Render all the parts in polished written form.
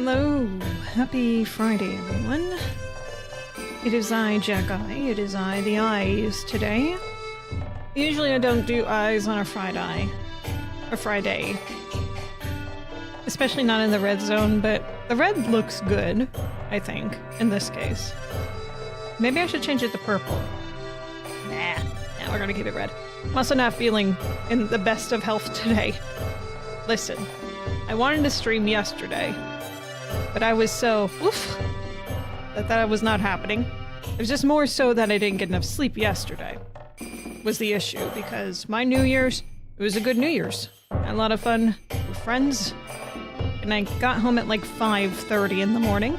Hello, happy Friday, everyone. It is I, Jacki. It is I, the eyes today. Usually I don't do eyes on a Friday. Especially not in the red zone, but the red looks good, I think, in this case. Maybe I should change it to purple. Nah, we're gonna keep it red. I'm also not feeling in the best of health today. Listen, I wanted to stream yesterday, but I was so oof that was not happening. It was just more so that I didn't get enough sleep yesterday was the issue, because my New Year's, it was a good New Year's. Had a lot of fun with friends, and I got home at like 5:30 in the morning.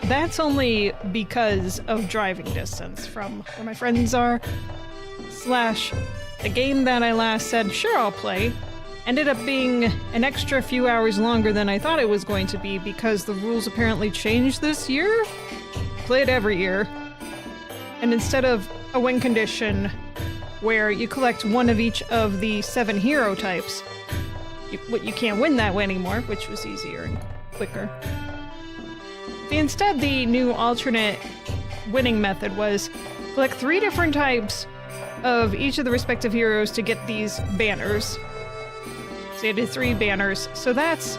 That's only because of driving distance from where my friends are, / the game that I last said, sure, I'll play, ended up being an extra few hours longer than I thought it was going to be because the rules apparently changed this year. Play it every year. And instead of a win condition where you collect one of each of the 7 hero types, you can't win that way anymore, which was easier and quicker. Instead, the new alternate winning method was collect 3 different types of each of the respective heroes to get these banners. So you did 3 banners. So that's,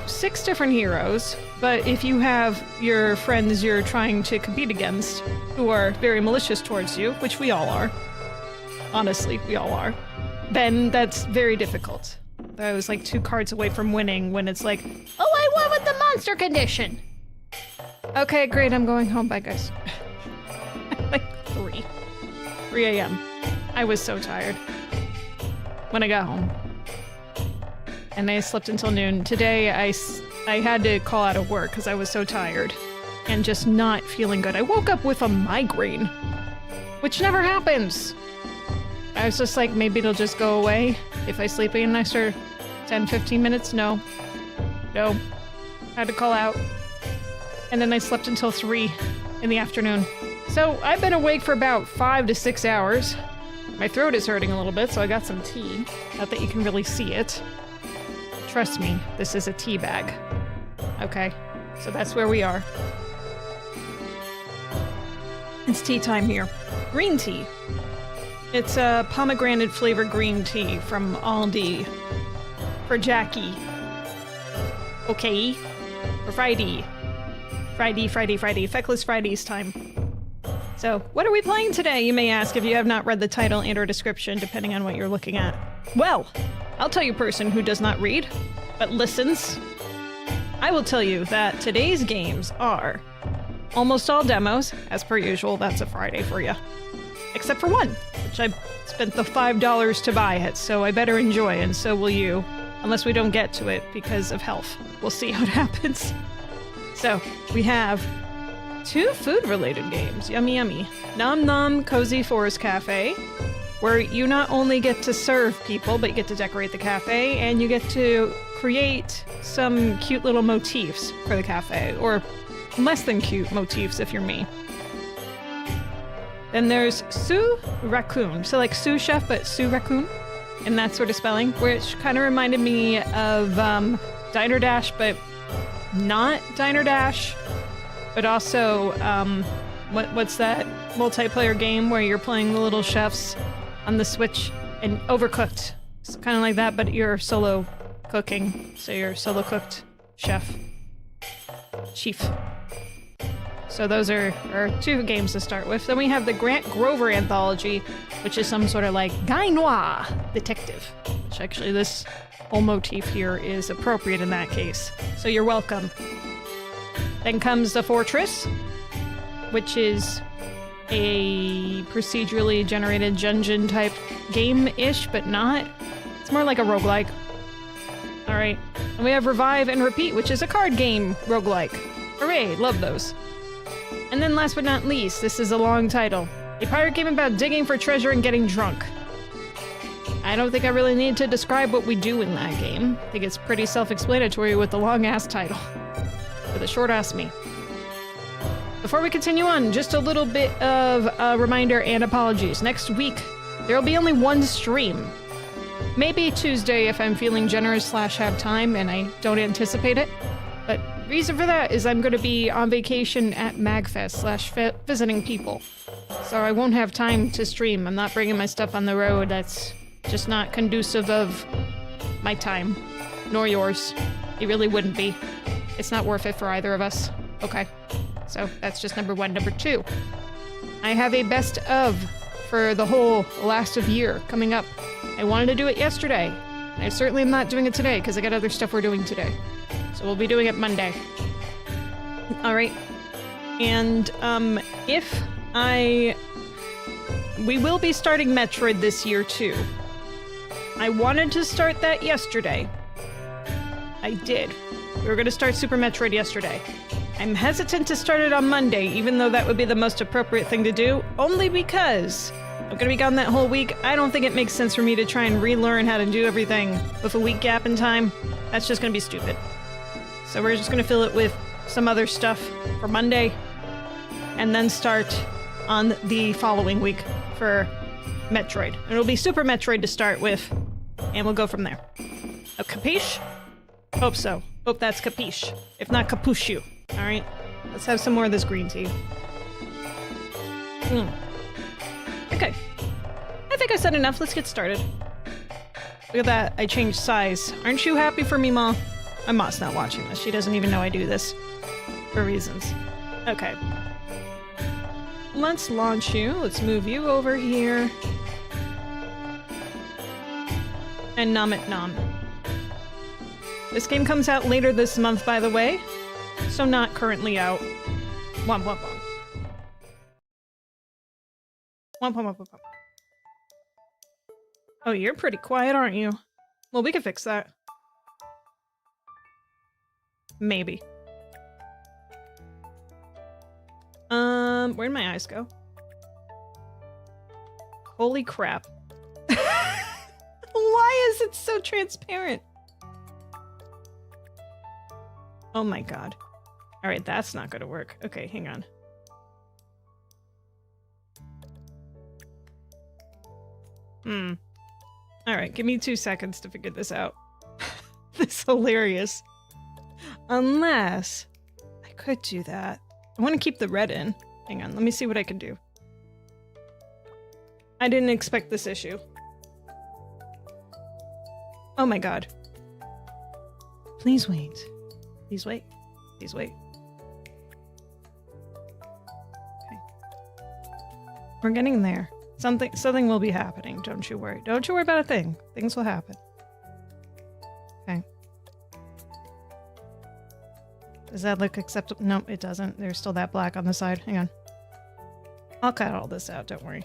6 different heroes. But if you have your friends you're trying to compete against who are very malicious towards you, which we all are, honestly, we all are, then that's very difficult. I was like 2 cards away from winning when it's like, oh, I won with the monster condition! Okay, great, I'm going home. Bye, guys. Like 3 a.m. I was so tired when I got home. And I slept until noon. Today, I had to call out of work because I was so tired and just not feeling good. I woke up with a migraine, which never happens. I was just like, maybe it'll just go away if I sleep in an extra 10-15 minutes. No. Had to call out. And then I slept until 3 in the afternoon. So I've been awake for about 5 to 6 hours. My throat is hurting a little bit, so I got some tea. Not that you can really see it. Trust me, this is a tea bag. Okay, so that's where we are. It's tea time here. Green tea. It's a pomegranate flavored green tea from Aldi. For Jacki. Okay. For Friday. Friday. Feckless Fridays time. So, what are we playing today, you may ask, if you have not read the title and or description, depending on what you're looking at. Well, I'll tell you, person who does not read, but listens. I will tell you that today's games are almost all demos, as per usual. That's a Friday for you. Except for one, which I spent the $5 to buy it, so I better enjoy, and so will you. Unless we don't get to it because of health. We'll see how it happens. So, we have 2 food-related games. Yummy, yummy. Nom Nom Cozy Forest Cafe, where you not only get to serve people, but you get to decorate the cafe, and you get to create some cute little motifs for the cafe, or less than cute motifs if you're me. Then there's Sous Raccoon, so like sous chef, but Sous Raccoon, and that sort of spelling, which kind of reminded me of Diner Dash, but not Diner Dash, but also, what's that multiplayer game where you're playing the little chefs on the Switch, and Overcooked. It's kind of like that, but you're solo cooking, so you're solo cooked chef. Chief. So those are 2 games to start with. Then we have the Grant Grover Anthology, which is some sort of like Guy Noir detective, which actually this whole motif here is appropriate in that case. So you're welcome. Then comes The Fortress, which is a procedurally generated dungeon type game-ish, but not. It's more like a roguelike. Alright. And we have Revive and Repeat, which is a card game roguelike. Hooray, love those. And then last but not least, this is a long title. A pirate game about digging for treasure and getting drunk. I don't think I really need to describe what we do in that game. I think it's pretty self-explanatory with the long-ass title. For the short-ass me. Before we continue on, just a little bit of a reminder and apologies. Next week, there will be only 1 stream. Maybe Tuesday if I'm feeling generous / have time and I don't anticipate it. But reason for that is I'm going to be on vacation at MagFest / visiting people. So I won't have time to stream. I'm not bringing my stuff on the road. That's just not conducive of my time. Nor yours. It really wouldn't be. It's not worth it for either of us. Okay. So that's just number one. Number two. I have a best of for the whole last of year coming up. I wanted to do it yesterday. I certainly am not doing it today because I got other stuff we're doing today. So we'll be doing it Monday. All right. And we will be starting Metroid this year too. I wanted to start that yesterday. I did. We were going to start Super Metroid yesterday. I'm hesitant to start it on Monday, even though that would be the most appropriate thing to do, only because I'm going to be gone that whole week. I don't think it makes sense for me to try and relearn how to do everything with a week gap in time. That's just going to be stupid. So we're just going to fill it with some other stuff for Monday, and then start on the following week for Metroid. It'll be Super Metroid to start with, and we'll go from there. A capiche? Hope so. Hope that's capiche. If not, capushu. Alright? Let's have some more of this green tea. Okay. I think I said enough. Let's get started. Look at that. I changed size. Aren't you happy for me, Ma? My Ma's not watching this. She doesn't even know I do this. For reasons. Okay. Let's launch you. Let's move you over here. And Nom Nom. This game comes out later this month, by the way. So not currently out. Womp womp womp. Womp womp womp womp. Oh, you're pretty quiet, aren't you? Well, we can fix that. Maybe. Where'd my eyes go? Holy crap. Why is it so transparent? Oh my god. Alright, that's not gonna work. Okay, hang on. Alright, give me 2 seconds to figure this out. This is hilarious. Unless I could do that. I want to keep the red in. Hang on, let me see what I can do. I didn't expect this issue. Oh my god. Please wait. Please wait. Please wait. Okay. We're getting there. Something will be happening. Don't you worry. Don't you worry about a thing. Things will happen. Okay. Does that look acceptable? Nope, it doesn't. There's still that black on the side. Hang on. I'll cut all this out. Don't worry.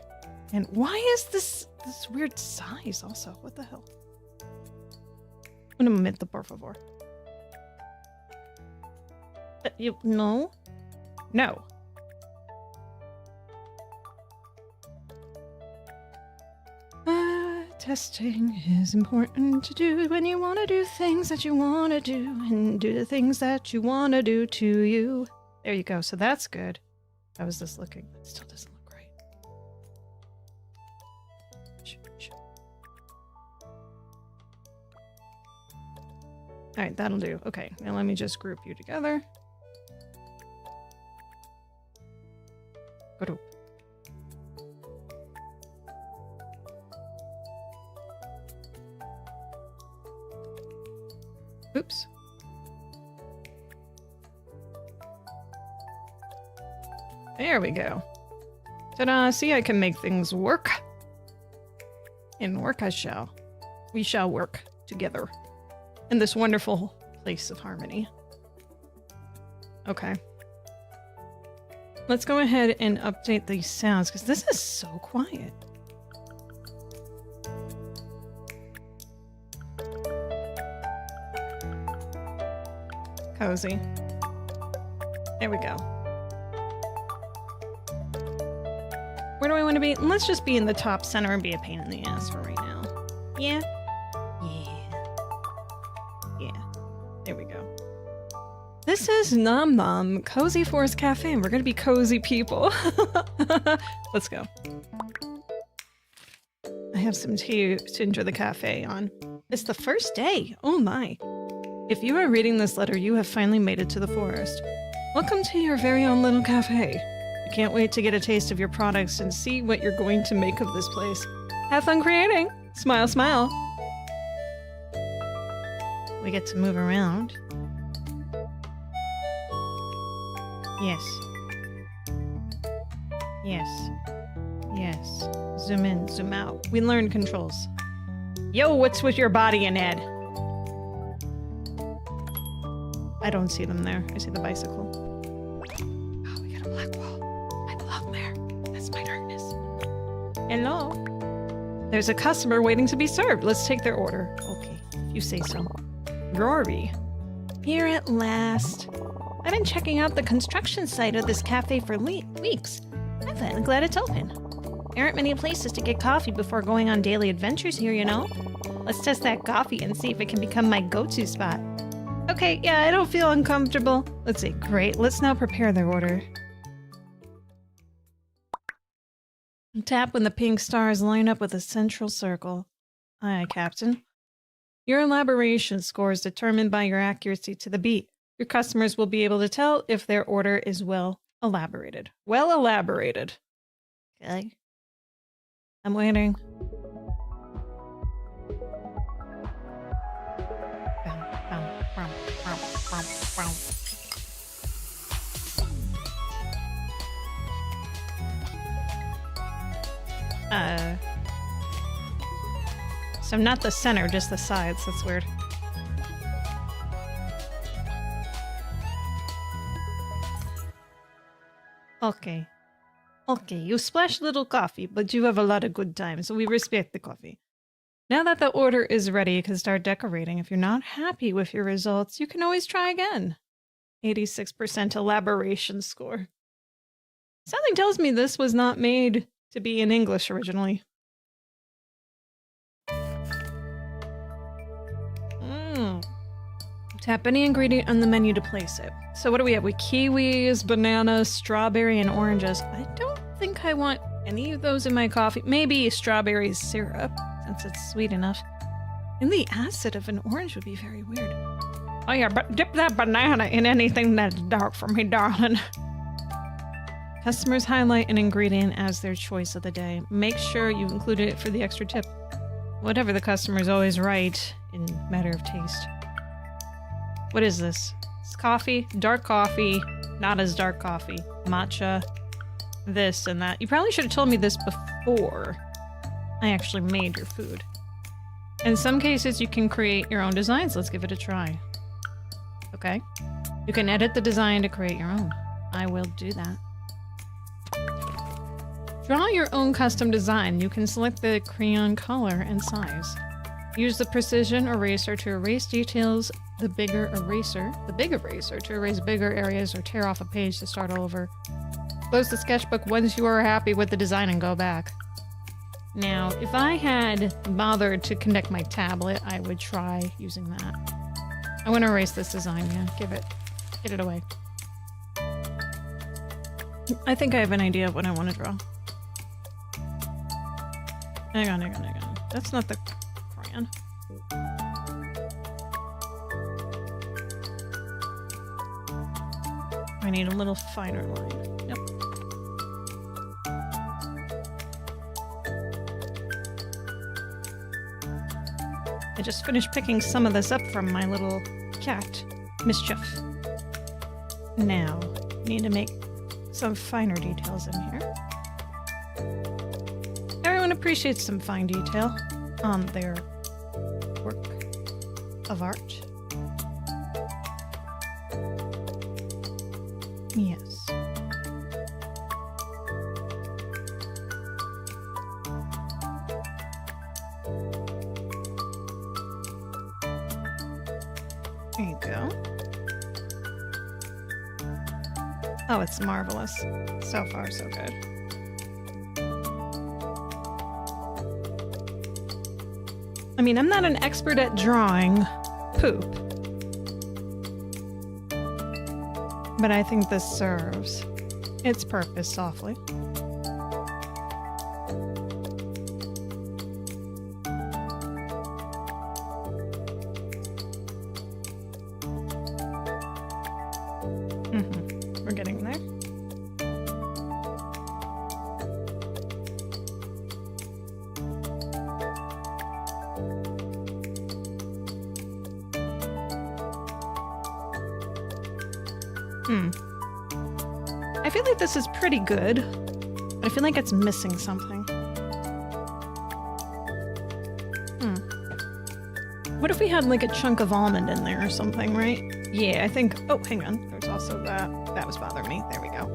And why is this weird size also? What the hell? Un momento, por favor. No? No. Testing is important to do when you want to do things that you want to do and do the things that you want to do to you. There you go. So that's good. How is this looking? It still doesn't look right. All right, that'll do. Okay, now let me just group you together. Group. Oops. There we go. Ta-da! See, I can make things work. And work I shall. We shall work together in this wonderful place of harmony. Okay. Let's go ahead and update these sounds, because this is so quiet. Cozy. There we go. Where do I want to be? Let's just be in the top center and be a pain in the ass for right now. Yeah? Yeah. Yeah. There we go. This is Nom Nom, Cozy Forest Cafe, and we're gonna be cozy people. Let's go. I have some tea to enjoy the cafe on. It's the first day. Oh my. If you are reading this letter, you have finally made it to the forest. Welcome to your very own little cafe. I can't wait to get a taste of your products and see what you're going to make of this place. Have fun creating! Smile, smile! We get to move around. Yes. Yes. Yes. Zoom in, zoom out. We learn controls. Yo, what's with your body and head? I don't see them there. I see the bicycle. Oh, we got a black wall. I belong there. That's my darkness. Hello? There's a customer waiting to be served. Let's take their order. Okay, if you say so. Rory. Here at last. I've been checking out the construction site of this cafe for weeks. I'm finally glad it's open. There aren't many places to get coffee before going on daily adventures here, you know? Let's test that coffee and see if it can become my go-to spot. Okay, yeah, I don't feel uncomfortable. Let's see, great. Let's now prepare their order. Tap when the pink stars line up with a central circle. Aye, Captain. Your elaboration score is determined by your accuracy to the beat. Your customers will be able to tell if their order is well elaborated. Well elaborated. Okay. I'm waiting. So not the center, just the sides. That's weird. Okay. Okay, you splash little coffee, but you have a lot of good time, so we respect the coffee. Now that the order is ready, you can start decorating. If you're not happy with your results, you can always try again. 86% elaboration score. Something tells me this was not made to be in English originally. Tap any ingredient on the menu to place it. So what do we have? We kiwis, bananas, strawberry, and oranges. I don't think I want any of those in my coffee. Maybe strawberry syrup, since it's sweet enough. And the acid of an orange would be very weird. Oh yeah, but dip that banana in anything that's dark for me, darling. Customers highlight an ingredient as their choice of the day. Make sure you include it for the extra tip. Whatever the customer's always right in matter of taste. What is this? It's coffee, dark coffee, not as dark coffee, matcha, this and that. You probably should have told me this before I actually made your food. In some cases, you can create your own designs. Let's give it a try. Okay. You can edit the design to create your own. I will do that. Draw your own custom design. You can select the crayon color and size. Use the precision eraser to erase details, the big eraser to erase bigger areas or tear off a page to start all over. Close the sketchbook once you are happy with the design and go back. Now, if I had bothered to connect my tablet, I would try using that. I want to erase this design, yeah. Get it away. I think I have an idea of what I want to draw. Hang on. That's not the crayon. I need a little finer line. Yep. I just finished picking some of this up from my little cat, Mischief. Now, need to make some finer details in here. Everyone appreciates some fine detail on their work of art. Yes. There you go. Oh, it's marvelous. So far, so good. I mean, I'm not an expert at drawing poop, but I think this serves its purpose softly. I feel like this is pretty good, but I feel like it's missing something. What if we had like a chunk of almond in there or something, right? Yeah, I think... Oh, hang on. There's also that. That was bothering me. There we go.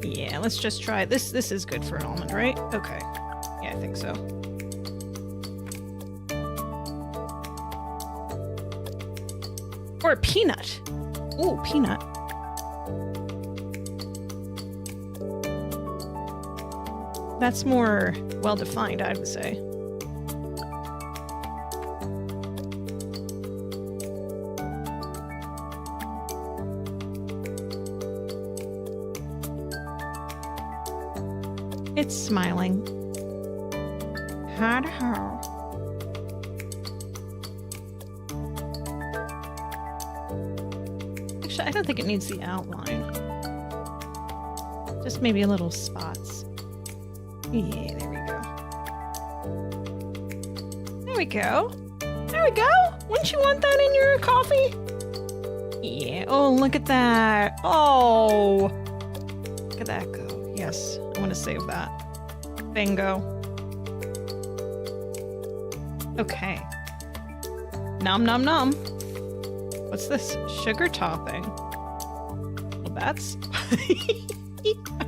Yeah, let's just try this. This is good for an almond, right? Okay. Yeah, I think so. Or a peanut. Ooh, peanut. That's more well-defined, I would say. It's smiling. How? Actually, I don't think it needs the outline. Just maybe a little spots. Yeah, there we go. There we go. There we go. Wouldn't you want that in your coffee? Yeah. Oh, look at that. Oh. Look at that go. Yes. I want to save that. Bingo. Okay. Nom nom nom. What's this? Sugar topping. Well, that's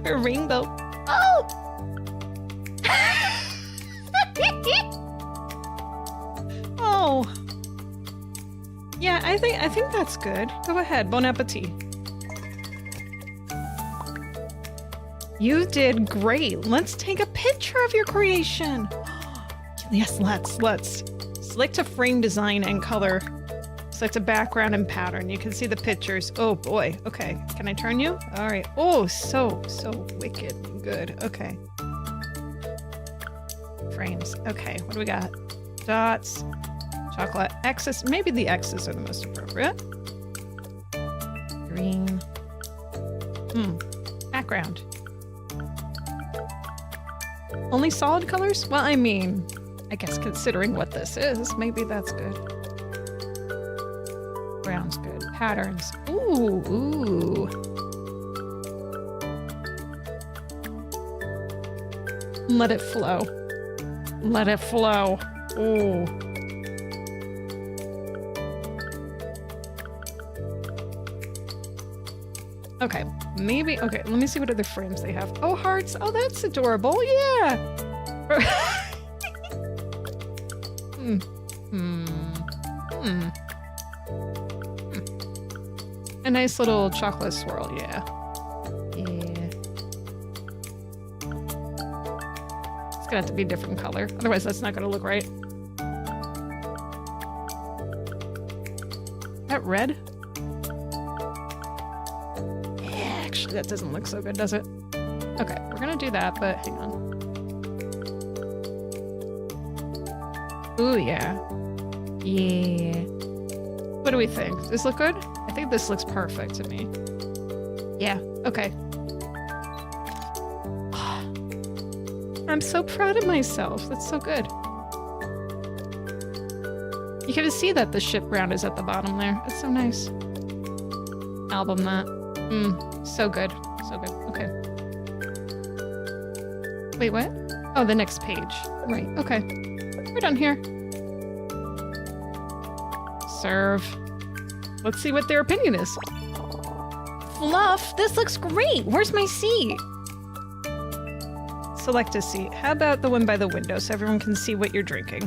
a rainbow. Oh! Oh. Yeah, I think that's good. Go ahead. Bon appetit. You did great. Let's take a picture of your creation. Yes, let's. Select a frame design and color. Select a background and pattern. You can see the pictures. Oh boy. Okay. Can I turn you? All right. Oh, so wicked good. Okay. Frames. Okay. What do we got? Dots. Chocolate. X's. Maybe the X's are the most appropriate. Green. Background. Only solid colors? Well, I mean, I guess considering what this is, maybe that's good. Brown's good. Patterns. Ooh. Let it flow. Let it flow. Ooh. Okay, maybe, okay, let me see what other frames they have. Oh, hearts. Oh, that's adorable. Yeah. A nice little chocolate swirl, yeah. Yeah. It's gonna have to be a different color. Otherwise, that's not gonna look right. That red? Actually, that doesn't look so good, does it? Okay, we're gonna do that, but hang on. Ooh, yeah. Yeah. What do we think? Does this look good? I think this looks perfect to me. Yeah, okay. I'm so proud of myself. That's so good. You can see that the ship round is at the bottom there. That's so nice. Album that. So good. So good. Okay. Wait, what? Oh, the next page. Right. Okay. We're done here. Serve. Let's see what their opinion is. Fluff, this looks great. Where's my seat? Select a seat. How about the one by the window so everyone can see what you're drinking?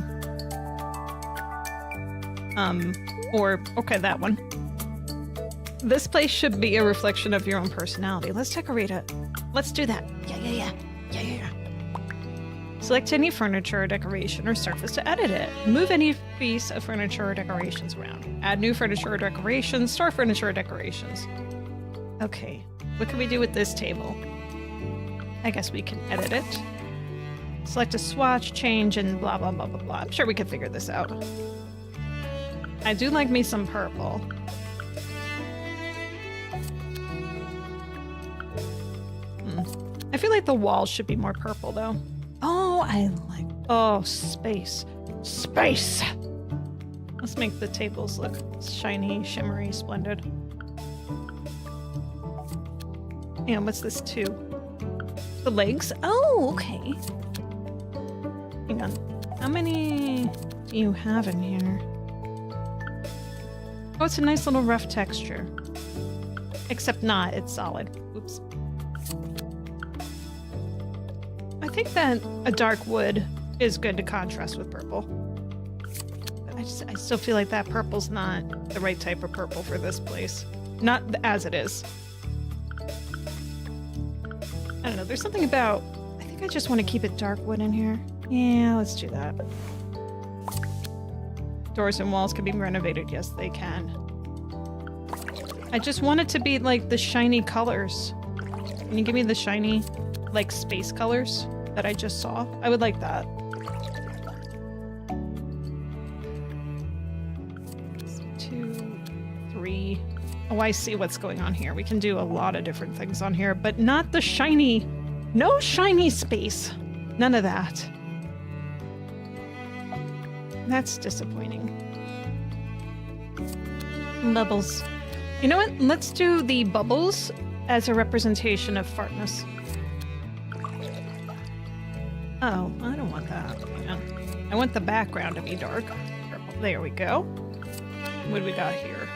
Or, okay, that one. This place should be a reflection of your own personality. Let's decorate it. Let's do that. Yeah. Select any furniture or decoration or surface to edit it. Move any piece of furniture or decorations around. Add new furniture or decorations. Store furniture or decorations. Okay, what can we do with this table? I guess we can edit it. Select a swatch, change, and blah, blah, blah, blah, blah. I'm sure we can figure this out. I do like me some purple. I feel like the walls should be more purple, though. Oh, I like... Oh, space. Space! Let's make the tables look shiny, shimmery, splendid. And what's this too? The legs? Oh, okay. Hang on. How many do you have in here? Oh, it's a nice little rough texture. Except not, it's solid. Oops. I think that a dark wood is good to contrast with purple. But I still feel like that purple's not the right type of purple for this place. Not as it is. I don't know, there's something about... I think I just want to keep it dark wood in here. Yeah, let's do that. Doors and walls can be renovated. Yes, they can. I just want it to be like the shiny colors. Can you give me the shiny, like, space colors that I just saw? I would like that. 2, 3. Oh, I see what's going on here. We can do a lot of different things on here, but not the shiny. No shiny space. None of that. That's disappointing. Bubbles. You know what? Let's do the bubbles as a representation of fartness. Oh, I don't want that. Yeah. I want the background to be dark. Purple. There we go. What do we got here?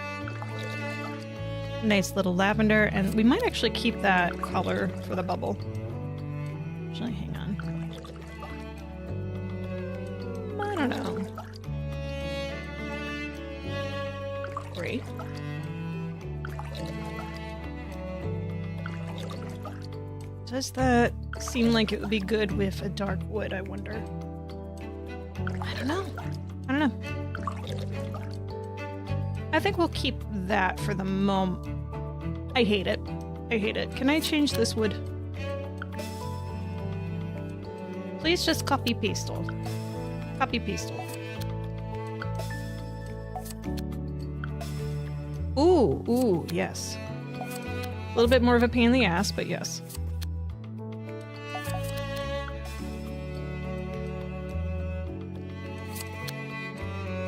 Nice little lavender, and we might actually keep that color for the bubble. Actually, hang on. I don't know. Great. Does that seem like it would be good with a dark wood, I wonder? I don't know. I don't know. I think we'll keep that for the moment. I hate it. I hate it. Can I change this wood? Please just copy paste all. Copy paste all. Ooh, ooh, yes. A little bit more of a pain in the ass, but yes.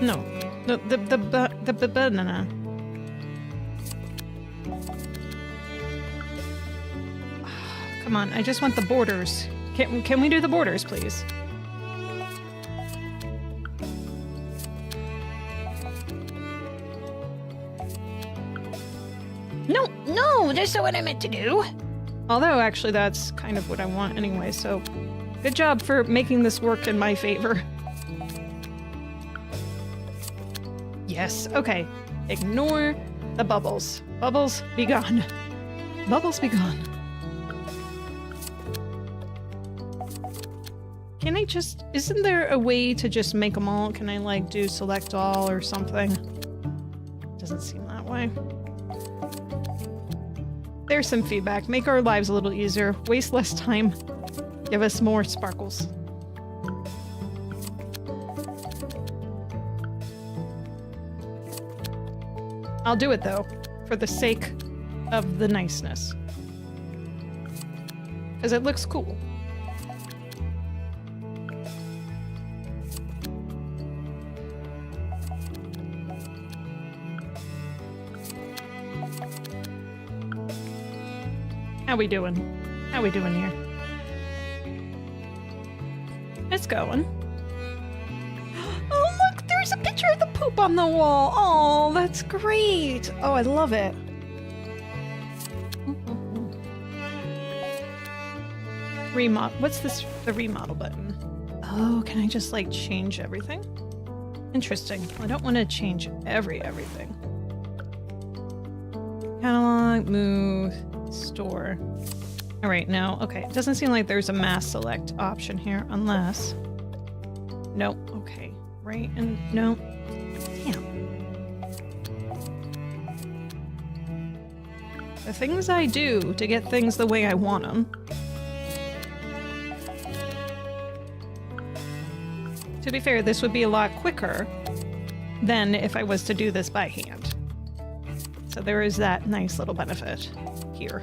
No. The banana. Come on, I just want the borders. Can we do the borders, please? No, that's not what I meant to do. Although, actually, that's kind of what I want anyway, so... Good job for making this work in my favor. Yes, okay. Ignore the bubbles. Bubbles, be gone. Bubbles, be gone. Can I just... Isn't there a way to just make them all? Can I, like, do select all or something? Doesn't seem that way. There's some feedback. Make our lives a little easier. Waste less time. Give us more sparkles. I'll do it, though, for the sake of the niceness. Because it looks cool. How we doing? How we doing here? It's going. Oh, look! There's a picture of the poop on the wall! Oh, that's great! Oh, I love it. Remodel. What's this? The remodel button. Oh, can I just, like, change everything? Interesting. I don't want to change everything. Catalog, move, store. All right, no. Okay, it doesn't seem like there's a mass select option here, unless... Nope. Okay. Right, and no. Damn. The things I do to get things the way I want them. To be fair, this would be a lot quicker than if I was to do this by hand. So there is that nice little benefit here.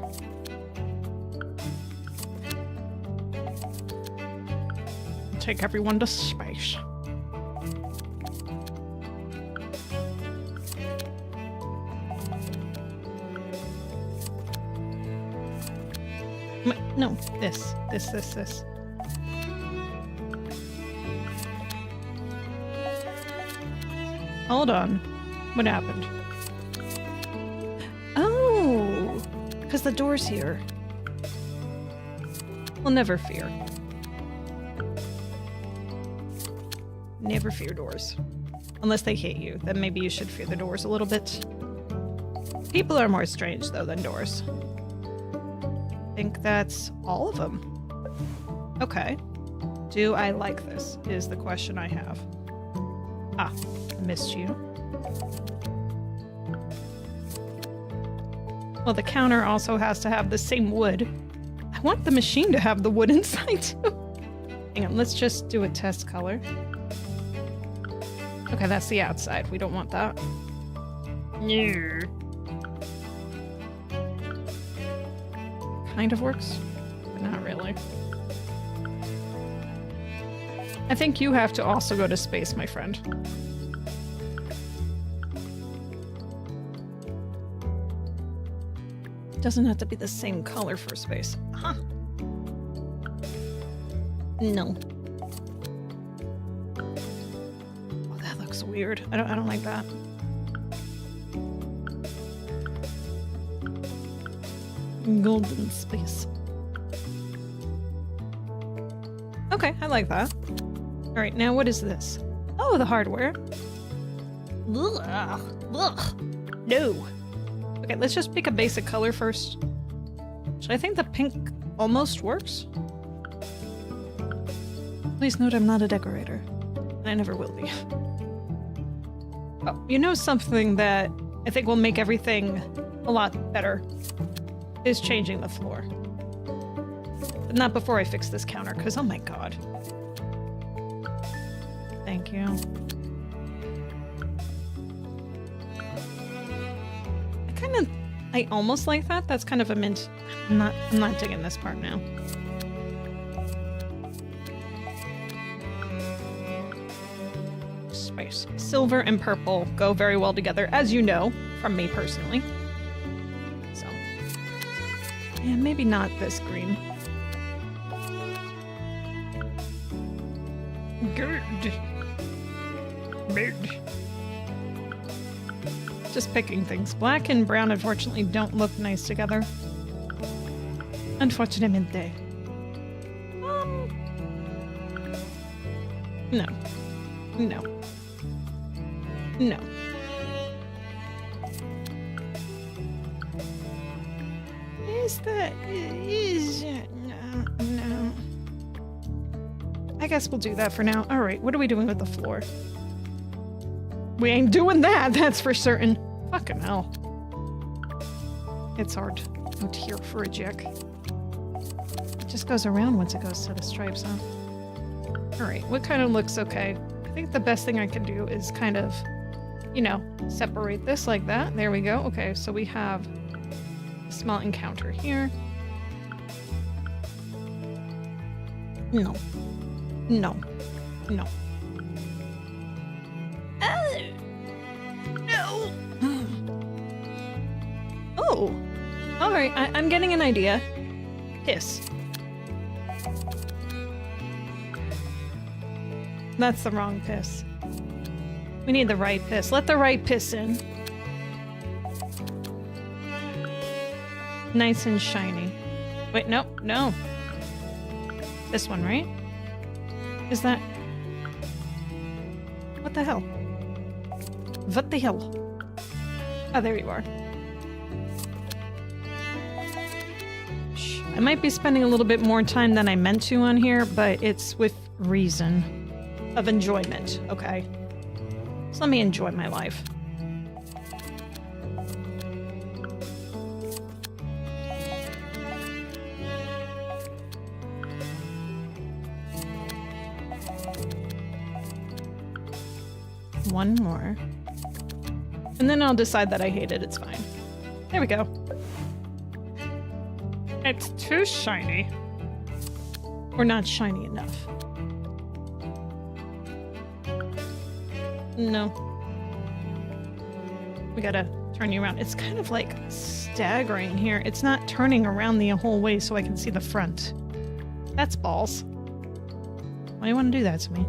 Take everyone to space. No, this. Hold on. What happened? Oh, because the door's here. Well, never fear. Never fear doors. Unless they hate you, then maybe you should fear the doors a little bit. People are more strange, though, than doors. I think that's all of them. Okay. Do I like this, is the question I have. Ah, missed you. Well, the counter also has to have the same wood. I want the machine to have the wood inside, too. Hang on, let's just do a test color. Okay, that's the outside. We don't want that. No. Kind of works, but not really. I think you have to also go to space, my friend. Doesn't have to be the same color for space. Huh. No. Oh, that looks weird. I don't like that. Golden space. Okay, I like that. Alright, now what is this? Oh, the hardware. Ugh. Ugh. No. Okay, let's just pick a basic color first. Should I think the pink almost works? Please note I'm not a decorator. I never will be. Oh, you know something that I think will make everything a lot better is changing the floor. But not before I fix this counter, because oh my god. Thank you. I almost like that. That's kind of a mint. I'm not digging this part now. Space. Silver and purple go very well together, as you know, from me personally. So. Yeah, maybe not this green. Good. Bird. Just picking things. Black and brown, unfortunately, don't look nice together. Unfortunately. No. No. No. No. I guess we'll do that for now. Alright, what are we doing with the floor? We ain't doing that, that's for certain. Fucking hell. It's hard out here for a jack. It just goes around once it goes to the stripes, huh? Alright, what kind of looks okay? I think the best thing I can do is kind of, you know, separate this like that. There we go. Okay, so we have a small encounter here. No. No. No. No. Oh. Alright, I'm getting an idea. Piss. That's the wrong piss. We need the right piss. Let the right piss in. Nice and shiny. Wait, no, no. This one, right? Is that... What the hell? What the hell? Oh, there you are. Shh. I might be spending a little bit more time than I meant to on here, but it's with reason of enjoyment, okay? So let me enjoy my life. One more. And then I'll decide that I hate it. It's fine. There we go. It's too shiny. Or not shiny enough. No. We gotta turn you around. It's kind of like staggering here. It's not turning around the whole way so I can see the front. That's balls. Why do you want to do that to me?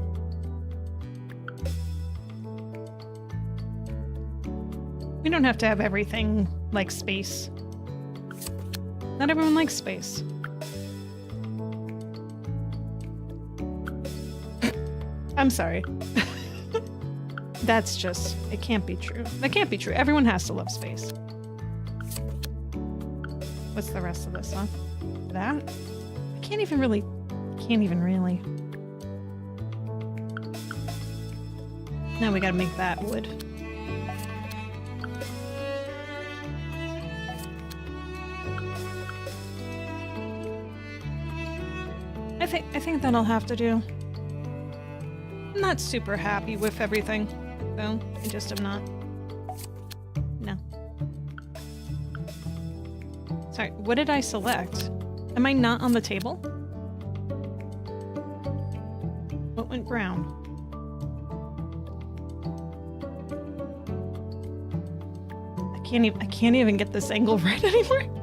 We don't have to have everything like space. Not everyone likes space. I'm sorry. That's just, it can't be true. That can't be true. Everyone has to love space. What's the rest of this, huh? That? I can't even really. Now we gotta make that wood. I think that'll have to do. I'm not super happy with everything, though. I just am not. No. Sorry, what did I select? Am I not on the table? What went brown? I can't even get this angle right anymore.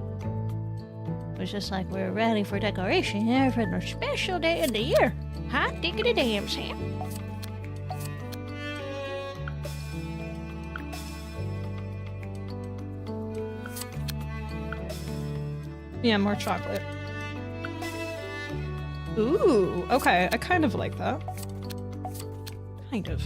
It's just like we're ready for decoration here for the special day of the year. Hot diggity damn, Sam. Yeah, more chocolate. Ooh, okay. I kind of like that. Kind of.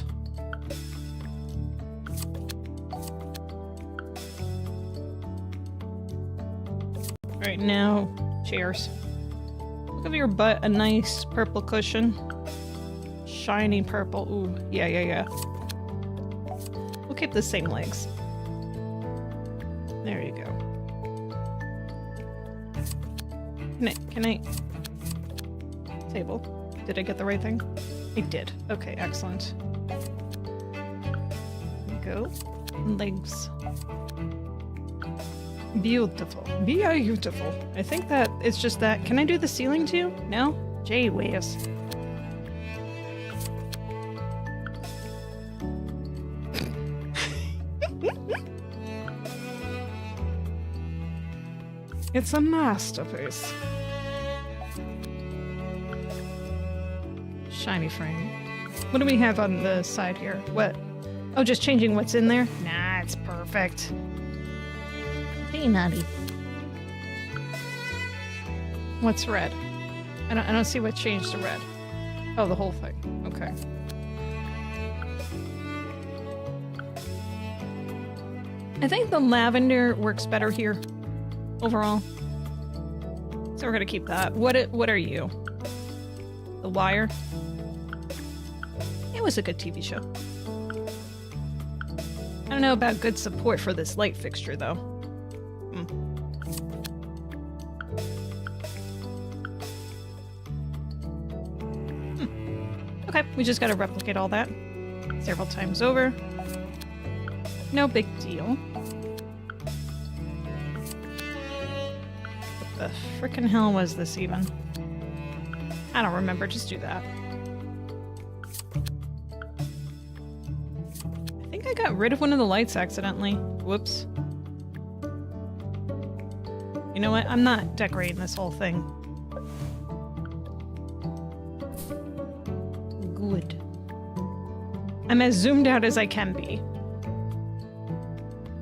Alright, now, chairs. Give your butt a nice purple cushion. Shiny purple. Ooh, yeah. We'll keep the same legs. There you go. Can I... Table. Did I get the right thing? I did. Okay, excellent. There we go. Legs. Beautiful. Beautiful. I think that it's just that. Can I do the ceiling too? No? Jay whiz. It's a masterpiece. Shiny frame. What do we have on the side here? What? Oh, just changing what's in there? Nah, it's perfect. Be naughty. What's red? I don't see what changed to red. Oh, the whole thing. Okay. I think the lavender works better here. Overall. So we're gonna keep that. What are you? The Wire? It was a good TV show. I don't know about good support for this light fixture, though. Okay, we just gotta replicate all that several times over. No big deal. What the frickin' hell was this even? I don't remember, just do that. I think I got rid of one of the lights accidentally. Whoops. You know what? I'm not decorating this whole thing. Good. I'm as zoomed out as I can be.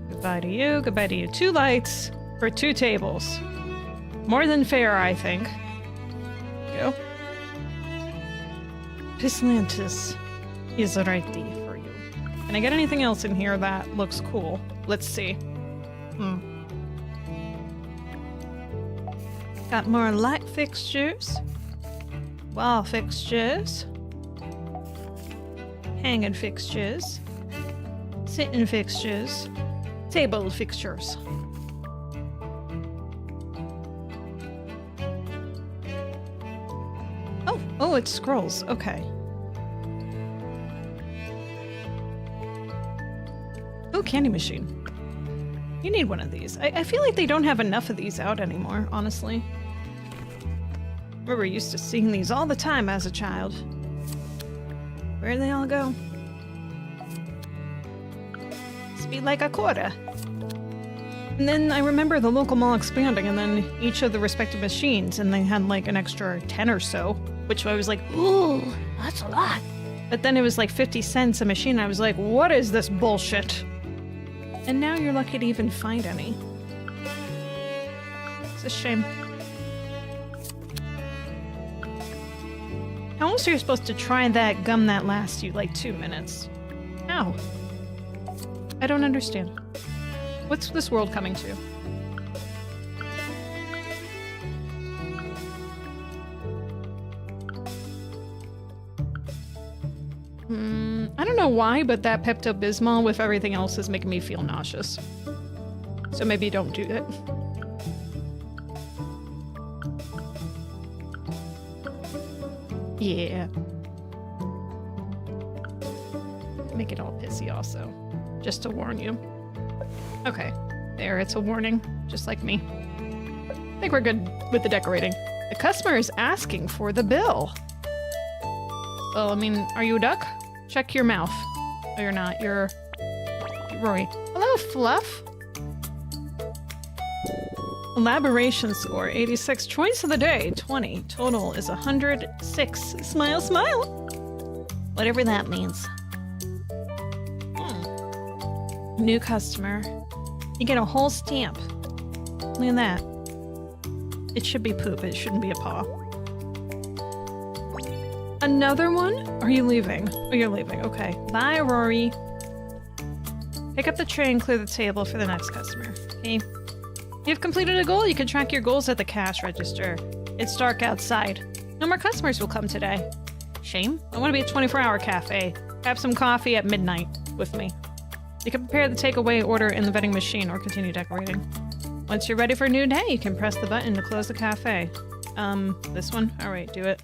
Goodbye to you, goodbye to you. 2 lights for 2 tables. More than fair, I think. Go. Pislantis is ready for you. Can I get anything else in here that looks cool? Let's see. Got more light fixtures. Wall fixtures. Hanging fixtures. Sitting fixtures. Table fixtures. Oh, it scrolls. Okay. Oh, candy machine. You need one of these. I feel like they don't have enough of these out anymore, honestly. We were used to seeing these all the time as a child. Where'd they all go? must be like a quarter. And then I remember the local mall expanding, and then each of the respective machines, and they had like an extra 10 or so, which I was like, ooh, That's a lot. but then it was like 50 cents a machine. I was like, what is this bullshit? And now you're lucky to even find any. It's a shame. How else are you supposed to try that gum that lasts you like 2 minutes? How? I don't understand. What's this world coming to? I don't know why, but that Pepto-Bismol with everything else is making me feel nauseous. So maybe don't do it. Yeah. Make it all pissy also. Just to warn you. Okay. There, it's a warning. Just like me. I think we're good with the decorating. The customer is asking for the bill. Well, I mean, are you a duck? Check your mouth. Oh, you're not. You're Rory. Hello, Fluff. Elaboration score 86. Choice of the day 20. Total is 106. Smile, smile. Whatever that means. New customer. You get a whole stamp. Look at that. It should be poop. It shouldn't be a paw. Another one? Are you leaving? Oh, you're leaving. Okay. Bye, Rory. Pick up the tray and clear the table for the next customer. Okay. You've completed a goal. You can track your goals at the cash register. It's dark outside. No more customers will come today. Shame. I want to be a 24-hour cafe. Have some coffee at midnight with me. You can prepare the takeaway order in the vending machine or continue decorating. Once you're ready for a new day, you can press the button to close the cafe. This one? All right, do it.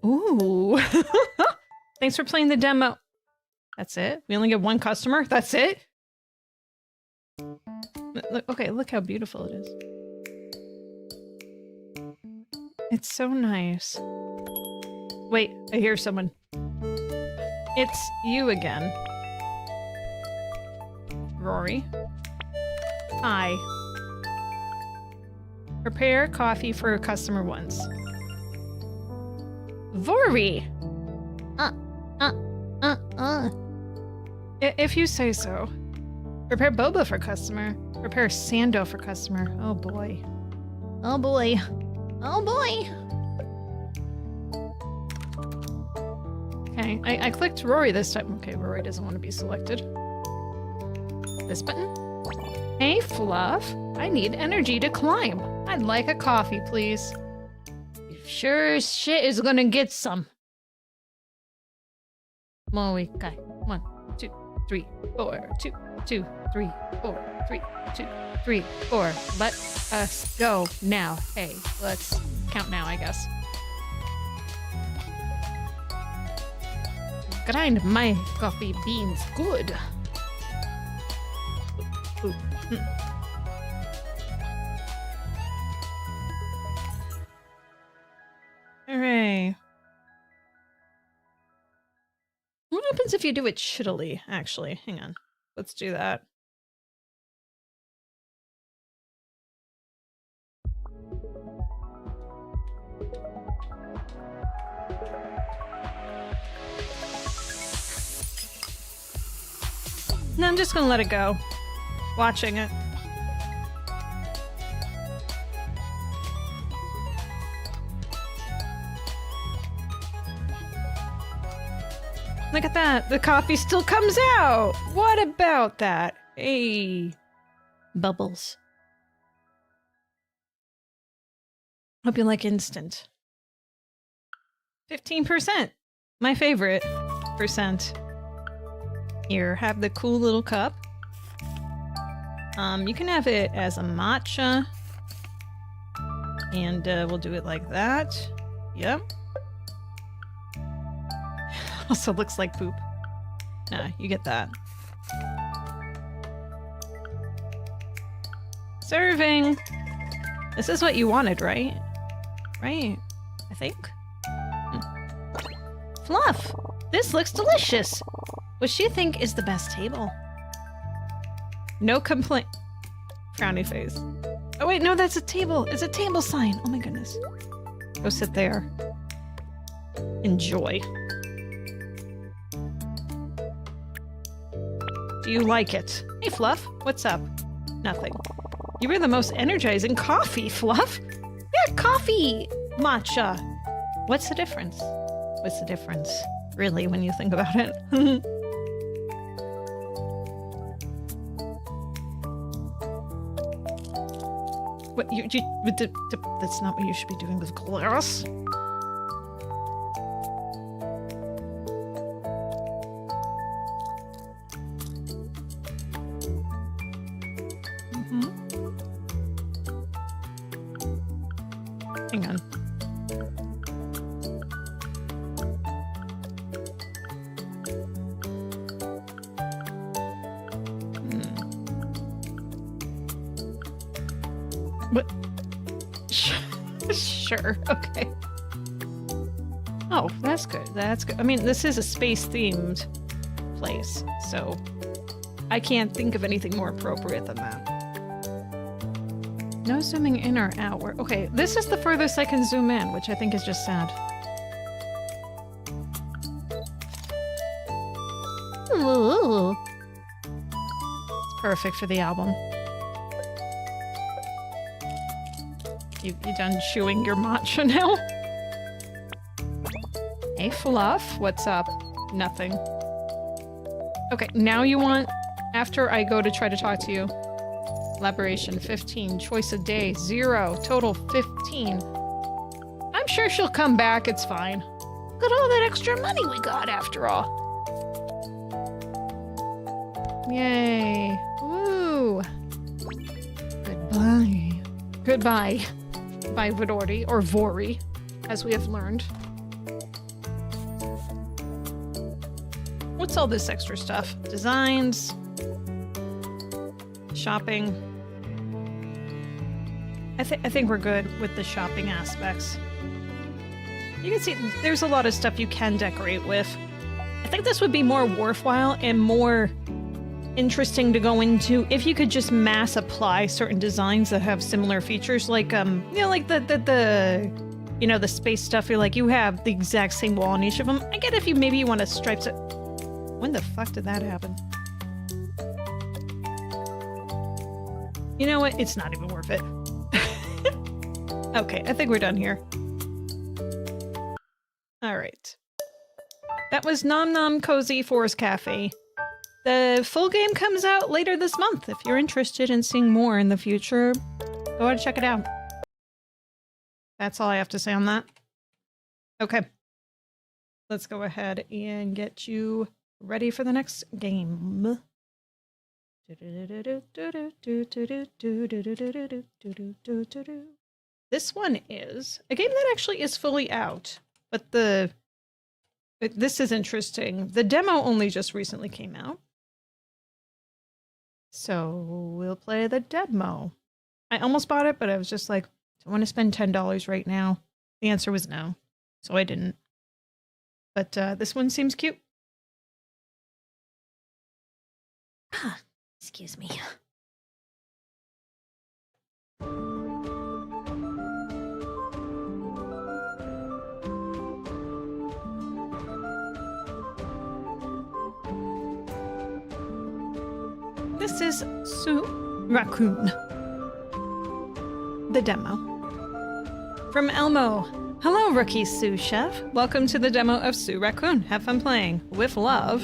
Ooh. Thanks for playing the demo. That's it? We only get one customer? That's it? Okay, look how beautiful it is. It's so nice. Wait, I hear someone. It's you again. Rory. Hi. Prepare coffee for customer once. Rory! If you say so. Prepare boba for customer. Prepare sando for customer. Oh boy. Oh boy. Oh boy. Okay, I clicked Rory this time. Okay, Rory doesn't want to be selected. This button. Hey, Fluff. I need energy to climb. I'd like a coffee, please. Sure as shit is gonna get some. Okay. 1, 2, 3, 4. 2, 2, 3, 4. 3, 2, 3, 4. Let us go now. Hey, let's count now, I guess. Grind my coffee beans good. Ooh. Hooray. What happens if you do it shittily, actually? Hang on. Let's do that. No, I'm just gonna let it go. Watching it. Look at that. The coffee still comes out. What about that? Hey. Bubbles. Hope you like instant. 15%. My favorite percent. Here, have the cool little cup. You can have it as a matcha. And we'll do it like that. Yep. Also looks like poop. Nah, you get that. Serving! This is what you wanted, right? Right. I think. Fluff! This looks delicious! What do you think is the best table? No complaint. Frowny face. Oh wait, no, that's a table. It's a table sign. Oh my goodness. Go sit there. Enjoy. Do you like it? Hey, Fluff. What's up? Nothing. You were the most energizing coffee, Fluff. Yeah, coffee, matcha. What's the difference? What's the difference, really, when you think about it? What that's not what you should be doing with glass. Hang on. What? Sure. Okay. Oh, that's good. That's good. I mean, this is a space-themed place, so I can't think of anything more appropriate than that. No zooming in or out. Okay, this is the furthest I can zoom in, which I think is just sad. Ooh. It's perfect for the album. You done chewing your matcha now? Hey, Fluff. What's up? Nothing. Okay, now you want... After I go to try to talk to you... Elaboration 15. Choice a day 0. Total 15. I'm sure she'll come back. It's fine. Look at all that extra money we got after all. Yay. Woo. Goodbye. Goodbye. By Vidori, or Vori, as we have learned. What's all this extra stuff? Designs. Shopping. I think we're good with the shopping aspects. You can see there's a lot of stuff you can decorate with. I think this would be more worthwhile and more interesting to go into if you could just mass apply certain designs that have similar features, like you know, like the you know, the space stuff. You're like, you have the exact same wall on each of them. I get if you want to stripe it. When the fuck did that happen? You know what? It's not even worth it. Okay, I think we're done here. All right. That was Nom Nom Cozy Forest Cafe. The full game comes out later this month. If you're interested in seeing more in the future, go ahead and check it out. That's all I have to say on that. Okay. Let's go ahead and get you ready for the next game. This one is a game that actually is fully out, but this is interesting. The demo only just recently came out. So we'll play the demo. I almost bought it, but I was just like, do I want to spend $10 right now? The answer was no, so I didn't. But this one seems cute. Excuse me. This is Sous, Raccoon. The demo. From Elmo. Hello, rookie sous chef. Welcome to the demo of Sous Raccoon. Have fun playing. With love. ...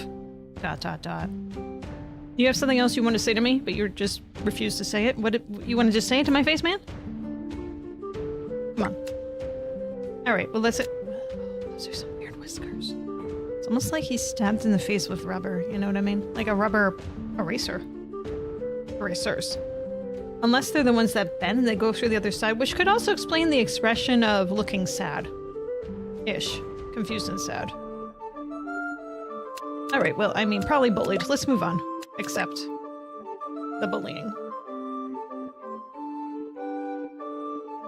You have something else you want to say to me, but you just refuse to say it? You want to just say it to my face, man? Come on. Alright, well, let's... Those are some weird whiskers. It's almost like he's stabbed in the face with rubber, you know what I mean? Like a rubber eraser. Erasers. Unless they're the ones that bend and they go through the other side, which could also explain the expression of looking sad. Ish. Confused and sad. Alright, well, I mean, probably bullied. Let's move on. Except the bullying.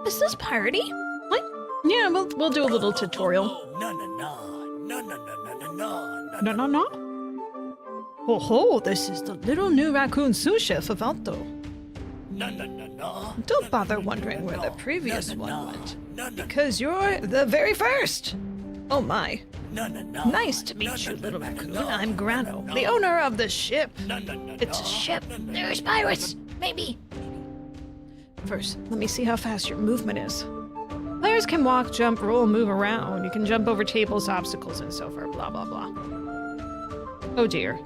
Is this party? What? Yeah, we'll do a little tutorial. No, no, no. No, no, no, no, no, no. No, no, no? Ho, this is the little new raccoon sous chef of Alto. Don't bother wondering where the previous one went, because you're the very first. Oh my. Nice to meet you, little raccoon. I'm Grano, the owner of the ship. It's a ship. There's pirates. Maybe. First, let me see how fast your movement is. Players can walk, jump, roll, move around. You can jump over tables, obstacles, and so forth, blah, blah, blah. Oh dear.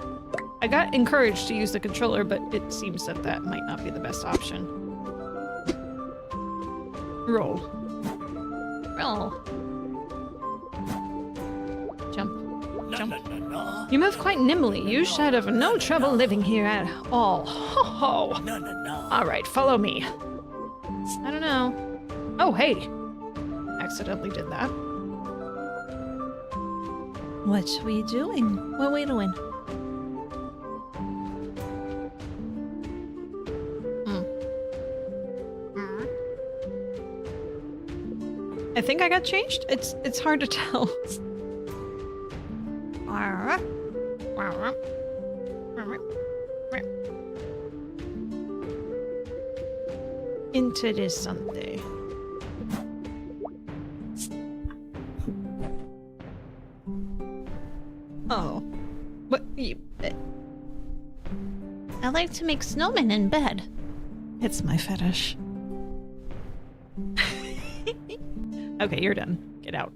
I got encouraged to use the controller, but it seems that that might not be the best option. Roll. Roll. Jump. You move quite nimbly. You should have no trouble living here at all. Ho ho! Alright, follow me. I don't know. Oh, hey! Accidentally did that. What are we doing? What are we doing? I think I got changed? It's hard to tell. Interessante. Oh. What? I like to make snowmen in bed. It's my fetish. Okay, you're done. Get out.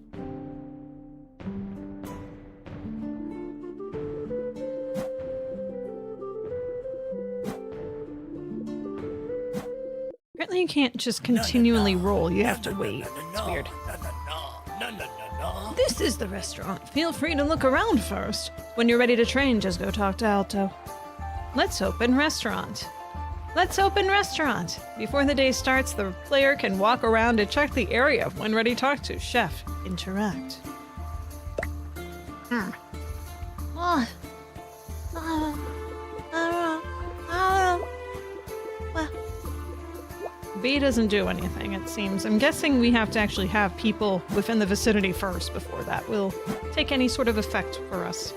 Apparently you can't just continually roll. You have to wait. It's weird. This is the restaurant. Feel free to look around first. When you're ready to train, just go talk to Alto. Let's open restaurant. Let's open restaurant. Before the day starts, the player can walk around to check the area. When ready, talk to chef. Interact. Oh. Well. B doesn't do anything, it seems. I'm guessing we have to actually have people within the vicinity first before that will take any sort of effect for us.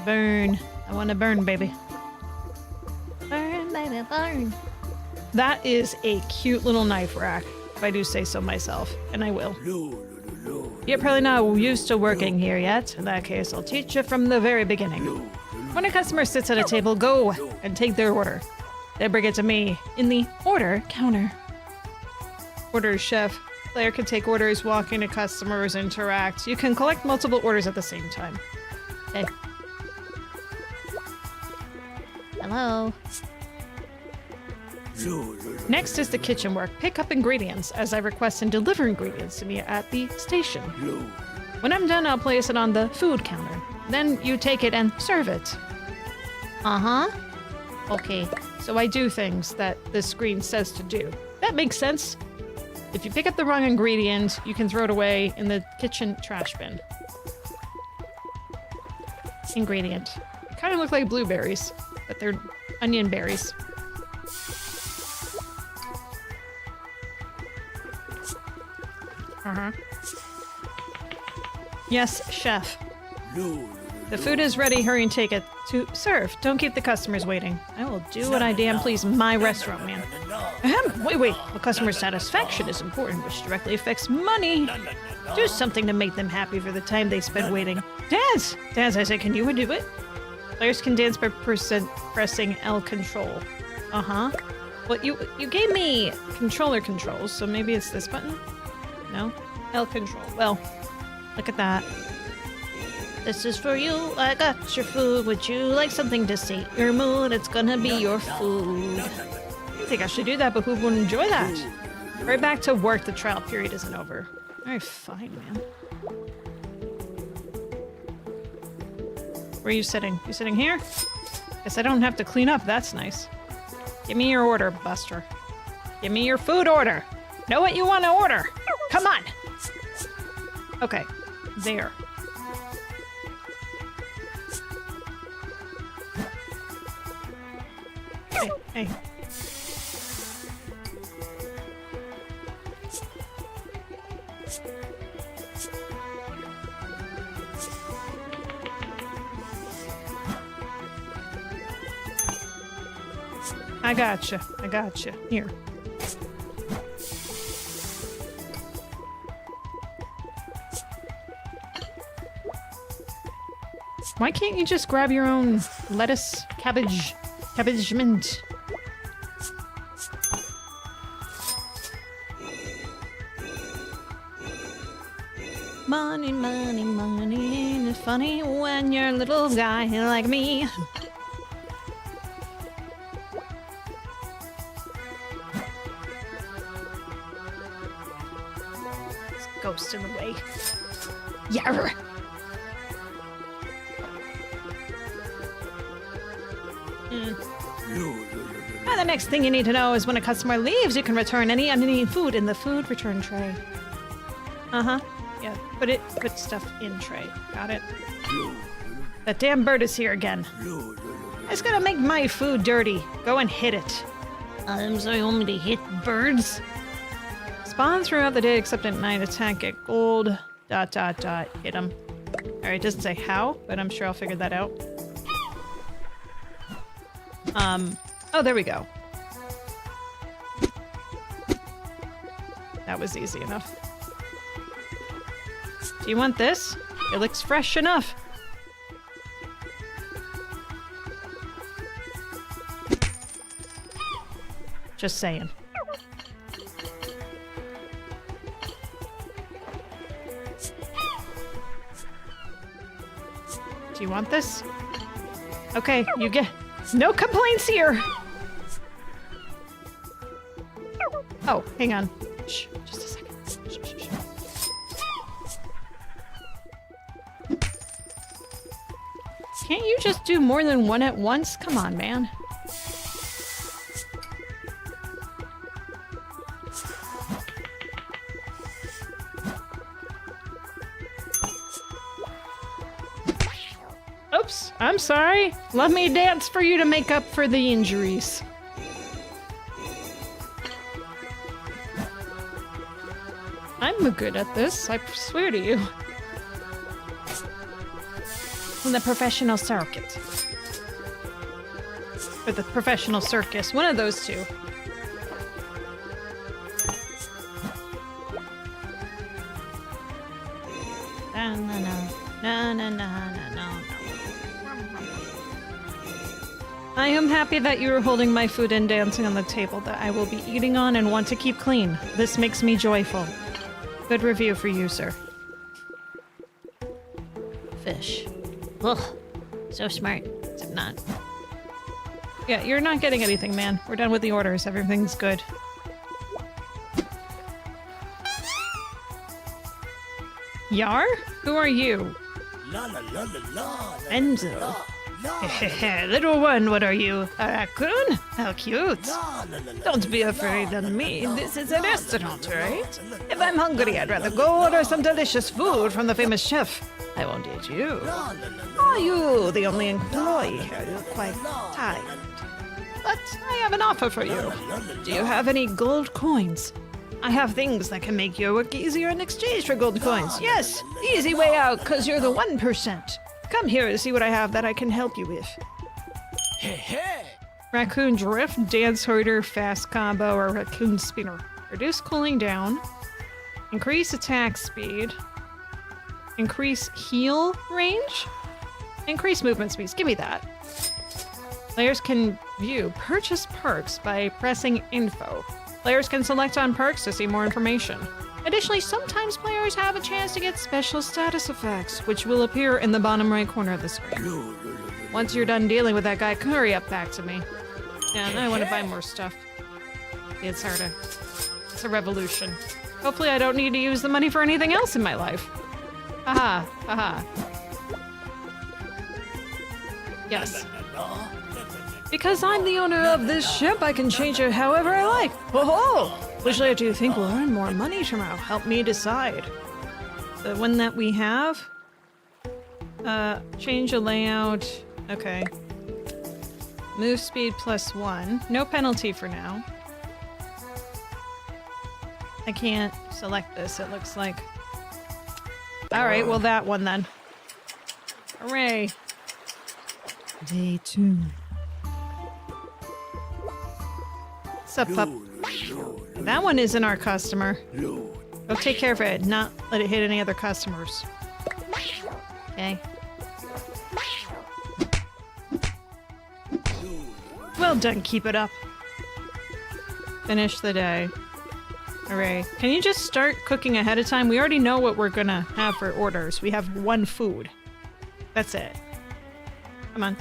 Burn. I want to burn, baby. Burn, baby, burn. That is a cute little knife rack, if I do say so myself, and I will. You're probably not used to working here yet. In that case, I'll teach you from the very beginning. When a customer sits at a table, go and take their order. They bring it to me in the order counter. Orders, chef. Player can take orders, walk into customers, interact. You can collect multiple orders at the same time. Okay. Hello. Next is the kitchen work. Pick up ingredients as I request and deliver ingredients to me at the station. When I'm done, I'll place it on the food counter. Then you take it and serve it. Uh-huh. Okay, so I do things that the screen says to do. That makes sense. If you pick up the wrong ingredient, you can throw it away in the kitchen trash bin. Ingredient. They kind of look like blueberries, but they're onion berries. Uh-huh. Yes, chef. The food is ready. Hurry and take it. To serve. Don't keep the customers waiting. I will do what I damn please. My restaurant, man. Ahem. Wait. The customer satisfaction is important, which directly affects money. Do something to make them happy for the time they spend waiting. Dance! Dance, I said, can you do it? Players can dance by pressing L control. Uh-huh. Well, you gave me controller controls, so maybe it's this button? No? L control. Well, look at that. This is for you. I got your food. Would you like something to sate your mood? It's gonna be your food. I think I should do that, but who would enjoy that? Right back to work. The trial period isn't over. Alright, fine, man. Where are you sitting? You sitting here? Guess I don't have to clean up. That's nice. Give me your order, Buster. Give me your food order. Know what you want to order. Come on. Okay. There. Hey. I gotcha. Here. Why can't you just grab your own lettuce, cabbage mint? Money, money, money. It's funny when you're a little guy like me. Ghost in the way. Yarr! And the next thing you need to know is when a customer leaves, you can return any uneaten food in the food return tray. Uh-huh. Yeah, put stuff in tray. Got it. That damn bird is here again. It's gonna make my food dirty. Go and hit it. So you want me to hit birds? Spawn throughout the day except at night. Attack, get gold. ... Hit them. Alright, it doesn't say how, but I'm sure I'll figure that out. Oh, there we go. That was easy enough. Do you want this? It looks fresh enough. Just saying. Do you want this? Okay, you get... No complaints here! Oh, hang on. Shh, just a second. Shh, shh, shh. Can't you just do more than one at once? Come on, man. Oops, I'm sorry. Let me dance for you to make up for the injuries. I'm good at this, I swear to you. In the professional circuit. Or the professional circus, one of those two. Na na na na na na na na. I am happy that you are holding my food and dancing on the table that I will be eating on and want to keep clean. This makes me joyful. Good review for you, sir. Fish. Ugh. So smart. Except not. Yeah, you're not getting anything, man. We're done with the orders. Everything's good. Yar? Who are you? La la la la la. Enzo. Little one, what are you? A raccoon? How cute. Don't be afraid of me. This is a restaurant, right? If I'm hungry, I'd rather go order some delicious food from the famous chef. I won't eat you. Are you the only employee here? You're quite tired. But I have an offer for you. Do you have any gold coins? I have things that can make your work easier in exchange for gold coins. Yes, easy way out, because you're the 1%. Come here to see what I have that I can help you with. Raccoon Drift, Dance Hoarder, Fast Combo, or Raccoon Spinner. Reduce cooling down. Increase attack speed. Increase heal range. Increase movement speed. Give me that. Players can view purchase perks by pressing info. Players can select on perks to see more information. Additionally, sometimes players have a chance to get special status effects, which will appear in the bottom right corner of the screen. Once you're done dealing with that guy, hurry up back to me. Yeah, I want to buy more stuff. It's a revolution. Hopefully I don't need to use the money for anything else in my life. Haha, haha. Yes. Because I'm the owner of this ship, I can change it however I like. Whoa! Which layer do you think will earn more money tomorrow? Help me decide. The one that we have? Change a layout. Okay. Move speed +1. No penalty for now. I can't select this, it looks like. Alright, well that one then. Hooray. Day 2. Sup, pup? That one isn't our customer. Go take care of it, not let it hit any other customers. Okay. Well done, keep it up. Finish the day. Hooray. Can you just start cooking ahead of time? We already know what we're gonna have for orders. We have one food. That's it. Come on.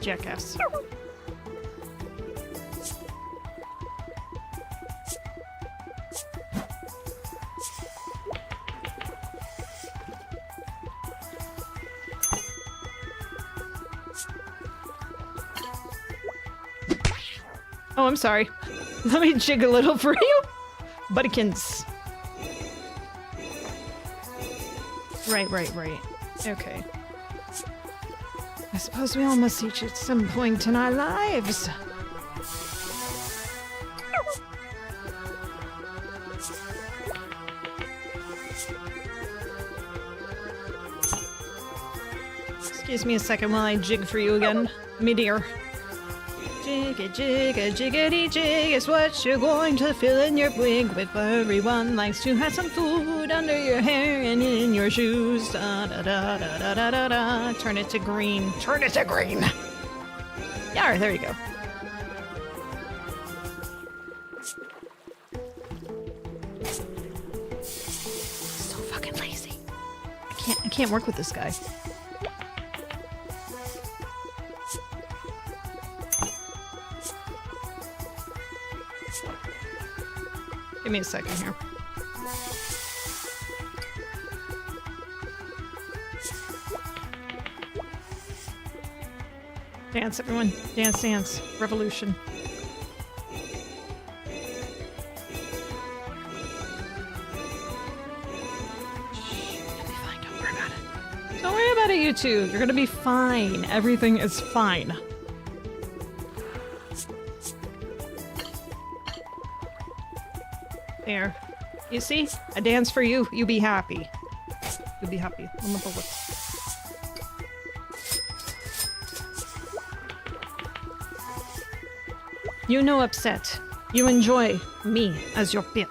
Jackass. Oh, I'm sorry. Let me jig a little for you. Buttykins. Right. Okay. I suppose we all must each at some point in our lives. Excuse me a second while I jig for you again, me dear. Jiggity jig is what you're going to fill in your wig with. Everyone likes to have some food under your hair and in your shoes. Da da da da da da da da. Turn it to green. Turn it to green. Yeah, there you go. So fucking lazy. I can't work with this guy. Give me a second here. Dance, everyone. Dance, dance. Revolution. Shh, you'll be fine. Don't worry about it. Don't worry about it, you two. You're gonna be fine. Everything is fine. There. You see? I dance for you. You be happy. You be happy. I'm gonna look. You no upset. You enjoy me as your pet.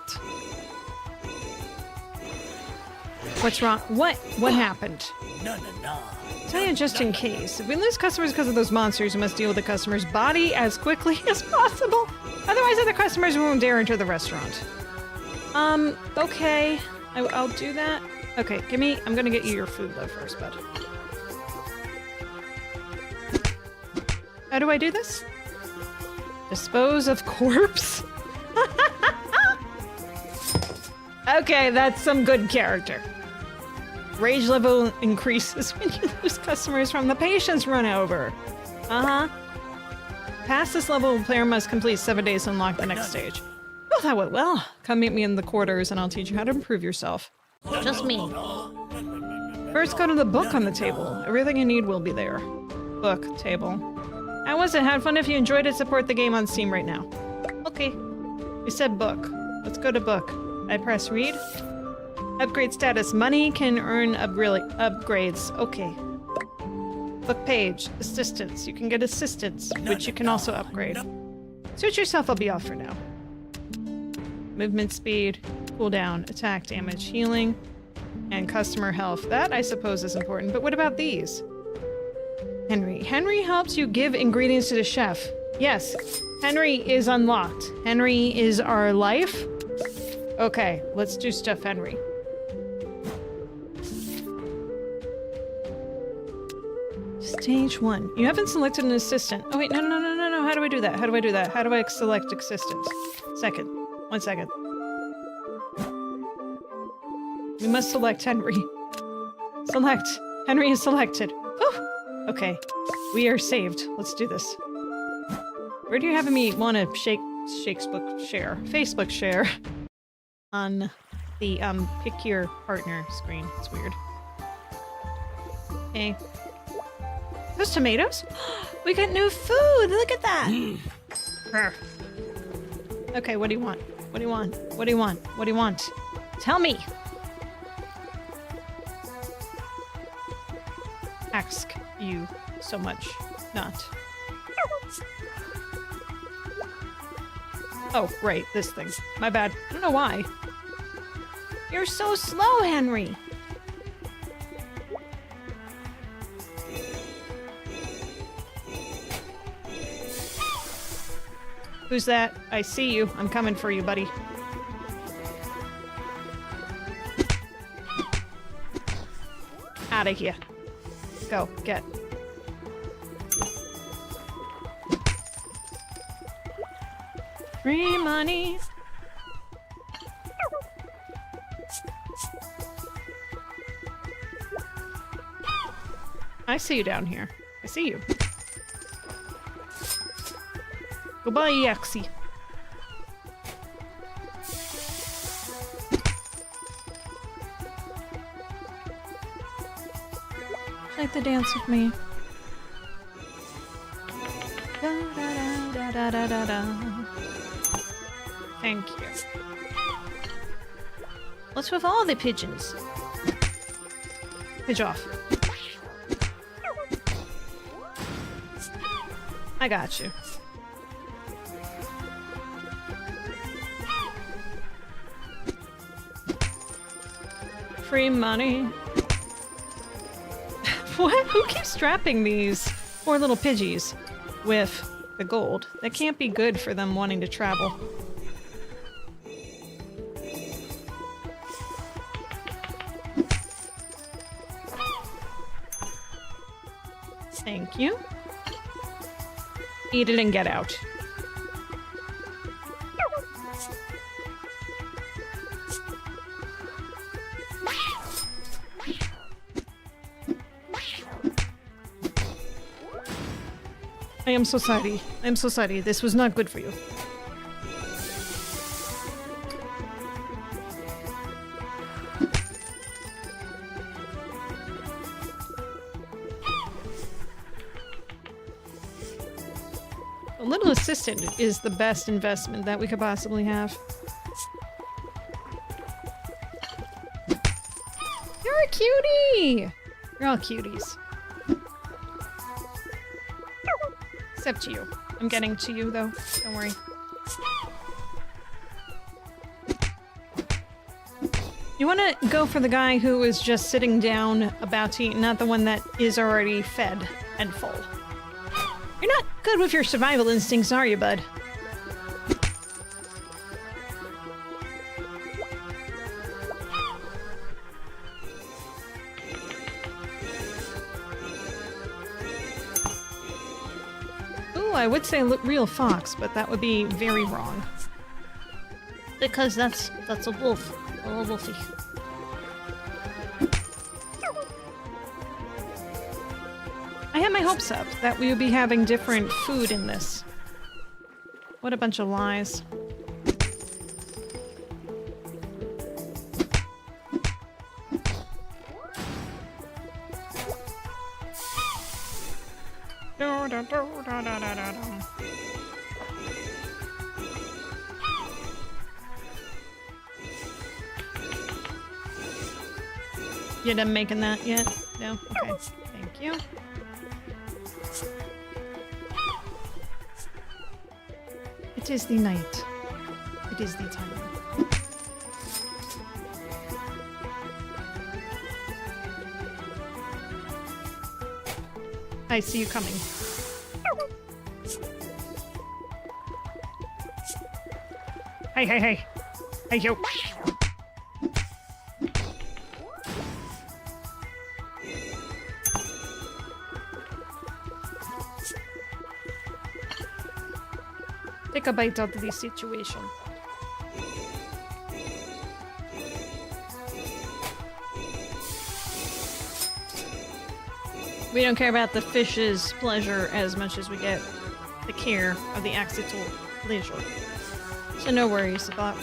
What's wrong? What happened? No. Tell you just in case. If we lose customers because of those monsters, we must deal with the customer's body as quickly as possible. Otherwise, other customers won't dare enter the restaurant. Okay. I'll do that. Okay, I'm gonna get you your food though first, bud. How do I do this? Dispose of corpse? Okay, that's some good character. Rage level increases when you lose customers from the patients run over. Past this level, the player must complete 7 days to unlock the next stage. Oh, that went well. Come meet me in the quarters and I'll teach you how to improve yourself. Just me. First, go to the book on the table. Everything you need will be there. Book, table. How was it? Had fun. If you enjoyed it, support the game on Steam right now. Okay. We said book. Let's go to book. I press read. Upgrade status. Money can earn upgrades. Okay. Book page. Assistance. You can get assistance, which you can also upgrade. Suit yourself. I'll be off for now. Movement speed, cooldown, attack damage, healing, and customer health. That, I suppose, is important. But what about these? Henry. Henry helps you give ingredients to the chef. Yes, Henry is unlocked. Henry is our life. Okay, let's do stuff, Henry. Stage 1. You haven't selected an assistant. Oh wait, no. How do I do that? How do I select assistants? 1 second. We must select Henry. Select. Henry is selected. Oh, okay. We are saved. Let's do this. Where do you have me want to Facebook share on the pick your partner screen? It's weird. Okay. Those tomatoes? We got new food. Look at that. Okay, what do you want? What do you want? What do you want? What do you want? Tell me! Ask you so much not. Oh, right, this thing. My bad. I don't know why. You're so slow, Henry. Who's that? I see you. I'm coming for you, buddy. Out of here. Go, get. Free money. I see you down here. I see you. Goodbye, Yaxie. Like the dance with me. Da, da, da, da, da, da, da. Thank you. What's with all the pigeons? Pitch off. I got you. Free money. What? Who keeps strapping these poor little pidgeys with the gold? That can't be good for them wanting to travel. Thank you. Eat it and get out. I am so sorry. I'm so sorry. This was not good for you. A little assistant is the best investment that we could possibly have. You're a cutie! You're all cuties. Except you. I'm getting to you, though. Don't worry. You want to go for the guy who is just sitting down about to eat, not the one that is already fed and full. You're not good with your survival instincts, are you, bud? I would say real fox, but that would be very wrong. Because that's a wolf. A little wolfie. I had my hopes up that we would be having different food in this. What a bunch of lies. You done making that yet? No? Okay. Thank you. It is the night. It is the time. I see you coming. Hey, hey, hey. Hey, yo. Take a bite out of this situation. We don't care about the fish's pleasure as much as we get the care of the accidental pleasure. So no worries about...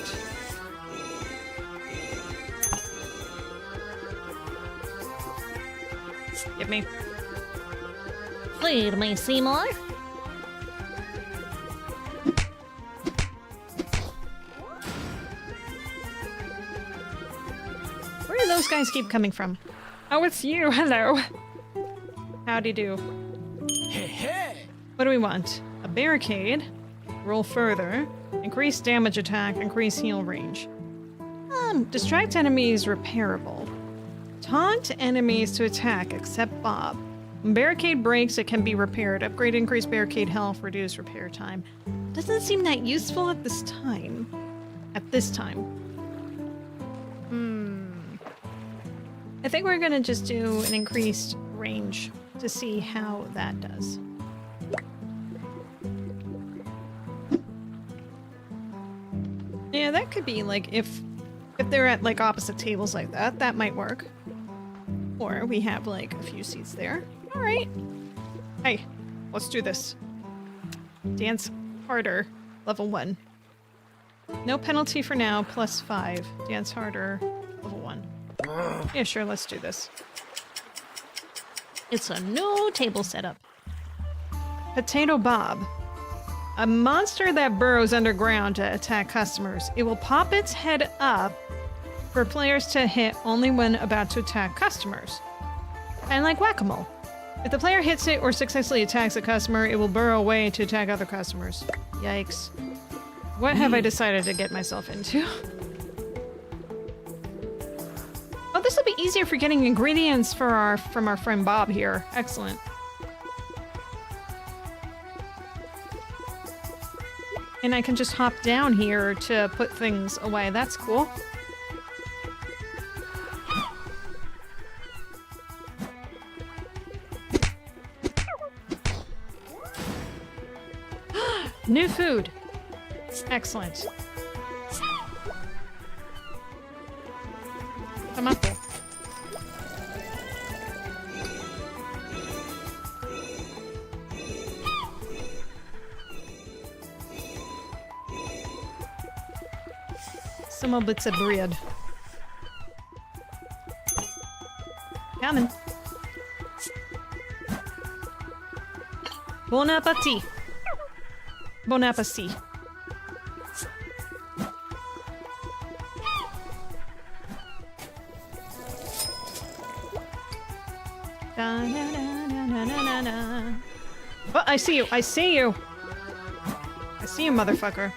Give me. Feed me, Seymour. those guys keep coming from? Oh, it's you. Hello. Howdy do. Hey, hey. What do we want? A barricade. Roll further. Increase damage attack. Increase heal range. Distract enemies repairable. Taunt enemies to attack except Bob. When barricade breaks, it can be repaired. Upgrade, increase barricade health, reduce repair time. Doesn't seem that useful at this time. At this time. I think we're gonna just do an increased range to see how that does. Yeah, that could be like if they're at like opposite tables like that, that might work. Or we have like a few seats there. All right. Hey, let's do this. Dance harder, level 1. No penalty for now, +5. Dance harder, level 1. Yeah, sure, let's do this. It's a new table setup. Potato Bob. A monster that burrows underground to attack customers. It will pop its head up for players to hit only when about to attack customers. And like whack-a-mole. If the player hits it or successfully attacks a customer, it will burrow away to attack other customers. Yikes. What have I decided to get myself into? Oh, this will be easier for getting ingredients for from our friend Bob here. Excellent. And I can just hop down here to put things away. That's cool. New food. Excellent. Come up there. Some more bits of bread. Coming. Bon appetit. Bon appetit. Da, na, na, na, na, na, na. Oh, I see you. I see you. I see you, motherfucker.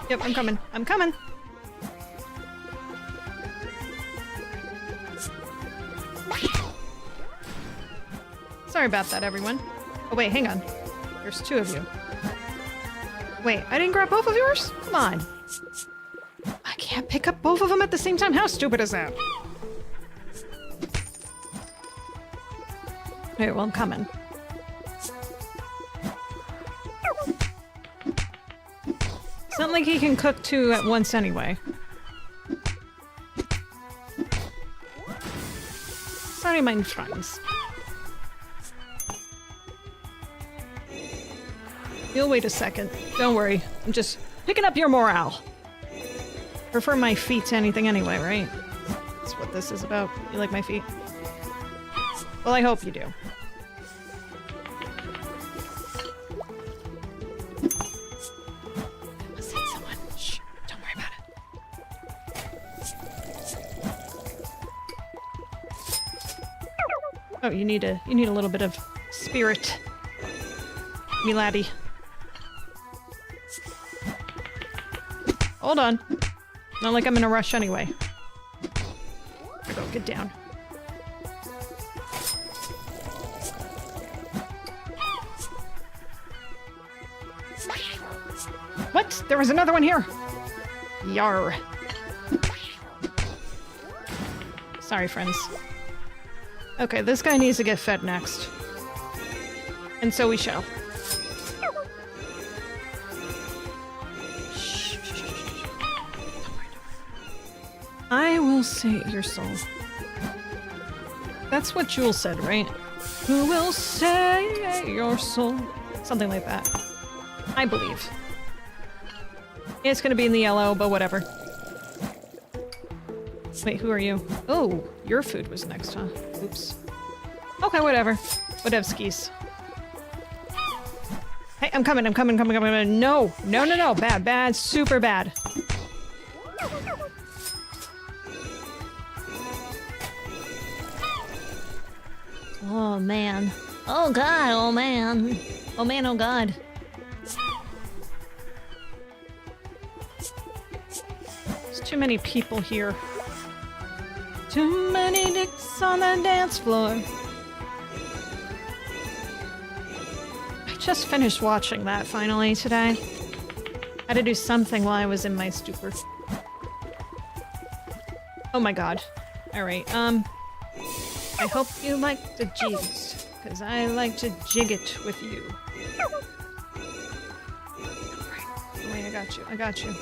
Yep, I'm coming. I'm coming. Sorry about that, everyone. Oh, wait, hang on. There's 2 of you. Wait, I didn't grab both of yours? Come on. I can't pick up both of them at the same time? How stupid is that? Alright, well, I'm coming. It's not like he can cook 2 at once anyway. Sorry, my friends. You'll wait a second. Don't worry. I'm just picking up your morale. Prefer my feet to anything anyway, right? That's what this is about. You like my feet? Well, I hope you do. Let's hit someone. Shh. Don't worry about it. Oh, you need a little bit of spirit, me laddie. Hold on. Not like I'm in a rush anyway. Here we go, get down. What? There was another one here! Yar. Sorry, friends. Okay, this guy needs to get fed next. And so we shall. I will save your soul. That's what Jules said, right? Who will save your soul? Something like that. I believe. It's gonna be in the yellow, but whatever. Wait, who are you? Oh, your food was next, huh? Oops. Okay, whatever. Whatevskis. Hey, I'm coming. No, no. Bad, super bad. Oh, man. Oh, God, oh, man. Oh, man, oh, God. There's too many people here. Too many dicks on the dance floor. I just finished watching that finally today. Had to do something while I was in my stupor. Oh my god. Alright, I hope you like the jigs, because I like to jig it with you. Alright, wait, I got you.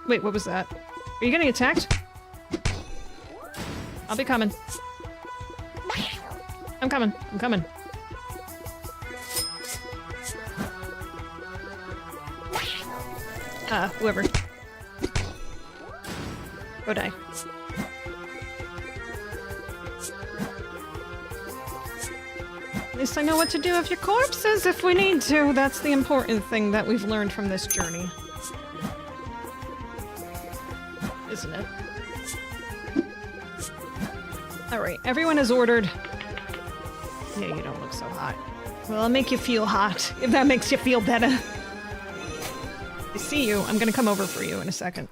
Wait, what was that? Are you getting attacked? I'll be coming. I'm coming. Whoever. Go die. At least I know what to do with your corpses if we need to. That's the important thing that we've learned from this journey. Isn't it? Alright, everyone is ordered. Yeah, you don't look so hot. Well, I'll make you feel hot, if that makes you feel better. I see you. I'm gonna come over for you in a second.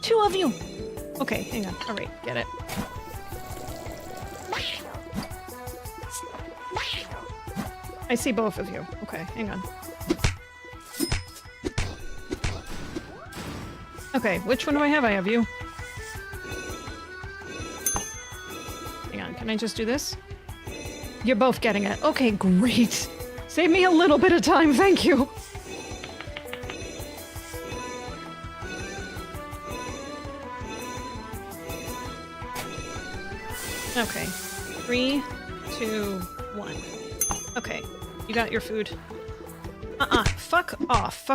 2 of you! Okay, hang on. Alright, get it. I see both of you. Okay, hang on. Okay, which one do I have? I have you. Hang on, can I just do this? You're both getting it. Okay, great. Save me a little bit of time, thank you. Okay. 3, 2, 1. Okay, you got your food. Fuck off.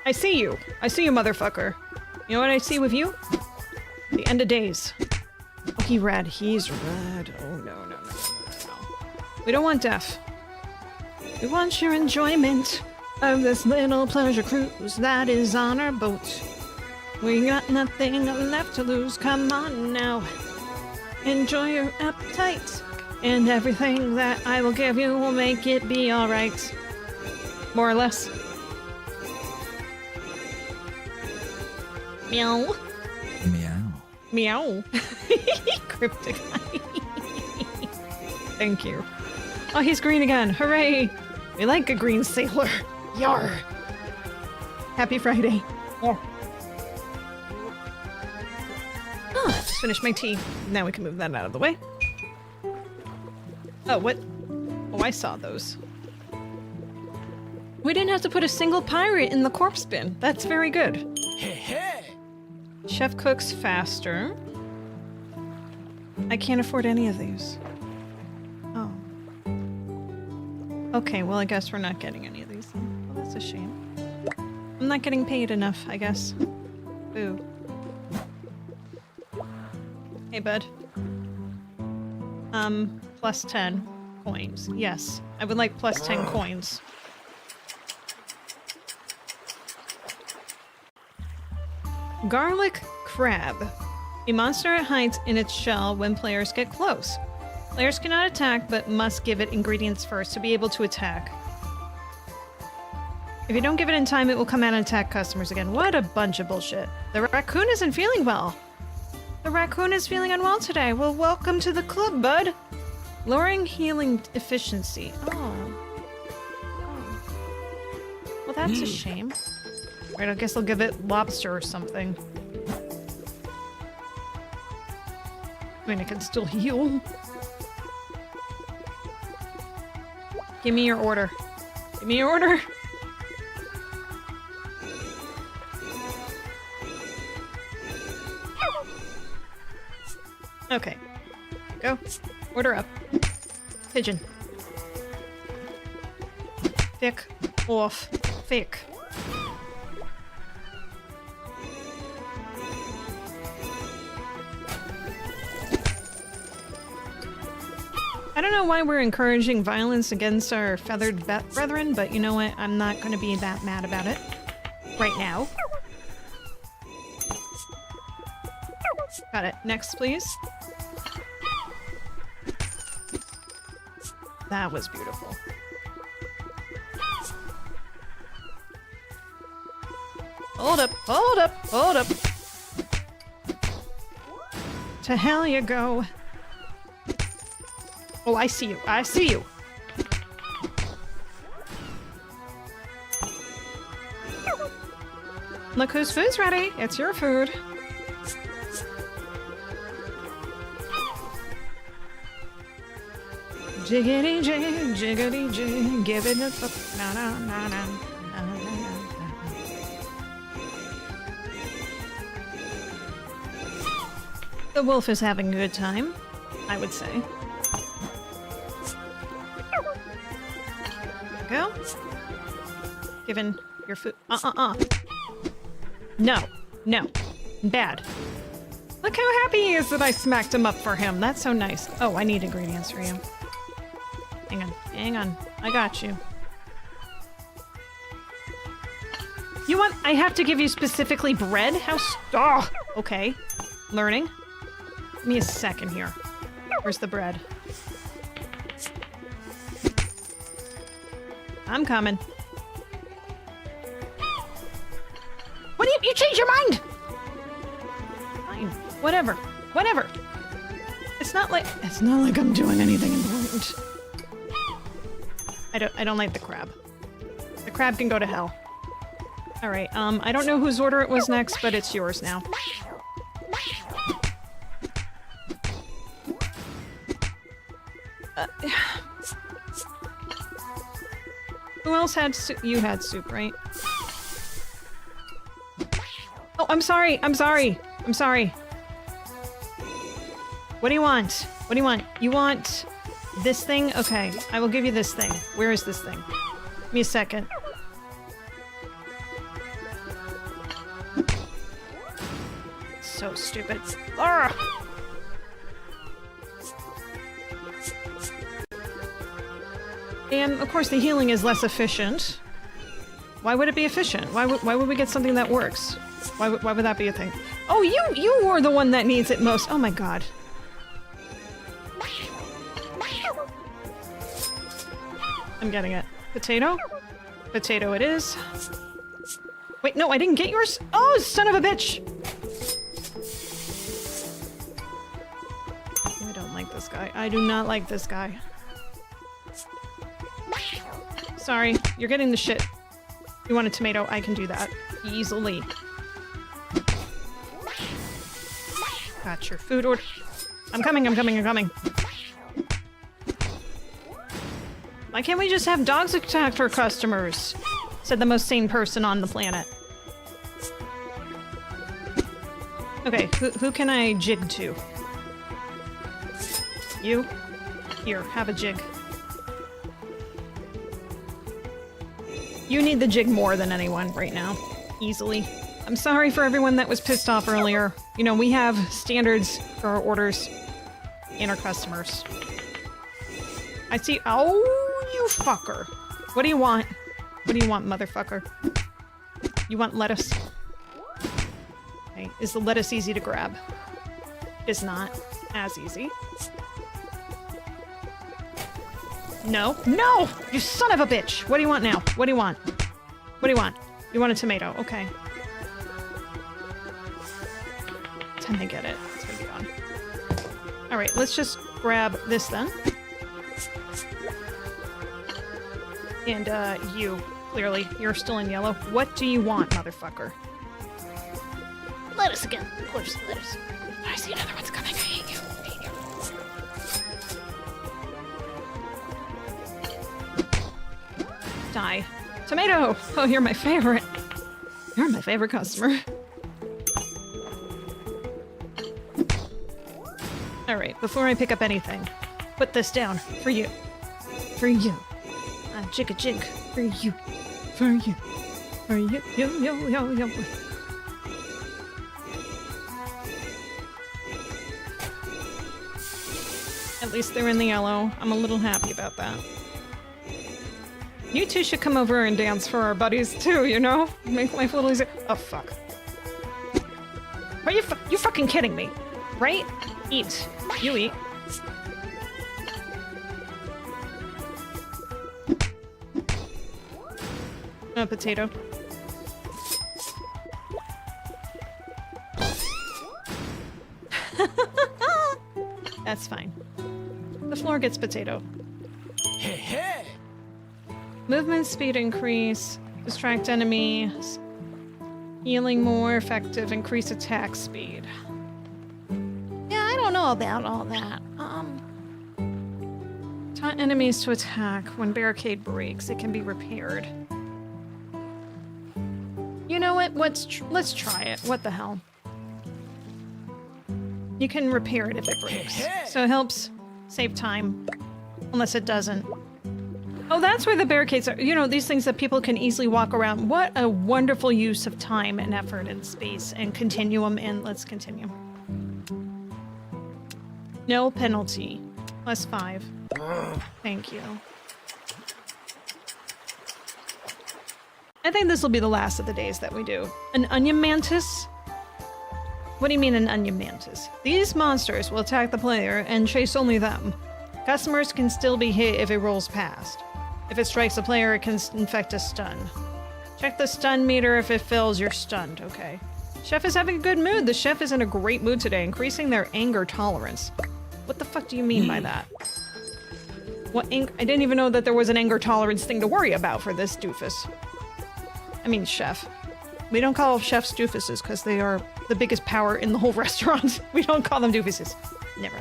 I see you, motherfucker. You know what I see with you? The end of days. Oh, he's red. Oh, no. We don't want death. We want your enjoyment of this little pleasure cruise that is on our boat. We got nothing left to lose. Come on now. Enjoy your appetite. And everything that I will give you will make it be alright. More or less. Meow. Meow. Cryptic. Thank you. Oh, he's green again. Hooray! We like a green sailor. Yar! Happy Friday. Oh. Just finished my tea. Now we can move that out of the way. Oh, what? Oh, I saw those. We didn't have to put a single pirate in the corpse bin. That's very good. Hey, hey. Chef cooks faster. I can't afford any of these. Oh. Okay, well I guess we're not getting any of these then. Well, that's a shame. I'm not getting paid enough, I guess. Boo. Hey, bud. Plus 10 coins. Yes, I would like plus 10 coins. Garlic crab. A monster that hides in its shell when players get close. Players cannot attack, but must give it ingredients first to be able to attack. If you don't give it in time, it will come out and attack customers again. What a bunch of bullshit. The raccoon isn't feeling well. The raccoon is feeling unwell today. Well, welcome to the club, bud. Lowering healing efficiency. Oh. Well, that's a shame. Right, I guess I'll give it lobster or something. I mean, it can still heal. Give me your order. Give me your order. Okay. Go. Order up. Pigeon. Fick off. Fick. I don't know why we're encouraging violence against our feathered brethren, but you know what? I'm not going to be that mad about it right now. Got it. Next, please. That was beautiful. Hold up, hold up, hold up. To hell you go. Oh, I see you. I see you. Look whose food's ready. It's your food. Jiggity jig, jiggity jig, give it a fuck. Na na na na na na na. The wolf is having a good time, I would say. Go. Given your food. No. No. Bad. Look how happy he is that I smacked him up for him. That's so nice. Oh, I need ingredients for you. Hang on. Hang on. I got you. You want... I have to give you specifically bread? How... Oh, okay. Learning. Give me a second here. Where's the bread? I'm coming. What do you change your mind? Fine. Whatever. Whatever. It's not like I'm doing anything important. I don't like the crab. The crab can go to hell. Alright, I don't know whose order it was next, but it's yours now. Who else had soup? You had soup, right? Oh, I'm sorry. I'm sorry. I'm sorry. What do you want? What do you want? You want this thing? Okay, I will give you this thing. Where is this thing? Give me a second. So stupid. Arrgh! And, of course, the healing is less efficient. Why would it be efficient? Why would we get something that works? Why would that be a thing? Oh, you were the one that needs it most. Oh my god. I'm getting it. Potato? Potato it is. Wait, no, I didn't get yours? Oh, son of a bitch! I don't like this guy. I do not like this guy. Sorry, you're getting the shit. You want a tomato? I can do that. Easily. Got your food order. I'm coming, I'm coming, I'm coming. Why can't we just have dogs attack our customers? Said the most sane person on the planet. Okay, who can I jig to? You? Here, have a jig. You need the jig more than anyone right now. Easily. I'm sorry for everyone that was pissed off earlier. You know, we have standards for our orders and our customers. I see- Oh, you fucker. What do you want? What do you want, motherfucker? You want lettuce? Okay, is the lettuce easy to grab? It's not as easy. No. No! You son of a bitch! What do you want now? What do you want? What do you want? You want a tomato. Okay. Time to get it. It's gonna be gone. Alright, let's just grab this then. And, you. Clearly, you're still in yellow. What do you want, motherfucker? Lettuce again. Of course, lettuce. I see another one's coming. I hate you. I hate you. Die. Tomato! Oh, you're my favorite. You're my favorite customer. Alright, before I pick up anything, put this down for you. For you. Jackijinx. For you. For you. For you. Yo. At least they're in the yellow. I'm a little happy about that. You two should come over and dance for our buddies too, you know? Make life a little easier. Oh, fuck. Are you fucking kidding me? Right? Eat. You eat. A potato. That's fine. The floor gets potato. Hey, hey. Movement speed increase. Distract enemies. Healing more effective. Increase attack speed. Yeah, I don't know about all that. Taunt enemies to attack. When barricade breaks, it can be repaired. You know what? Let's try it. What the hell? You can repair it if it breaks. So it helps save time. Unless it doesn't. Oh, that's where the barricades are. You know, these things that people can easily walk around. What a wonderful use of time and effort and space and continuum. And let's continue. No penalty. +5. Thank you. I think this will be the last of the days that we do. An onion mantis? What do you mean an onion mantis? These monsters will attack the player and chase only them. Customers can still be hit if it rolls past. If it strikes the player, it can infect a stun. Check the stun meter. If it fills, you're stunned. Okay. Chef is having a good mood. The chef is in a great mood today, increasing their anger tolerance. What the fuck do you mean by that? What I didn't even know that there was an anger tolerance thing to worry about for this doofus. I mean, chef. We don't call chefs doofuses because they are the biggest power in the whole restaurant. We don't call them doofuses. Never.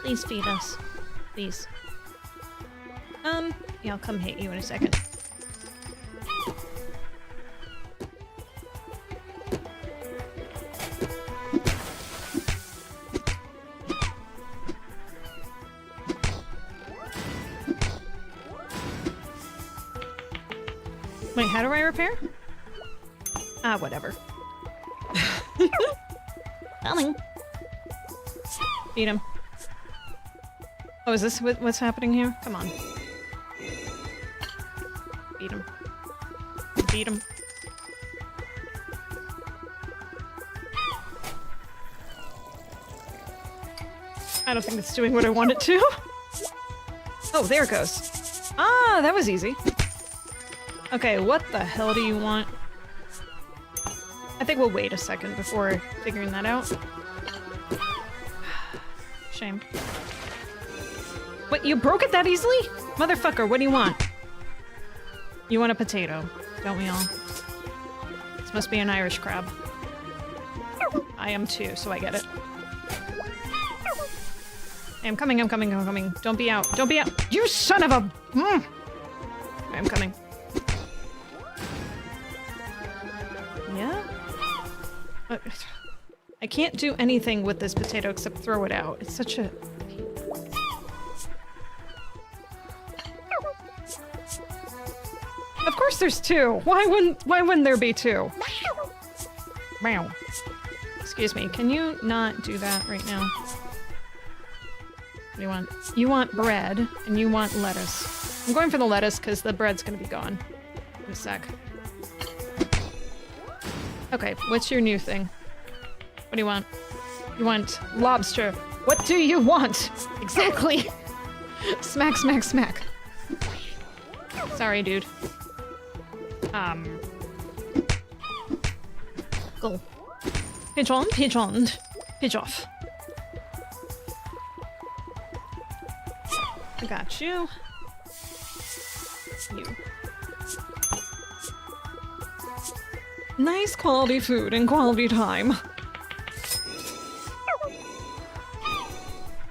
Please feed us. Please. Yeah, I'll come hit you in a second. Wait, how do I repair? Ah, whatever. Coming. Beat him. Oh, is this what's happening here? Come on. Beat him. Beat him. I don't think it's doing what I want it to. Oh, there it goes. Ah, that was easy. Okay, what the hell do you want? I think we'll wait a second before figuring that out. Shame. Wait, you broke it that easily? Motherfucker, what do you want? You want a potato, don't we all? This must be an Irish crab. I am too, so I get it. I'm coming, I'm coming, I'm coming. Don't be out, don't be out! You son of a... I'm coming. Yeah? I can't do anything with this potato except throw it out. It's such a... Of course there's two! Why wouldn't there be two? Meow. Excuse me, can you not do that right now? What do you want? You want bread, and you want lettuce. I'm going for the lettuce because the bread's gonna be gone in a sec. Okay, what's your new thing? What do you want? You want lobster. What do you want? Exactly! Smack, smack, smack. Sorry, dude. Go. Pigeon, pigeon. Pidge off. I got you. You. Nice quality food and quality time.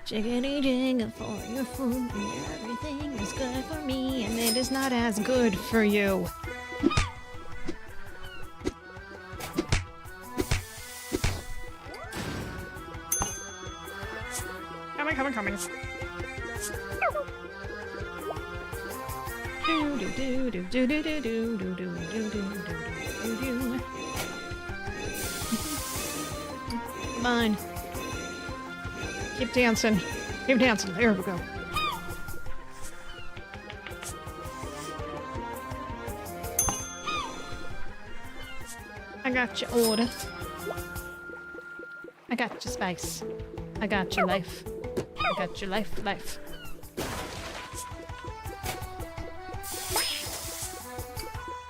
Jiggity jig for your food, and everything is good for me, and it is not as Good for you. I'm coming. Come on. Keep dancing. Keep dancing. There we go. I got your order. I got your spice. I got your life. I got your life.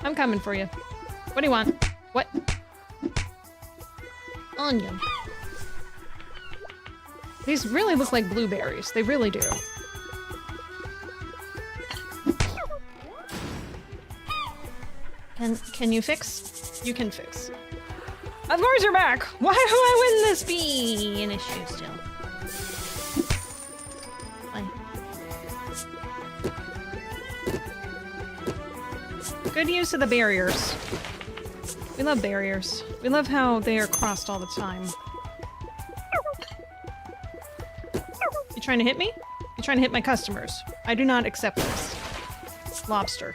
I'm coming for you. What do you want? What? Onion. These really look like blueberries. They really do. Can you fix? You can fix. Of course you're back! Why do I win this? Be an issue still. Fine. Good use of the barriers. We love barriers. We love how they are crossed all the time. You trying to hit me? You trying to hit my customers? I do not accept this. Lobster.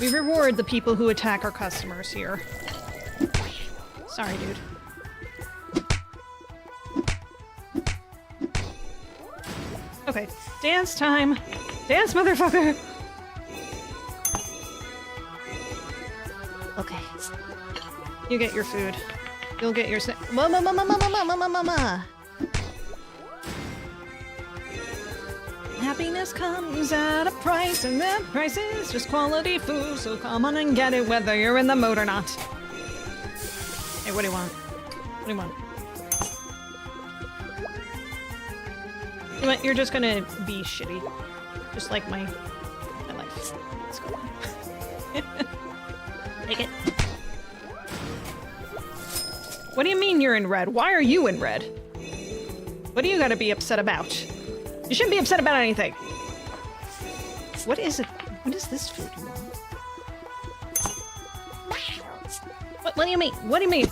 We reward the people who attack our customers here. Sorry, dude. Okay, dance time. Dance, motherfucker. Okay. You get your food. You'll get your Mama. Happiness comes at a price, and that price is just quality food. So come on and get it, whether you're in the mood or not. Hey, what do you want? What do you want? You want? You're just gonna be shitty, just like my life. Let's go. Take it. What do you mean you're in red? Why are you in red? What do you gotta be upset about? You shouldn't be upset about anything. What is it? What is this food you want? What do you mean? What do you mean?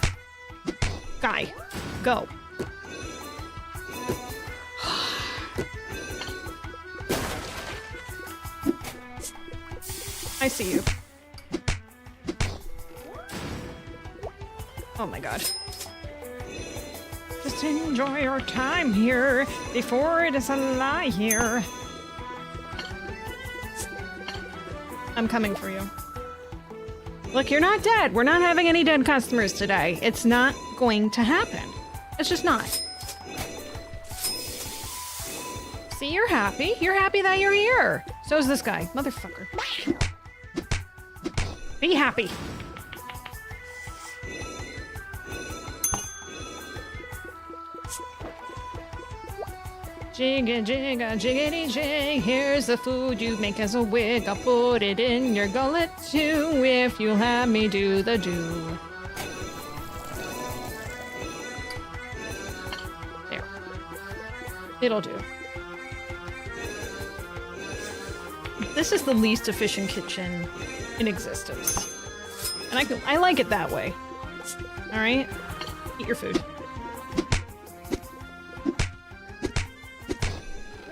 Guy, go. I see you. Oh my god. Just enjoy your time here before it is a lie here. I'm coming for you. Look, you're not dead. We're not having any dead customers today. It's not going to happen. It's just not. See, you're happy. You're happy that you're here. So's this guy. Motherfucker. Be happy. Jigga, jigga, jiggity jig. Here's the food you make as a wig. I'll put it in your gullet too if you'll have me do the do. There. It'll do. This is the least efficient kitchen in existence. And I like it that way. Alright? Eat your food.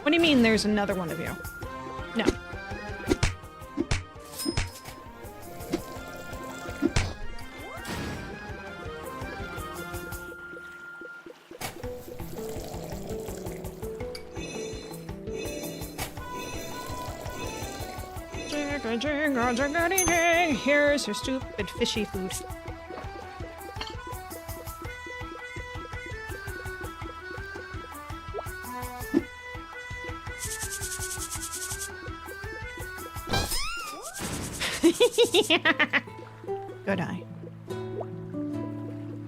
What do you mean there's another one of you? No. Jigga, jigga, jiggity jig. Here's your stupid fishy food. Good eye.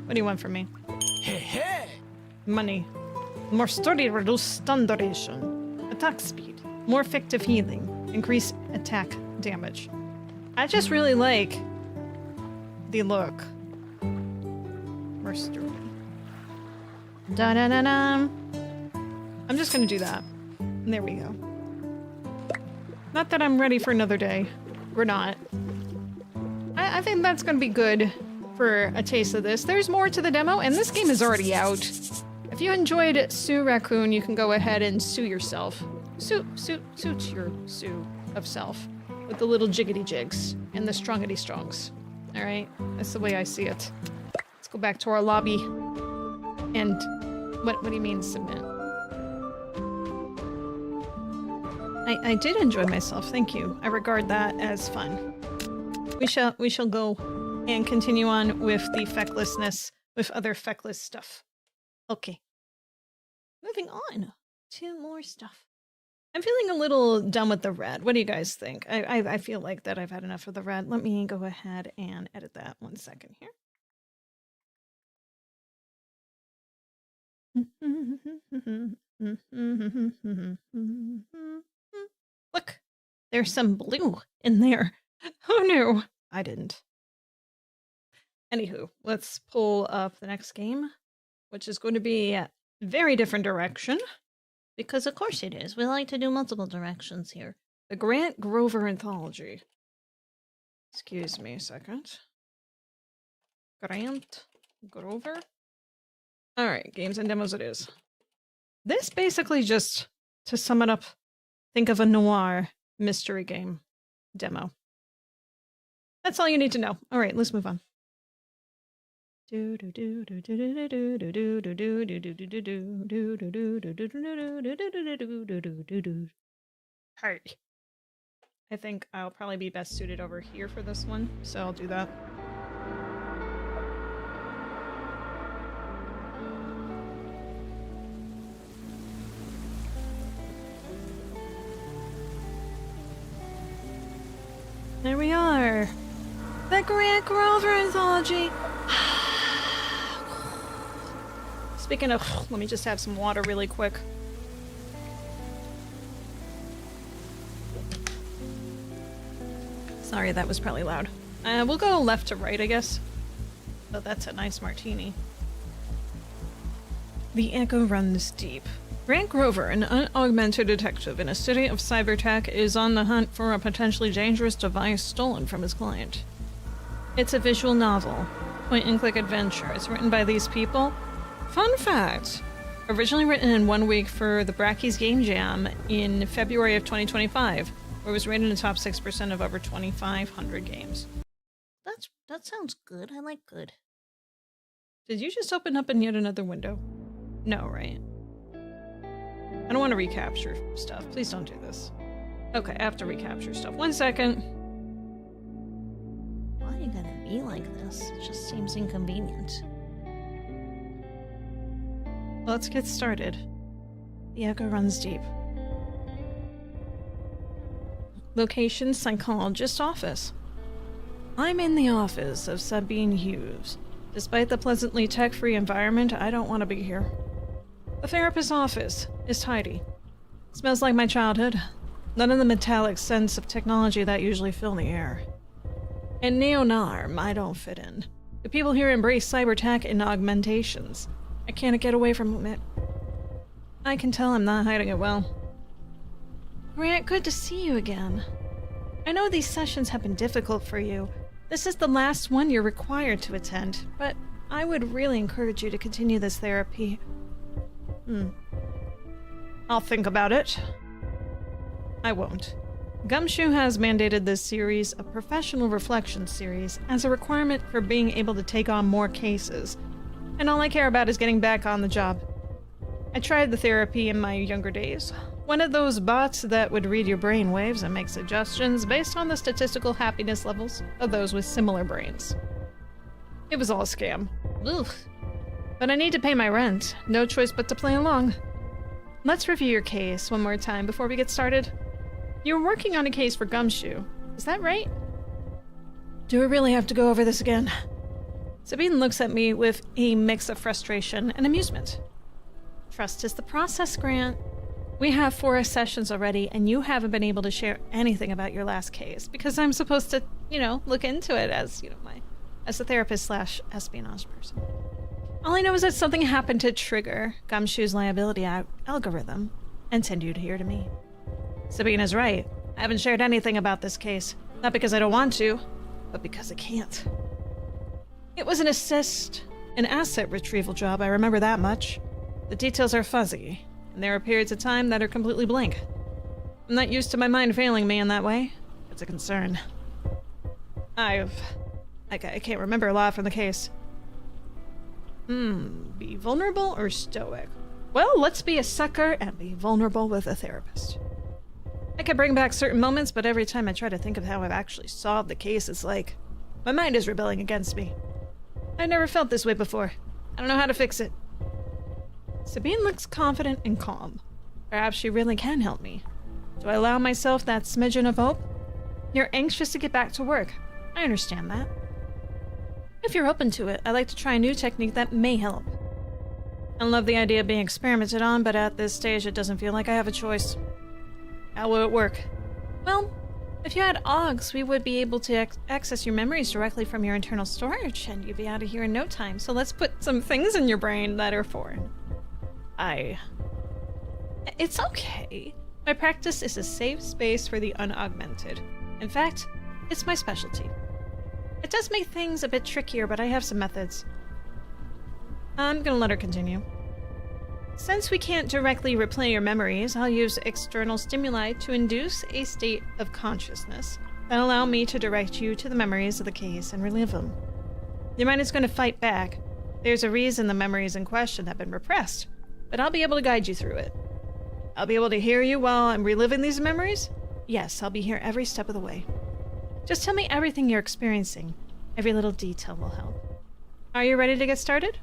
What do you want from me? Hey, hey! Money. More sturdy, reduced stun duration. Attack speed. More effective healing. Increase attack damage. I just really like the look. More sturdy. Da-da-da-da. I'm just gonna do that. And there we go. Not that I'm ready for another day. We're not. I think that's gonna be good for a taste of this. There's more to the demo, and this game is already out. I If you enjoyed Sue Raccoon, you can go ahead and sue yourself. Suit your sue of self with the little jiggity jigs and the strongity strongs. All right, that's the way I see it. Let's go back to our lobby. And what do you mean submit? I did enjoy myself. Thank you. I regard that as fun. We shall go and continue on with the fecklessness with other feckless stuff. Okay. Moving on to more stuff. I'm feeling a little done with the red. What do you guys think? I feel like that I've had enough of the red. Let me go ahead and edit that 1 second here. Look, there's some blue in there. Who knew? I didn't. Anywho, let's pull up the next game, which is going to be a very different direction. Because of course it is. We like to do multiple directions here. The Grant Grover Anthology. Excuse me a second. Grant Grover. Alright, games and demos it is. This basically just, to sum it up, think of a noir mystery game demo. That's all you need to know. Alright, let's move on. Hey. I think I'll probably be best suited over here for this one, so I'll do that. There we are. The Grant Grover Anthology. Speaking of, let me just have some water really quick. Sorry, that was probably loud. We'll go left to right, I guess. Oh, that's a nice martini. The echo runs deep. Grant Grover, an unaugmented detective in a city of cybertech, is on the hunt for a potentially dangerous device stolen from his client. It's a visual novel, point-and-click adventure. It's written by these people. Fun fact! Originally written in 1 week for the Brackies Game Jam in February of 2025, where it was rated in the top 6% of over 2,500 games. That sounds good. I like good. Did you just open up in yet another window? No, right? I don't want to recapture stuff. Please don't do this. Okay, I have to recapture stuff. 1 second. Why are you gonna be like this? It just seems inconvenient. Let's get started. The echo runs deep. Location, psychologist office. I'm in the office of Sabine Hughes. Despite the pleasantly tech-free environment, I don't want to be here. The therapist's office is tidy. Smells like my childhood. None of the metallic scents of technology that usually fill the air. In Neo-Narm, I don't fit in. The people here embrace cyber-tech and augmentations. I can't get away from it. I can tell I'm not hiding it well. Grant, good to see you again. I know these sessions have been difficult for you. This is the last one you're required to attend, but I would really encourage you to continue this therapy. I'll think about it. I won't. Gumshoe has mandated this series, a professional reflection series, as a requirement for being able to take on more cases. And all I care about is getting back on the job. I tried the therapy in my younger days. One of those bots that would read your brain waves and make suggestions based on the statistical happiness levels of those with similar brains. It was all a scam. Ugh. But I need to pay my rent. No choice but to play along. Let's review your case one more time before we get started. You were working on a case for Gumshoe. Is that right? Do we really have to go over this again? Sabine looks at me with a mix of frustration and amusement. Trust is the process, Grant. We have 4 sessions already, and you haven't been able to share anything about your last case because I'm supposed to, look into it as, as a therapist / espionage person. All I know is that something happened to trigger Gumshoe's liability algorithm and send you here to me. Sabine is right. I haven't shared anything about this case. Not because I don't want to, but because I can't. It was an asset retrieval job, I remember that much. The details are fuzzy, and there are periods of time that are completely blank. I'm not used to my mind failing me in that way. It's a concern. I can't remember a lot from the case. Be vulnerable or stoic? Well, let's be a sucker and be vulnerable with a therapist. I can bring back certain moments, but every time I try to think of how I've actually solved the case, it's like my mind is rebelling against me. I never felt this way before. I don't know how to fix it. Sabine looks confident and calm. Perhaps she really can help me. Do I allow myself that smidgen of hope? You're anxious to get back to work. I understand that. If you're open to it, I'd like to try a new technique that may help. I love the idea of being experimented on, but at this stage it doesn't feel like I have a choice. How will it work? Well, if you had AUGs, we would be able to access your memories directly from your internal storage, and you'd be out of here in no time, so let's put some things in your brain that are foreign. It's okay. My practice is a safe space for the unaugmented. In fact, it's my specialty. It does make things a bit trickier, but I have some methods. I'm gonna let her continue. Since we can't directly replay your memories, I'll use external stimuli to induce a state of consciousness that allow me to direct you to the memories of the case and relive them. Your mind is going to fight back. There's a reason the memories in question have been repressed, but I'll be able to guide you through it. I'll be able to hear you while I'm reliving these memories? Yes, I'll be here every step of the way. Just tell me everything you're experiencing. Every little detail will help. Are you ready to get started?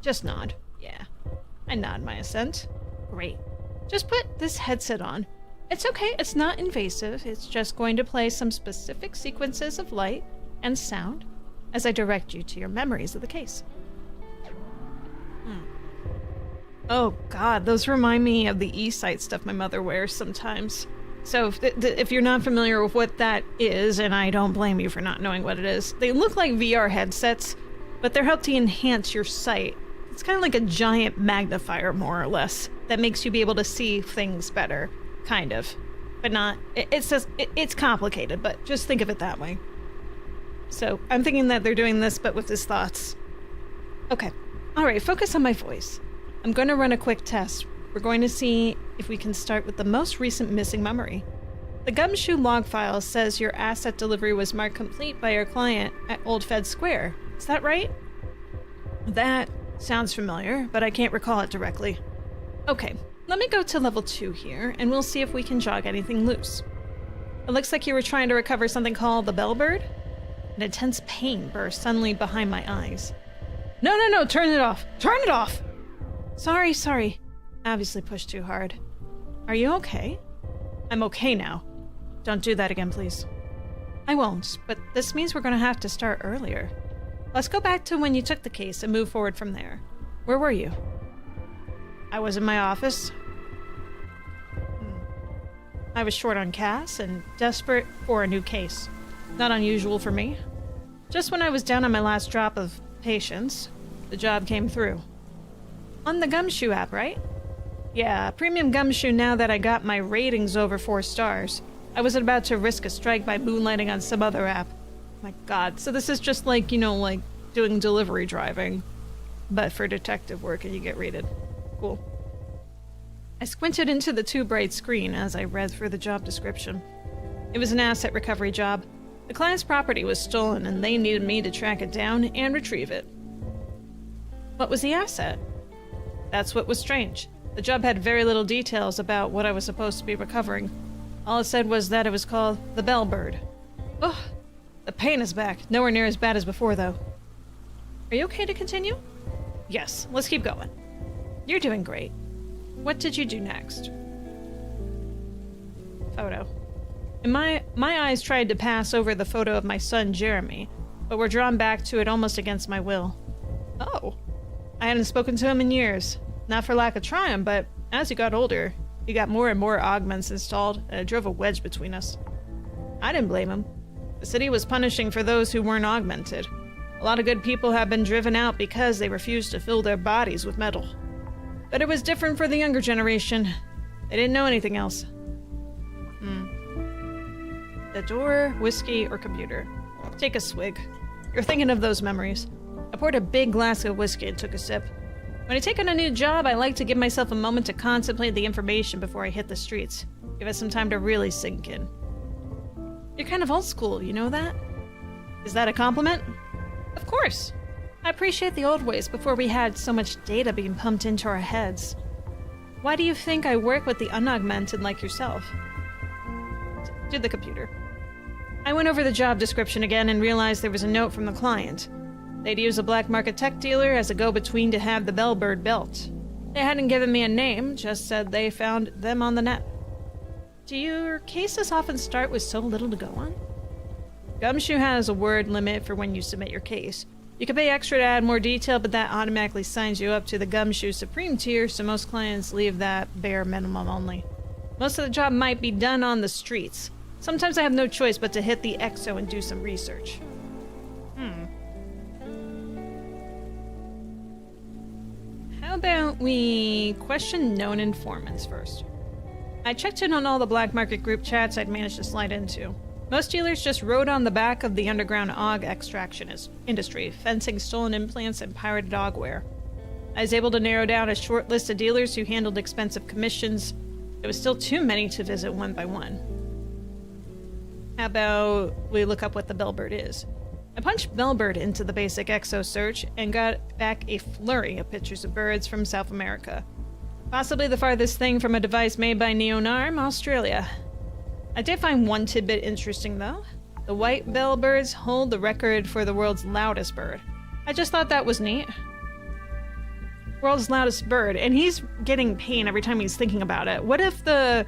Just nod. Yeah. I nod my assent. Great. Just put this headset on. It's okay, it's not invasive. It's just going to play some specific sequences of light and sound as I direct you to your memories of the case. Oh god, those remind me of the e-sight stuff my mother wears sometimes. So if you're not familiar with what that is, and I don't blame you for not knowing what it is, they look like VR headsets, but they're helped to enhance your sight. It's kind of like a giant magnifier, more or less, that makes you be able to see things better. Kind of. But not... It's complicated, but just think of it that way. So, I'm thinking that they're doing this, but with his thoughts. Okay. Alright, focus on my voice. I'm going to run a quick test. We're going to see if we can start with the most recent missing memory. The Gumshoe log file says your asset delivery was marked complete by your client at Old Fed Square. Is that right? That sounds familiar, but I can't recall it directly. Okay, let me go to level 2 here, and we'll see if we can jog anything loose. It looks like you were trying to recover something called the Bellbird. An intense pain burst suddenly behind my eyes. No, turn it off! Turn it off! Sorry. Obviously pushed too hard. Are you okay? I'm okay now. Don't do that again, please. I won't, but this means we're gonna have to start earlier. Let's go back to when you took the case and move forward from there. Where were you? I was in my office. I was short on cash and desperate for a new case. Not unusual for me. Just when I was down on my last drop of patience, the job came through. On the Gumshoe app, right? Yeah, premium Gumshoe now that I got my ratings over 4 stars. I wasn't about to risk a strike by moonlighting on some other app. My god, so this is just like, like doing delivery driving, but for detective work and you get rated. Cool. I squinted into the too bright screen as I read through the job description. It was an asset recovery job. The client's property was stolen and they needed me to track it down and retrieve it. What was the asset? That's what was strange. The job had very little details about what I was supposed to be recovering. All it said was that it was called the Bellbird. Ugh, the pain is back. Nowhere near as bad as before, though. Are you okay to continue? Yes, let's keep going. You're doing great. What did you do next? Photo. And my eyes tried to pass over the photo of my son, Jeremy, but were drawn back to it almost against my will. Oh. I hadn't spoken to him in years. Not for lack of trying, but as he got older, he got more and more augments installed, and it drove a wedge between us. I didn't blame him. The city was punishing for those who weren't augmented. A lot of good people have been driven out because they refused to fill their bodies with metal. But it was different for the younger generation. They didn't know anything else. The door, whiskey, or computer. Take a swig. You're thinking of those memories. I poured a big glass of whiskey and took a sip. When I take on a new job, I like to give myself a moment to contemplate the information before I hit the streets. Give it some time to really sink in. You're kind of old school, you know that? Is that a compliment? Of course. I appreciate the old ways before we had so much data being pumped into our heads. Why do you think I work with the unaugmented like yourself? To the computer. I went over the job description again and realized there was a note from the client. They'd use a black market tech dealer as a go-between to have the Bellbird built. They hadn't given me a name, just said they found them on the net. Do your cases often start with so little to go on? Gumshoe has a word limit for when you submit your case. You can pay extra to add more detail, but that automatically signs you up to the Gumshoe Supreme tier, so most clients leave that bare minimum only. Most of the job might be done on the streets. Sometimes I have no choice but to hit the EXO and do some research. How about we question known informants first? I checked in on all the black market group chats I'd managed to slide into. Most dealers just rode on the back of the underground AUG extractionist industry, fencing stolen implants and pirated AUGware. I was able to narrow down a short list of dealers who handled expensive commissions. It was still too many to visit one by one. How about we look up what the Bellbird is? I punched Bellbird into the basic EXO search and got back a flurry of pictures of birds from South America. Possibly the farthest thing from a device made by Nom, Australia. I did find one tidbit interesting, though. The white bellbirds hold the record for the world's loudest bird. I just thought that was neat. World's loudest bird, and he's getting pain every time he's thinking about it. What if the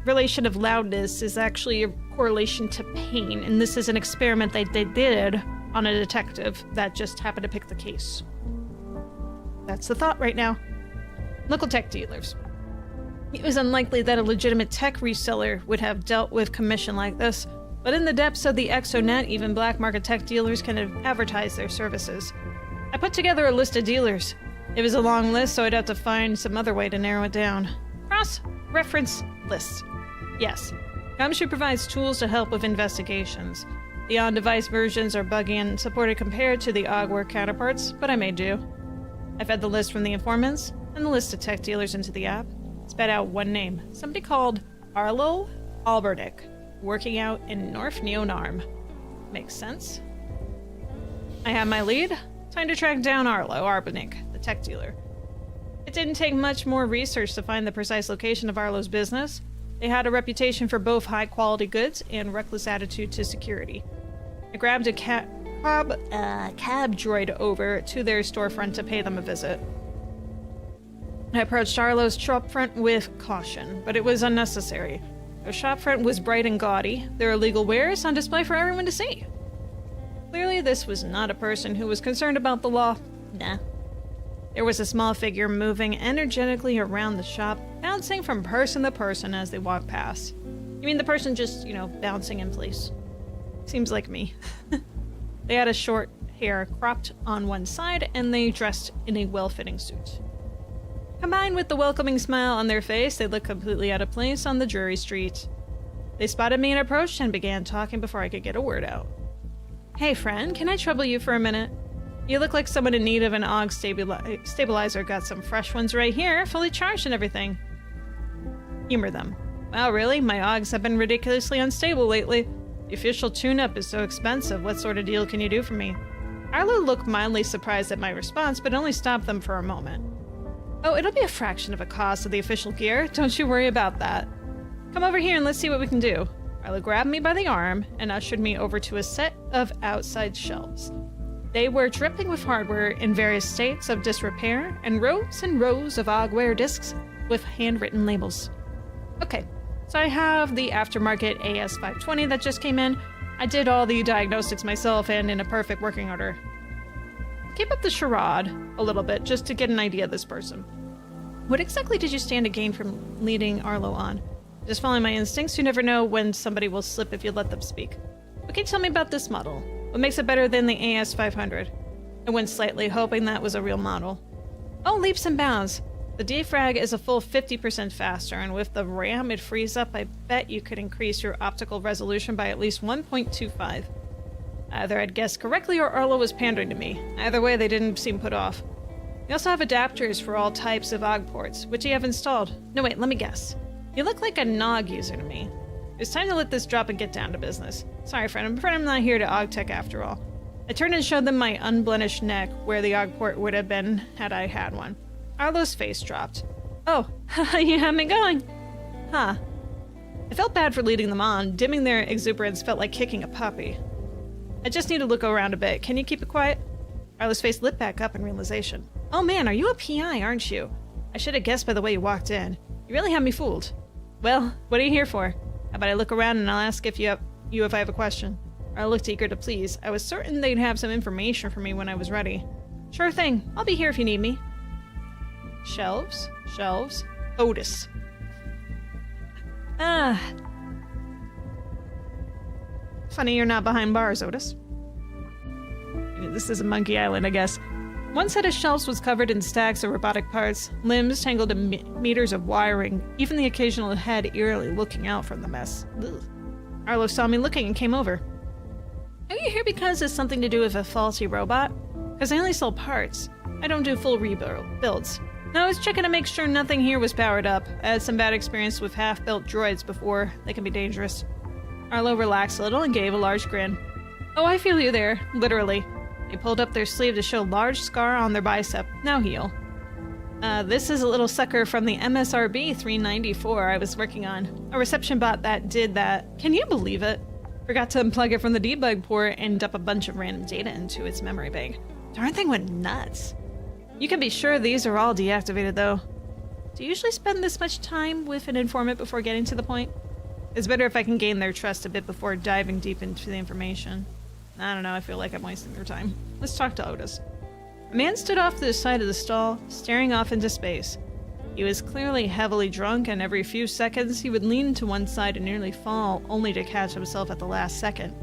relation of loudness is actually a correlation to pain, and this is an experiment they did on a detective that just happened to pick the case? That's the thought right now. Local tech dealers. It was unlikely that a legitimate tech reseller would have dealt with commission like this, but in the depths of the ExoNet, even black market tech dealers can advertise their services. I put together a list of dealers. It was a long list, so I'd have to find some other way to narrow it down. Cross-reference lists. Yes, Gumshoe provides tools to help with investigations. The on-device versions are buggy and unsupported compared to the AUGware counterparts, but I made do. I fed the list from the informants and the list of tech dealers into the app. Spat out one name, somebody called Arlo Albernick, working out in North Neonarm. Makes sense. I have my lead. Time to track down Arlo Albernick, the tech dealer. It didn't take much more research to find the precise location of Arlo's business. They had a reputation for both high-quality goods and reckless attitude to security. I grabbed a cab droid over to their storefront to pay them a visit. I approached Arlo's shopfront with caution, but it was unnecessary. Their shopfront was bright and gaudy, their illegal wares on display for everyone to see. Clearly, this was not a person who was concerned about the law. Nah. There was a small figure moving energetically around the shop, bouncing from person to person as they walked past. You mean the person just, bouncing in place? Seems like me. They had a short hair cropped on one side, and they dressed in a well-fitting suit. Combined with the welcoming smile on their face, they looked completely out of place on the dreary street. They spotted me and approached and began talking before I could get a word out. Hey friend, can I trouble you for a minute? You look like someone in need of an AUG stabilizer. Got some fresh ones right here, fully charged and everything. Humor them. Wow, really? My AUGs have been ridiculously unstable lately. The official tune-up is so expensive. What sort of deal can you do for me? Arlo looked mildly surprised at my response, but only stopped them for a moment. Oh, it'll be a fraction of a cost of the official gear. Don't you worry about that. Come over here and let's see what we can do. Arlo grabbed me by the arm and ushered me over to a set of outside shelves. They were dripping with hardware in various states of disrepair and rows of AUGware discs with handwritten labels. Okay, so I have the aftermarket AS520 that just came in. I did all the diagnostics myself and in a perfect working order. Keep up the charade a little bit just to get an idea of this person. What exactly did you stand to gain from leading Arlo on? Just following my instincts, you never know when somebody will slip if you let them speak. What can you tell me about this model? What makes it better than the AS500? I went slightly, hoping that was a real model. Oh, leaps and bounds. The defrag is a full 50% faster, and with the RAM it frees up, I bet you could increase your optical resolution by at least 1.25. Either I'd guessed correctly or Arlo was pandering to me. Either way, they didn't seem put off. We also have adapters for all types of OGG ports, which you have installed. No wait, let me guess. You look like a NOG user to me. It's time to let this drop and get down to business. Sorry friend, I'm afraid I'm not here to OGG tech after all. I turned and showed them my unblemished neck where the OGG port would have been had I had one. Arlo's face dropped. Oh, you have me going. Huh. I felt bad for leading them on. Dimming their exuberance felt like kicking a puppy. I just need to look around a bit. Can you keep it quiet? Arlo's face lit back up in realization. Oh man, are you a PI, aren't you? I should have guessed by the way you walked in. You really had me fooled. Well, what are you here for? How about I look around and I'll ask if I have a question. Arlo looked eager to please. I was certain they'd have some information for me when I was ready. Sure thing. I'll be here if you need me. Shelves? Shelves? Otis. Funny you're not behind bars, Otis. This is a monkey island, I guess. One set of shelves was covered in stacks of robotic parts, limbs tangled in meters of wiring, even the occasional head eerily looking out from the mess. Ugh. Arlo saw me looking and came over. Are you here because it's something to do with a faulty robot? Because I only sell parts. I don't do full rebuilds. No, I was checking to make sure nothing here was powered up. I had some bad experience with half-built droids before. They can be dangerous. Arlo relaxed a little and gave a large grin. Oh, I feel you there. Literally. They pulled up their sleeve to show a large scar on their bicep. Now heal. This is a little sucker from the MSRB 394 I was working on. A reception bot that did that. Can you believe it? Forgot to unplug it from the debug port and dump a bunch of random data into its memory bank. Darn thing went nuts. You can be sure these are all deactivated though. Do you usually spend this much time with an informant before getting to the point? It's better if I can gain their trust a bit before diving deep into the information. I don't know, I feel like I'm wasting their time. Let's talk to Otis. A man stood off to the side of the stall, staring off into space. He was clearly heavily drunk, and every few seconds he would lean to one side and nearly fall, only to catch himself at the last second.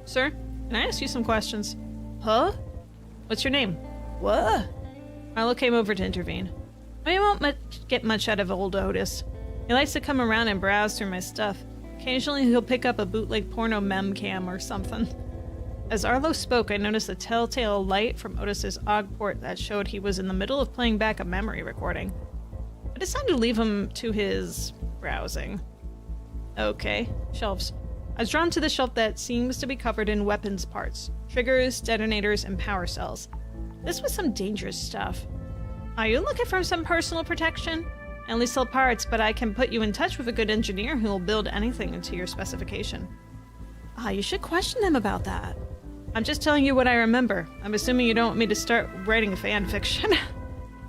Sir, can I ask you some questions? Huh? What's your name? What? Arlo came over to intervene. I won't get much out of old Otis. He likes to come around and browse through my stuff. Occasionally he'll pick up a bootleg porno mem cam or something. As Arlo spoke, I noticed a telltale light from Otis's OGG port that showed he was in the middle of playing back a memory recording. I decided to leave him to his browsing. Okay, shelves. I was drawn to the shelf that seems to be covered in weapons parts, triggers, detonators, and power cells. This was some dangerous stuff. Are you looking for some personal protection? I only sell parts, but I can put you in touch with a good engineer who will build anything into your specification. You should question them about that. I'm just telling you what I remember. I'm assuming you don't want me to start writing fan fiction.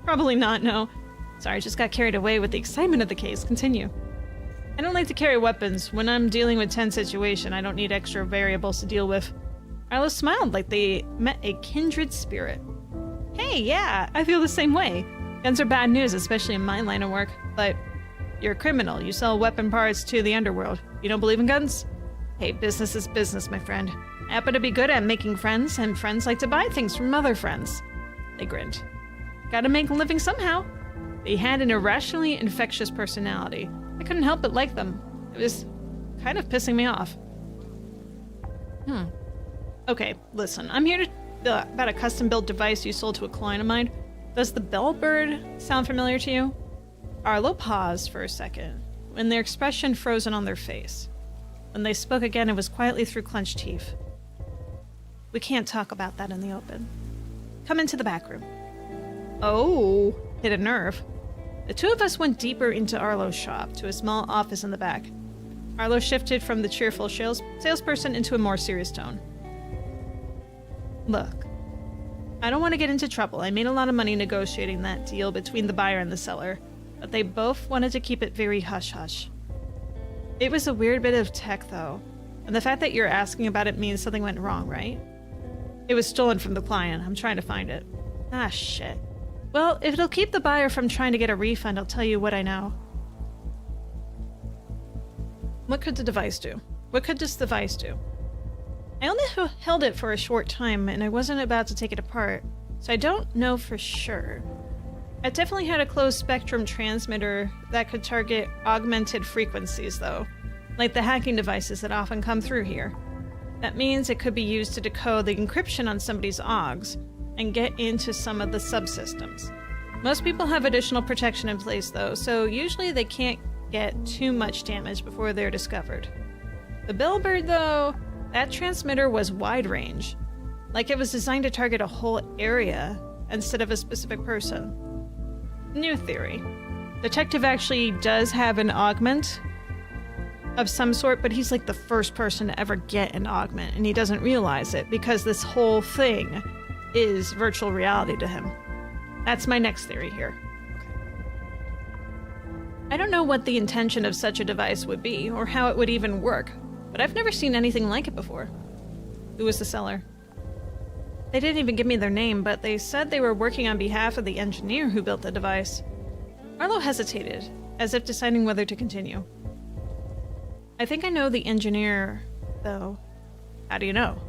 Probably not, no. Sorry, I just got carried away with the excitement of the case. Continue. I don't like to carry weapons. When I'm dealing with tense situation, I don't need extra variables to deal with. Arlo smiled like they met a kindred spirit. Hey, yeah, I feel the same way. Guns are bad news, especially in my line of work, but you're a criminal. You sell weapon parts to the underworld. You don't believe in guns? Hey, business is business, my friend. I happen to be good at making friends, and friends like to buy things from other friends. They grinned. Gotta make a living somehow. They had an irrationally infectious personality. I couldn't help but like them. It was kind of pissing me off. Okay, listen, I'm here to about a custom-built device you sold to a client of mine. Does the bellbird sound familiar to you? Arlo paused for a second, and their expression frozen on their face. When they spoke again, it was quietly through clenched teeth. We can't talk about that in the open. Come into the back room. Oh, hit a nerve. The two of us went deeper into Arlo's shop, to a small office in the back. Arlo shifted from the cheerful salesperson into a more serious tone. Look, I don't want to get into trouble. I made a lot of money negotiating that deal between the buyer and the seller, but they both wanted to keep it very hush-hush. It was a weird bit of tech, though, and the fact that you're asking about it means something went wrong, right? It was stolen from the client. I'm trying to find it. Ah, shit. Well, if it'll keep the buyer from trying to get a refund, I'll tell you what I know. What could the device do? What could this device do? I only held it for a short time, and I wasn't about to take it apart, so I don't know for sure. It definitely had a closed spectrum transmitter that could target augmented frequencies, though, like the hacking devices that often come through here. That means it could be used to decode the encryption on somebody's OGs, and get into some of the subsystems. Most people have additional protection in place though, so usually they can't get too much damage before they're discovered. The Bellbird though, that transmitter was wide range. Like it was designed to target a whole area instead of a specific person. New theory. Detective actually does have an augment of some sort, but he's like the first person to ever get an augment, and he doesn't realize it because this whole thing is virtual reality to him. That's my next theory here. I don't know what the intention of such a device would be, or how it would even work, but I've never seen anything like it before. Who was the seller? They didn't even give me their name, but they said they were working on behalf of the engineer who built the device. Arlo hesitated, as if deciding whether to continue. I think I know the engineer, though. How do you know?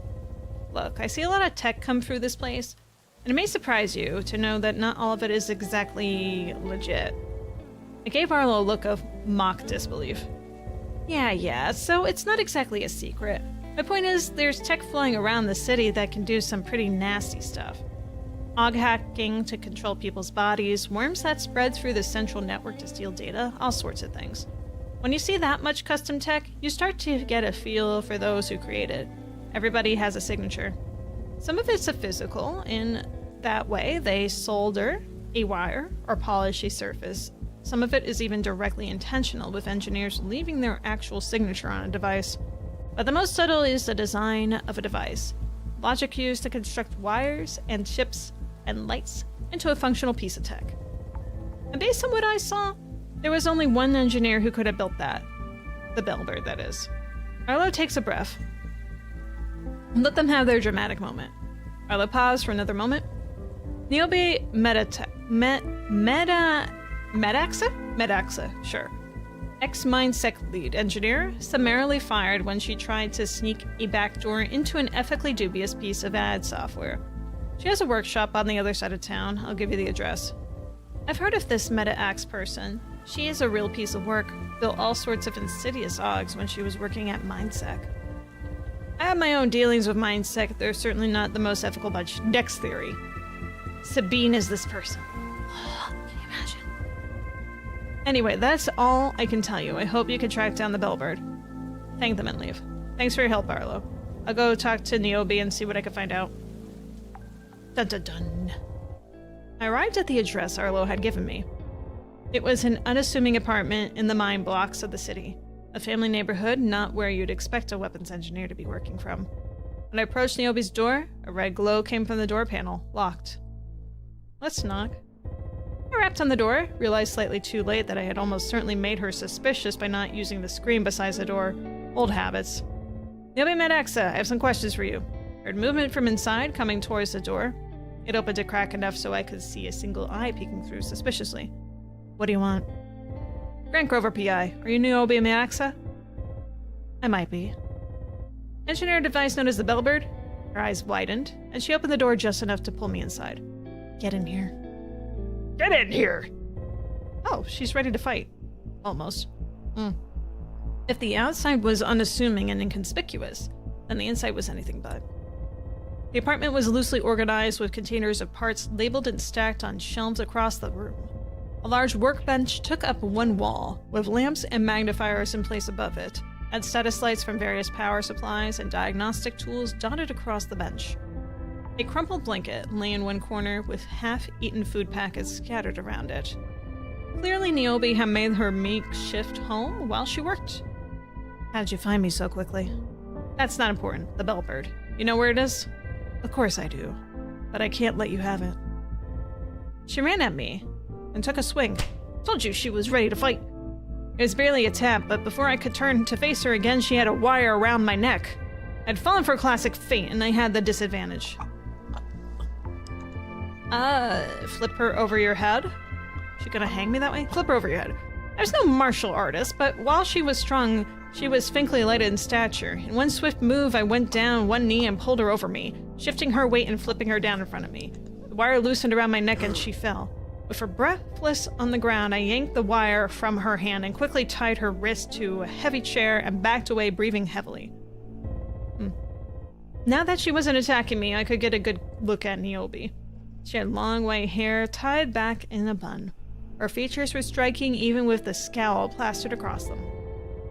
Look, I see a lot of tech come through this place, and it may surprise you to know that not all of it is exactly legit. I gave Arlo a look of mock disbelief. Yeah, so it's not exactly a secret. My point is, there's tech flying around the city that can do some pretty nasty stuff. Aug hacking to control people's bodies, worms that spread through the central network to steal data, all sorts of things. When you see that much custom tech, you start to get a feel for those who create it. Everybody has a signature. Some of it's a physical, in that way they solder a wire or polish a surface. Some of it is even directly intentional, with engineers leaving their actual signature on a device. But the most subtle is the design of a device. Logic used to construct wires and chips and lights into a functional piece of tech. And based on what I saw, there was only one engineer who could have built that. The Bellbird, that is. Arlo takes a breath. Let them have their dramatic moment. Arlo paused for another moment. Niobe Medaxa, sure. Ex-Mindsec lead engineer summarily fired when she tried to sneak a backdoor into an ethically dubious piece of ad software. She has a workshop on the other side of town. I'll give you the address. I've heard of this Medax person. She is a real piece of work, built all sorts of insidious augs when she was working at Mindsec. I have my own dealings with Mindsec. They're certainly not the most ethical bunch. Next theory. Sabine is this person. Can you imagine? Anyway, that's all I can tell you. I hope you can track down the Bellbird. Thank them and leave. Thanks for your help, Arlo. I'll go talk to Niobe and see what I can find out. Dun dun dun. I arrived at the address Arlo had given me. It was an unassuming apartment in the mine blocks of the city. A family neighborhood, not where you'd expect a weapons engineer to be working from. When I approached Niobe's door, a red glow came from the door panel, locked. Let's knock. I rapped on the door, realized slightly too late that I had almost certainly made her suspicious by not using the screen beside the door. Old habits. Niobe Medaxa, I have some questions for you. Heard movement from inside, coming towards the door. It opened a crack enough so I could see a single eye peeking through suspiciously. What do you want? Grant Grover, PI. Are you Niobe Medaxa? I might be. Engineer device known as the Bellbird? Her eyes widened, and she opened the door just enough to pull me inside. Get in here. Get in here! Oh, she's ready to fight. Almost. If the outside was unassuming and inconspicuous, then the inside was anything but. The apartment was loosely organized with containers of parts labeled and stacked on shelves across the room. A large workbench took up one wall, with lamps and magnifiers in place above it, and status lights from various power supplies and diagnostic tools dotted across the bench. A crumpled blanket lay in one corner with half-eaten food packets scattered around it. Clearly Niobe had made her makeshift home while she worked. How'd you find me so quickly? That's not important. The Bellbird. You know where it is? Of course I do, but I can't let you have it. She ran at me and took a swing. Told you she was ready to fight. It was barely a tap, but before I could turn to face her again, she had a wire around my neck. I'd fallen for classic fate, and I had the disadvantage. Flip her over your head? She gonna hang me that way? Flip her over your head. I was no martial artist, but while she was strong, she was faintly light in stature. In one swift move, I went down one knee and pulled her over me, shifting her weight and flipping her down in front of me. The wire loosened around my neck and she fell. With her breathless on the ground, I yanked the wire from her hand and quickly tied her wrist to a heavy chair and backed away, breathing heavily. Now that she wasn't attacking me, I could get a good look at Niobe. She had long white hair tied back in a bun. Her features were striking even with the scowl plastered across them.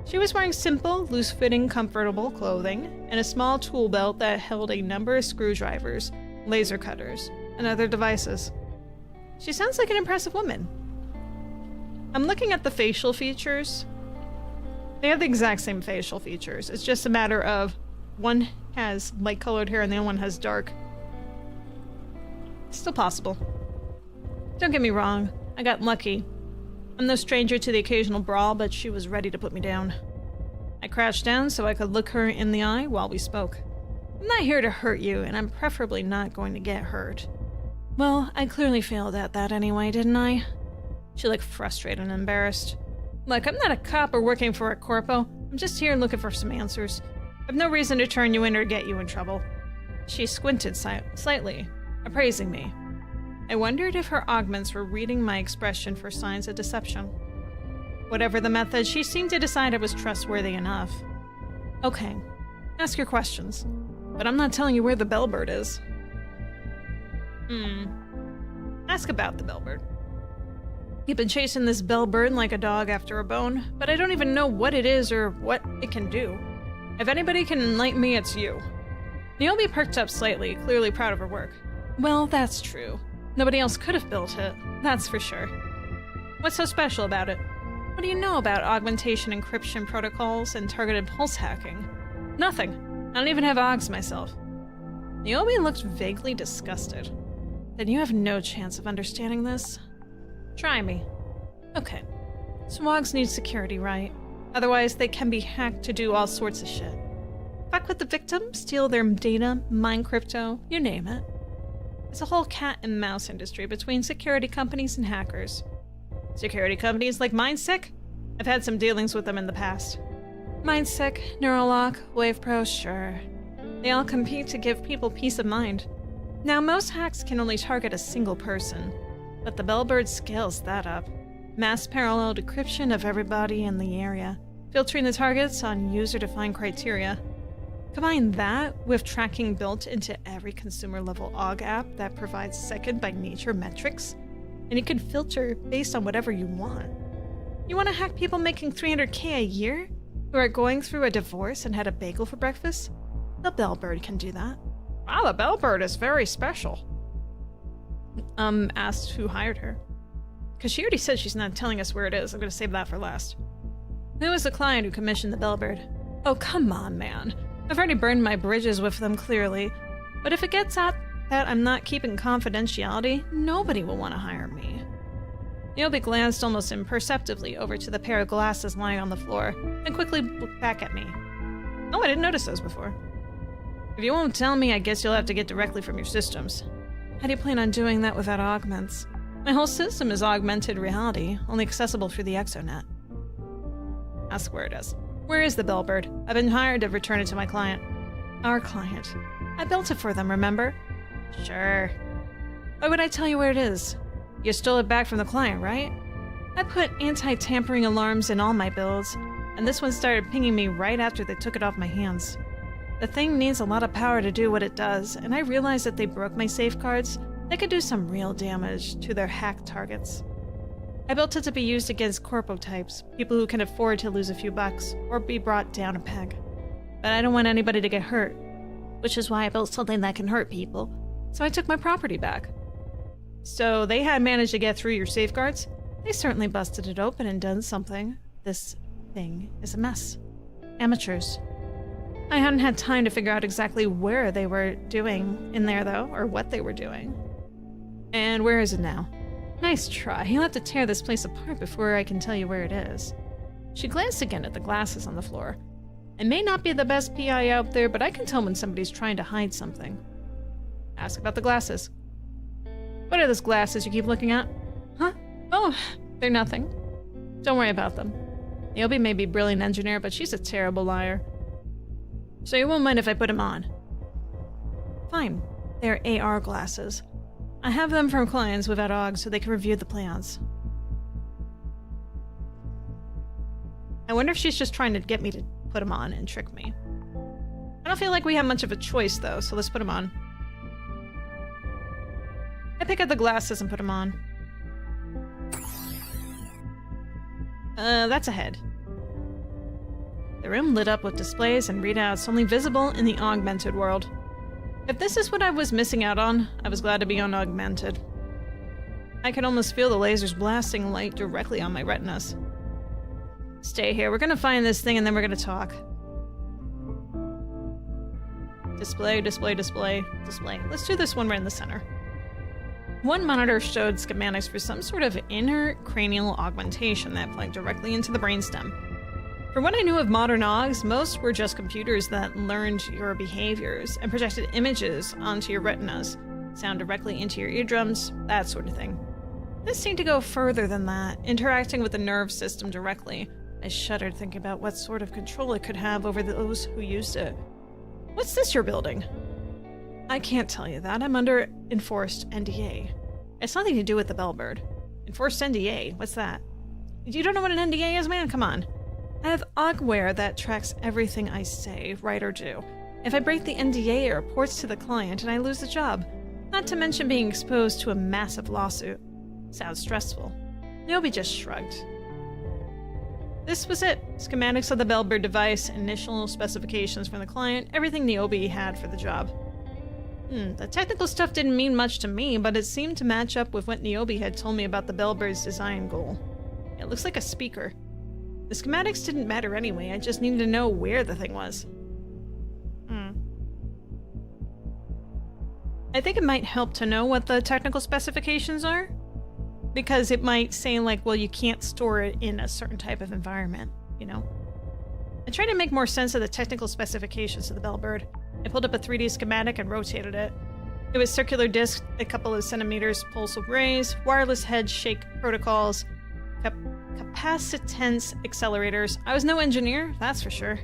She was wearing simple, loose-fitting, comfortable clothing and a small tool belt that held a number of screwdrivers, laser cutters, and other devices. She sounds like an impressive woman. I'm looking at the facial features. They have the exact same facial features. It's just a matter of one has light-colored hair and the other one has dark. Still possible. Don't get me wrong, I got lucky. I'm no stranger to the occasional brawl, but she was ready to put me down. I crouched down so I could look her in the eye while we spoke. I'm not here to hurt you, and I'm preferably not going to get hurt. Well, I clearly failed at that anyway, didn't I? She looked frustrated and embarrassed. Look, I'm not a cop or working for a corpo. I'm just here looking for some answers. I've no reason to turn you in or get you in trouble. She squinted slightly, appraising me. I wondered if her augments were reading my expression for signs of deception. Whatever the method, she seemed to decide I was trustworthy enough. Okay, ask your questions. But I'm not telling you where the bellbird is. Ask about the bellbird. You've been chasing this bellbird like a dog after a bone, but I don't even know what it is or what it can do. If anybody can enlighten me, it's you. Niobe perked up slightly, clearly proud of her work. Well, that's true. Nobody else could have built it, that's for sure. What's so special about it? What do you know about augmentation encryption protocols and targeted pulse hacking? Nothing. I don't even have augs myself. Niobe looked vaguely disgusted. Then you have no chance of understanding this. Try me. Okay. Swags need security, right? Otherwise, they can be hacked to do all sorts of shit. Fuck with the victim, steal their data, mine crypto, you name it. It's a whole cat and mouse industry between security companies and hackers. Security companies like MindSec? I've had some dealings with them in the past. MindSec, Neuralock, WavePro, sure. They all compete to give people peace of mind. Now, most hacks can only target a single person, but the bellbird scales that up. Mass parallel decryption of everybody in the area, filtering the targets on user-defined criteria. Combine that with tracking built into every consumer-level AUG app that provides second-by-nature metrics, and you can filter based on whatever you want. You want to hack people making $300K a year, who are going through a divorce and had a bagel for breakfast? The bellbird can do that. Wow, the bellbird is very special. Asked who hired her. Because she already said she's not telling us where it is. I'm going to save that for last. Who was the client who commissioned the bellbird? Oh, come on, man. I've already burned my bridges with them, clearly. But if it gets out that I'm not keeping confidentiality, nobody will want to hire me. Niobe glanced almost imperceptibly over to the pair of glasses lying on the floor, and quickly looked back at me. Oh, I didn't notice those before. If you won't tell me, I guess you'll have to get directly from your systems. How do you plan on doing that without augments? My whole system is augmented reality, only accessible through the exonet. Ask where it is. Where is the bellbird? I've been hired to return it to my client. Our client. I built it for them, remember? Sure. Why would I tell you where it is? You stole it back from the client, right? I put anti-tampering alarms in all my builds, and this one started pinging me right after they took it off my hands. The thing needs a lot of power to do what it does, and I realized that they broke my safeguards. They could do some real damage to their hacked targets. I built it to be used against corpo types, people who can afford to lose a few bucks, or be brought down a peg. But I don't want anybody to get hurt, which is why I built something that can hurt people, so I took my property back. So they had managed to get through your safeguards? They certainly busted it open and done something. This thing is a mess. Amateurs. I hadn't had time to figure out exactly where they were doing in there, though, or what they were doing. And where is it now? Nice try. You'll have to tear this place apart before I can tell you where it is. She glanced again at the glasses on the floor. I may not be the best PI out there, but I can tell when somebody's trying to hide something. Ask about the glasses. What are those glasses you keep looking at? Huh? Oh, they're nothing. Don't worry about them. Niobe may be a brilliant engineer, but she's a terrible liar. So you won't mind if I put them on? Fine. They're AR glasses. I have them from clients without AUG so they can review the plans. I wonder if she's just trying to get me to put them on and trick me. I don't feel like we have much of a choice, though, so let's put them on. I pick up the glasses and put them on. That's a head. The room lit up with displays and readouts only visible in the augmented world. If this is what I was missing out on, I was glad to be on augmented. I could almost feel the lasers blasting light directly on my retinas. Stay here, we're gonna find this thing and then we're gonna talk. Display, display, display, display. Let's do this one right in the center. One monitor showed schematics for some sort of inner cranial augmentation that plugged directly into the brainstem. From what I knew of modern augs, most were just computers that learned your behaviors and projected images onto your retinas, sound directly into your eardrums, that sort of thing. This seemed to go further than that, interacting with the nerve system directly. I shuddered thinking about what sort of control it could have over those who used it. What's this you're building? I can't tell you that. I'm under enforced NDA. It's nothing to do with the Bellbird. Enforced NDA? What's that? You don't know what an NDA is, man? Come on. I have Ogware that tracks everything I say, write, or do. If I break the NDA, it reports to the client and I lose the job. Not to mention being exposed to a massive lawsuit. Sounds stressful. Niobe just shrugged. This was it. Schematics of the Bellbird device, initial specifications from the client, everything Niobe had for the job. The technical stuff didn't mean much to me, but it seemed to match up with what Niobe had told me about the Bellbird's design goal. It looks like a speaker. The schematics didn't matter anyway, I just needed to know where the thing was. I think it might help to know what the technical specifications are. Because it might say, like, well, you can't store it in a certain type of environment, you know? I tried to make more sense of the technical specifications of the Bellbird. I pulled up a 3D schematic and rotated it. It was circular disc, a couple of centimeters pulse rays, wireless head shake protocols, capacitance accelerators. I was no engineer, that's for sure.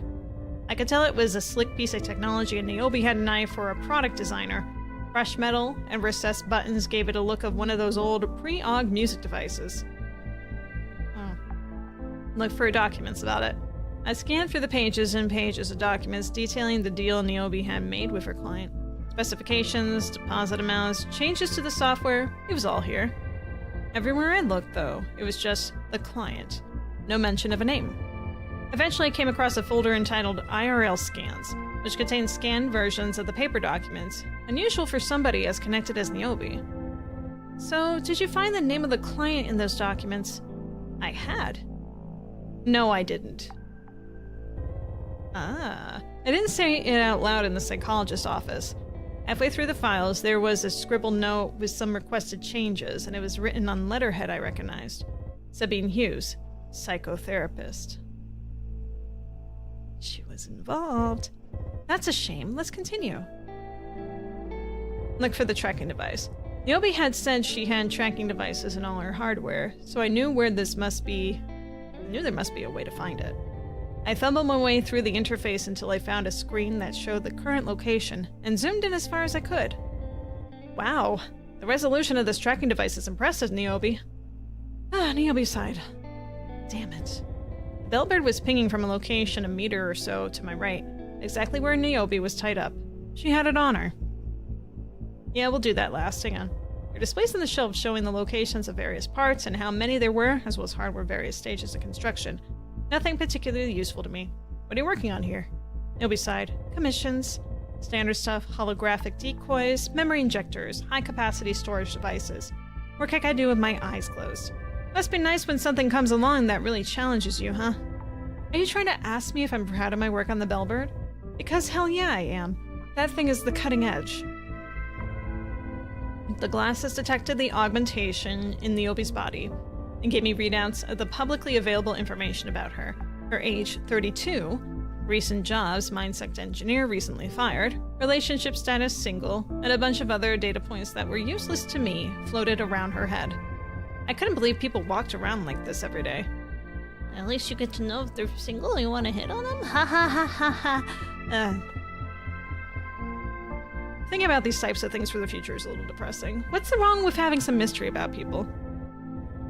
I could tell it was a slick piece of technology, and Niobe had an eye for a product designer. Fresh metal and recessed buttons gave it a look of one of those old pre-aug music devices. Look for documents about it. I scanned through the pages and pages of documents detailing the deal Niobe had made with her client. Specifications, deposit amounts, changes to the software, it was all here. Everywhere I looked, though, it was just the client. No mention of a name. Eventually I came across a folder entitled IRL Scans, which contained scanned versions of the paper documents, unusual for somebody as connected as Niobe. So, did you find the name of the client in those documents? I had. No, I didn't. I didn't say it out loud in the psychologist's office. Halfway through the files, there was a scribbled note with some requested changes, and it was written on letterhead I recognized. Sabine Hughes, psychotherapist. She was involved. That's a shame. Let's continue. Look for the tracking device. Niobe had said she had tracking devices in all her hardware, so I knew where this must be. I knew there must be a way to find it. I fumbled my way through the interface until I found a screen that showed the current location, and zoomed in as far as I could. Wow, the resolution of this tracking device is impressive, Niobe. Niobe sighed. Damn it. The Bellbird was pinging from a location a meter or so to my right, exactly where Niobe was tied up. She had it on her. Yeah, we'll do that last. Hang on. There are displays on the shelf showing the locations of various parts and how many there were, as well as hardware various stages of construction. Nothing particularly useful to me. What are you working on here? Niobe sighed. Commissions. Standard stuff, holographic decoys, memory injectors, high-capacity storage devices. Work I can do with my eyes closed. Must be nice when something comes along that really challenges you, huh? Are you trying to ask me if I'm proud of my work on the Bellbird? Because hell yeah, I am. That thing is the cutting edge. The glasses detected the augmentation in Niobe's body and gave me readouts of the publicly available information about her. Her age, 32, recent jobs, Mindsect engineer, recently fired, relationship status, single, and a bunch of other data points that were useless to me floated around her head. I couldn't believe people walked around like this every day. At least you get to know if they're single and you want to hit on them. Ha ha ha ha ha. Thinking about these types of things for the future is a little depressing. What's wrong with having some mystery about people?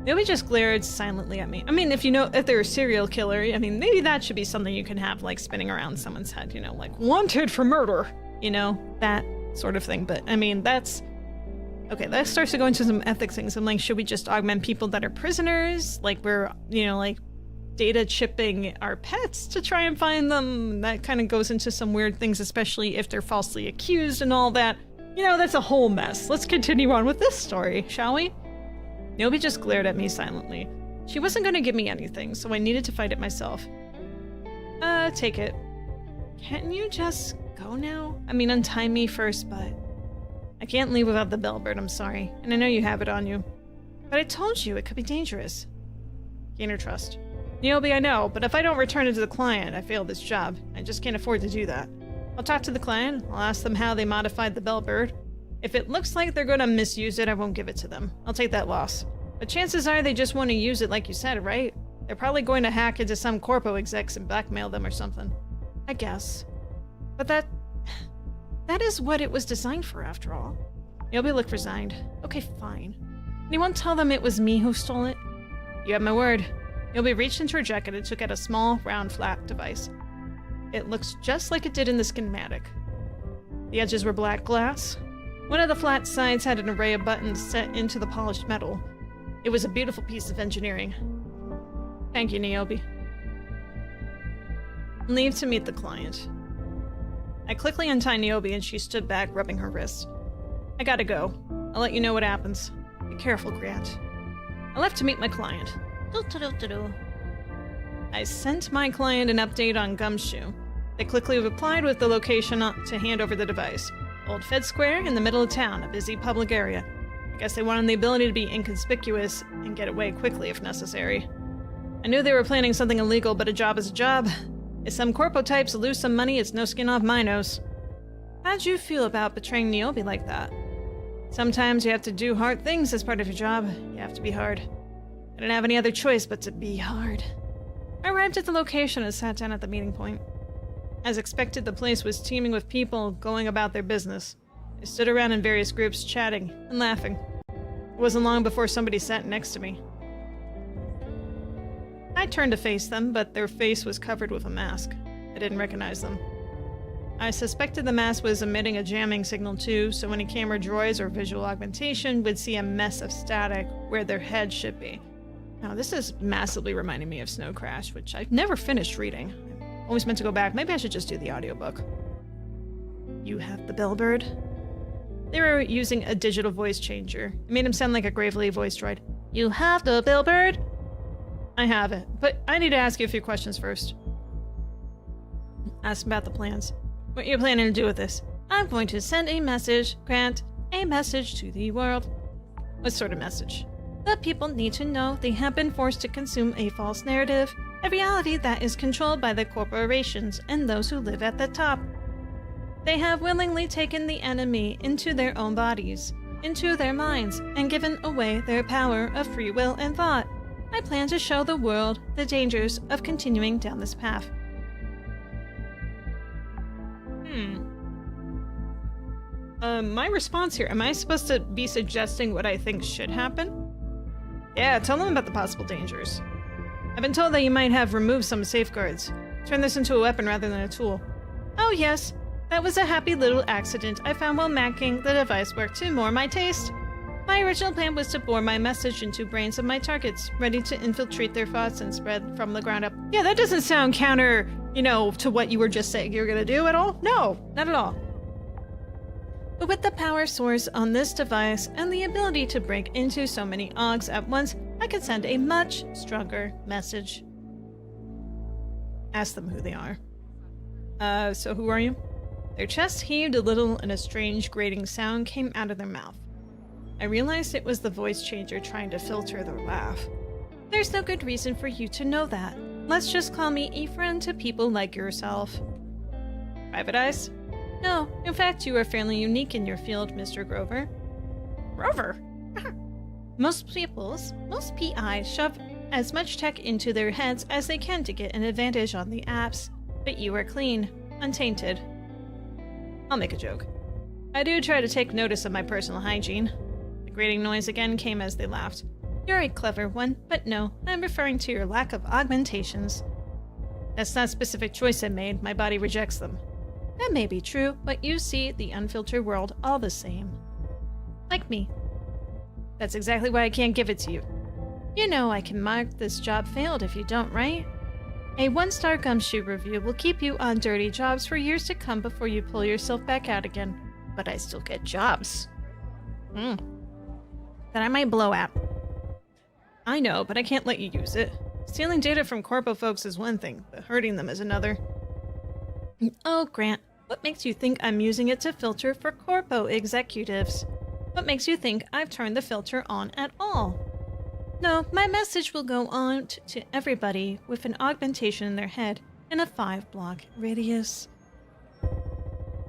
Nobody just glared silently at me. I mean, if they're a serial killer, I mean, maybe that should be something you can have, like, spinning around someone's head, like, wanted for murder, that sort of thing. But, I mean, that's... Okay, that starts to go into some ethics things. I'm like, should we just augment people that are prisoners? Like, we're, like, data chipping our pets to try and find them? That kind of goes into some weird things, especially if they're falsely accused and all that. That's a whole mess. Let's continue on with this story, shall we? Niobe just glared at me silently. She wasn't going to give me anything, so I needed to fight it myself. Take it. Can't you just go now? I mean, untie me first, but... I can't leave without the bellbird, I'm sorry. And I know you have it on you. But I told you, it could be dangerous. Gain her trust. Niobe, I know, but if I don't return it to the client, I fail this job. I just can't afford to do that. I'll talk to the client, I'll ask them how they modified the bellbird. If it looks like they're gonna misuse it, I won't give it to them. I'll take that loss. But chances are they just want to use it like you said, right? They're probably going to hack into some corpo execs and blackmail them or something. I guess. But that is what it was designed for, after all. Niobe looked resigned. Okay, fine. And you won't tell them it was me who stole it? You have my word. Niobe reached into her jacket and took out a small, round, flat device. It looks just like it did in the schematic. The edges were black glass. One of the flat sides had an array of buttons set into the polished metal. It was a beautiful piece of engineering. Thank you, Niobe. Leave to meet the client. I quickly untied Niobe and she stood back, rubbing her wrist. I gotta go. I'll let you know what happens. Be careful, Grant. I left to meet my client. I sent my client an update on Gumshoe. They quickly replied with the location to hand over the device. Old Fed Square in the middle of town, a busy public area. I guess they wanted the ability to be inconspicuous and get away quickly if necessary. I knew they were planning something illegal, but a job is a job. If some corpo types lose some money, it's no skin off my nose. How'd you feel about betraying Niobe like that? Sometimes you have to do hard things as part of your job. You have to be hard. I didn't have any other choice but to be hard. I arrived at the location and sat down at the meeting point. As expected, the place was teeming with people going about their business. They stood around in various groups, chatting and laughing. It wasn't long before somebody sat next to me. I turned to face them, but their face was covered with a mask. I didn't recognize them. I suspected the mask was emitting a jamming signal too, so any camera droids or visual augmentation would see a mess of static where their head should be. Now, this is massively reminding me of Snow Crash, which I've never finished reading. I always meant to go back. Maybe I should just do the audiobook. You have the bellbird? They were using a digital voice changer. It made him sound like a gravely voiced droid. You have the bellbird? I have it, but I need to ask you a few questions first. Ask about the plans. What are you planning to do with this? I'm going to send a message, Grant. A message to the world. What sort of message? The people need to know they have been forced to consume a false narrative, a reality that is controlled by the corporations and those who live at the top. They have willingly taken the enemy into their own bodies, into their minds, and given away their power of free will and thought. I plan to show the world the dangers of continuing down this path. My response here, am I supposed to be suggesting what I think should happen? Yeah, tell them about the possible dangers. I've been told that you might have removed some safeguards. Turn this into a weapon rather than a tool. Oh yes, that was a happy little accident I found while macking the device worked to more my taste. My original plan was to bore my message into brains of my targets, ready to infiltrate their thoughts and spread from the ground up. Yeah, that doesn't sound counter, to what you were just saying you were gonna do at all. No, not at all. But with the power source on this device and the ability to break into so many augs at once, I could send a much stronger message. Ask them who they are. So who are you? Their chests heaved a little and a strange grating sound came out of their mouth. I realized it was the voice changer trying to filter their laugh. There's no good reason for you to know that. Let's just call me a friend to people like yourself. Private eyes? No, in fact, you are fairly unique in your field, Mr. Grover. Grover? Most PIs shove as much tech into their heads as they can to get an advantage on the apps. But you are clean, untainted. I'll make a joke. I do try to take notice of my personal hygiene. The grating noise again came as they laughed. You're a clever one, but no, I'm referring to your lack of augmentations. That's not a specific choice I made. My body rejects them. That may be true, but you see the unfiltered world all the same. Like me. That's exactly why I can't give it to you. You know I can mark this job failed if you don't, right? A 1-star gumshoe review will keep you on dirty jobs for years to come before you pull yourself back out again. But I still get jobs. That I might blow out. I know, but I can't let you use it. Stealing data from corpo folks is one thing, but hurting them is another. Oh, Grant, what makes you think I'm using it to filter for corpo executives? What makes you think I've turned the filter on at all? No, my message will go on to everybody with an augmentation in their head in a 5-block radius.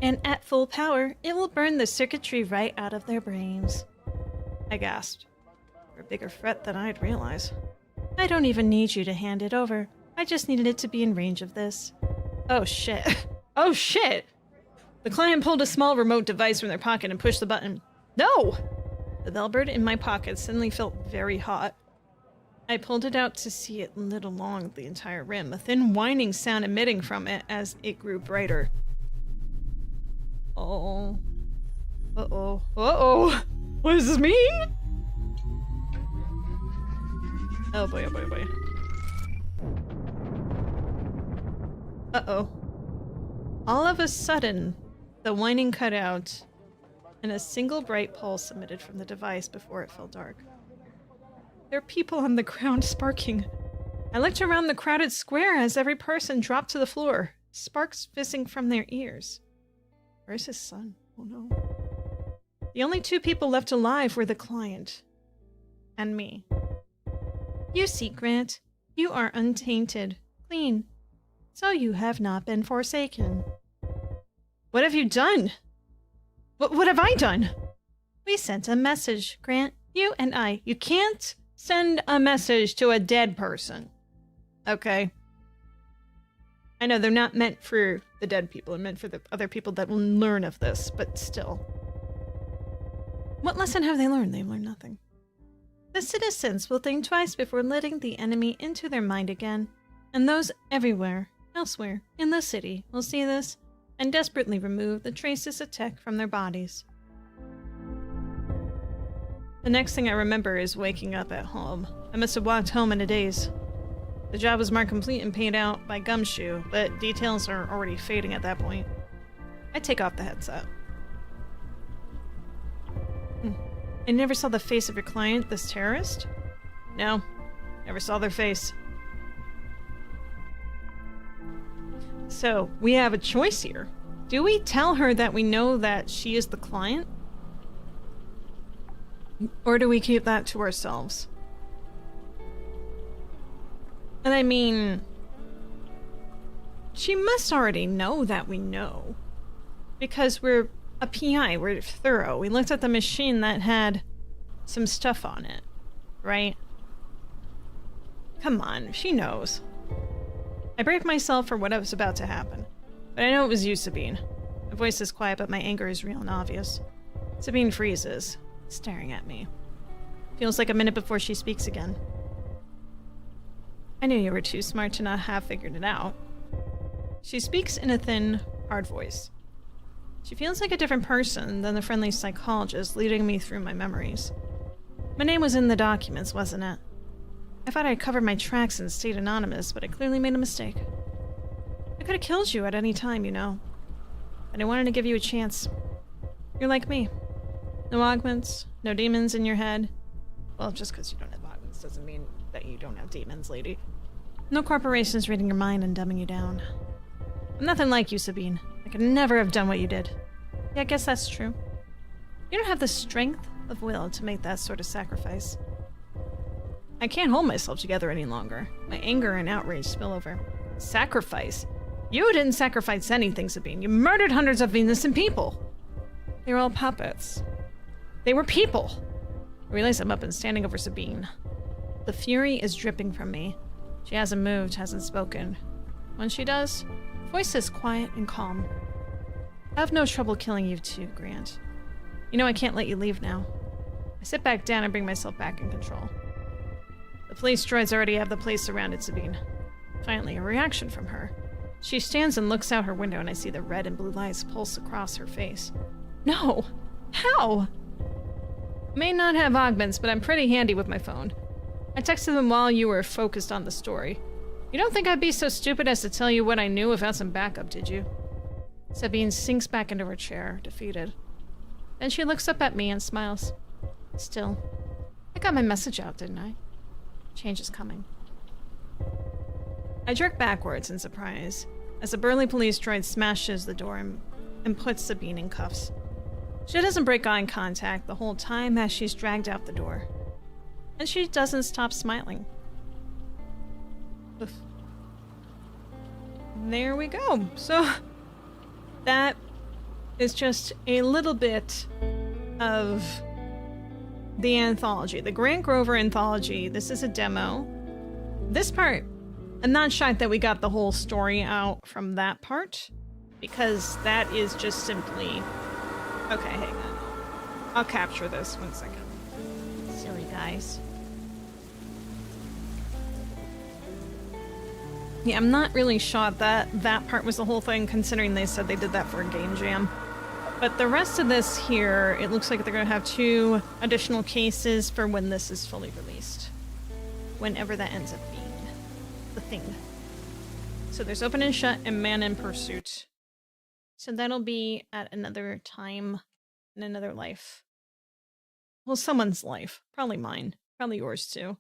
And at full power, it will burn the circuitry right out of their brains. I gasped. You're a bigger threat than I'd realize. I don't even need you to hand it over. I just needed it to be in range of this. Oh shit. Oh shit! The client pulled a small remote device from their pocket and pushed the button. No! The bellbird in my pocket suddenly felt very hot. I pulled it out to see it lit along the entire rim, a thin whining sound emitting from it as it grew brighter. Oh. Uh-oh. Uh-oh! What does this mean? Oh boy, oh boy, oh boy. Uh-oh. All of a sudden, the whining cut out, and a single bright pulse emitted from the device before it fell dark. There are people on the ground sparking. I looked around the crowded square as every person dropped to the floor, sparks fizzing from their ears. Where's his son? Oh no. The only 2 people left alive were the client. And me. You see, Grant, you are untainted, clean. So you have not been forsaken. What have you done? What have I done? We sent a message, Grant. You and I. You can't send a message to a dead person. Okay. I know they're not meant for the dead people. They're meant for the other people that will learn of this, but still. What lesson have they learned? They've learned nothing. The citizens will think twice before letting the enemy into their mind again. And those everywhere, elsewhere, in the city will see this and desperately remove the traces of tech from their bodies. The next thing I remember is waking up at home. I must have walked home in a daze. The job was marked complete and paid out by Gumshoe, but details are already fading at that point. I take off the headset. I never saw the face of your client, this terrorist? No, never saw their face. So, we have a choice here. Do we tell her that we know that she is the client? Or do we keep that to ourselves? And I mean, she must already know that we know. Because we're a PI, we're thorough. We looked at the machine that had some stuff on it, right? Come on, she knows. I braced myself for what was about to happen, but I know it was you, Sabine. My voice is quiet, but my anger is real and obvious. Sabine freezes, staring at me. Feels like a minute before she speaks again. I knew you were too smart to not have figured it out. She speaks in a thin, hard voice. She feels like a different person than the friendly psychologist leading me through my memories. My name was in the documents, wasn't it? I thought I'd covered my tracks and stayed anonymous, but I clearly made a mistake. I could have killed you at any time, you know. But I wanted to give you a chance. You're like me. No augments, no demons in your head. Well, just because you don't have augments doesn't mean that you don't have demons, lady. No corporations reading your mind and dumbing you down. I'm nothing like you, Sabine. I could never have done what you did. Yeah, I guess that's true. You don't have the strength of will to make that sort of sacrifice. I can't hold myself together any longer. My anger and outrage spill over. Sacrifice? You didn't sacrifice anything, Sabine. You murdered hundreds of innocent people. They were all puppets. They were people. I realize I'm up and standing over Sabine. The fury is dripping from me. She hasn't moved, hasn't spoken. When she does, her voice is quiet and calm. I have no trouble killing you too, Grant. You know I can't let you leave now. I sit back down and bring myself back in control. The police droids already have the place surrounded, Sabine. Finally, a reaction from her. She stands and looks out her window, and I see the red and blue lights pulse across her face. No! How? May not have augments, but I'm pretty handy with my phone. I texted them while you were focused on the story. You don't think I'd be so stupid as to tell you what I knew without some backup, did you? Sabine sinks back into her chair, defeated. Then she looks up at me and smiles. Still, I got my message out, didn't I? Change is coming. I jerk backwards in surprise as a burly police droid smashes the door and puts Sabine in cuffs. She doesn't break eye contact the whole time as she's dragged out the door. And she doesn't stop smiling. Oof. There we go. So that is just a little bit of the anthology, the Grant Grover anthology. This is a demo. This part, I'm not shocked that we got the whole story out from that part, because that is just simply... Okay, hang on. I'll capture this 1 second. Silly guys. Yeah, I'm not really shocked that that part was the whole thing, considering they said they did that for a game jam. But the rest of this here, it looks like they're going to have 2 additional cases for when this is fully released. Whenever that ends up being the thing. So there's Open and Shut and Man in Pursuit. So that'll be at another time in another life. Well, someone's life. Probably mine. Probably yours too.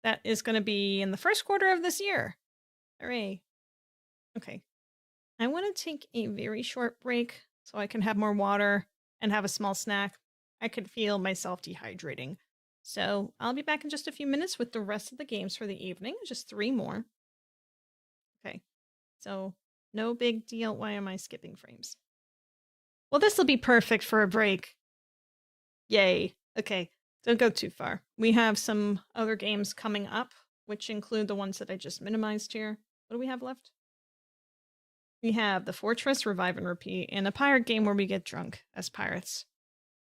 That is going to be in the first quarter of this year. Hooray. Okay. I want to take a very short break so I can have more water and have a small snack. I could feel myself dehydrating. So I'll be back in just a few minutes with the rest of the games for the evening. Just 3 more. Okay. So no big deal. Why am I skipping frames? Well, this will be perfect for a break. Yay. Okay. Don't go too far. We have some other games coming up, which include the ones that I just minimized here. What do we have left? We have The Fortress, Revive and Repeat, and a pirate game where we get drunk as pirates.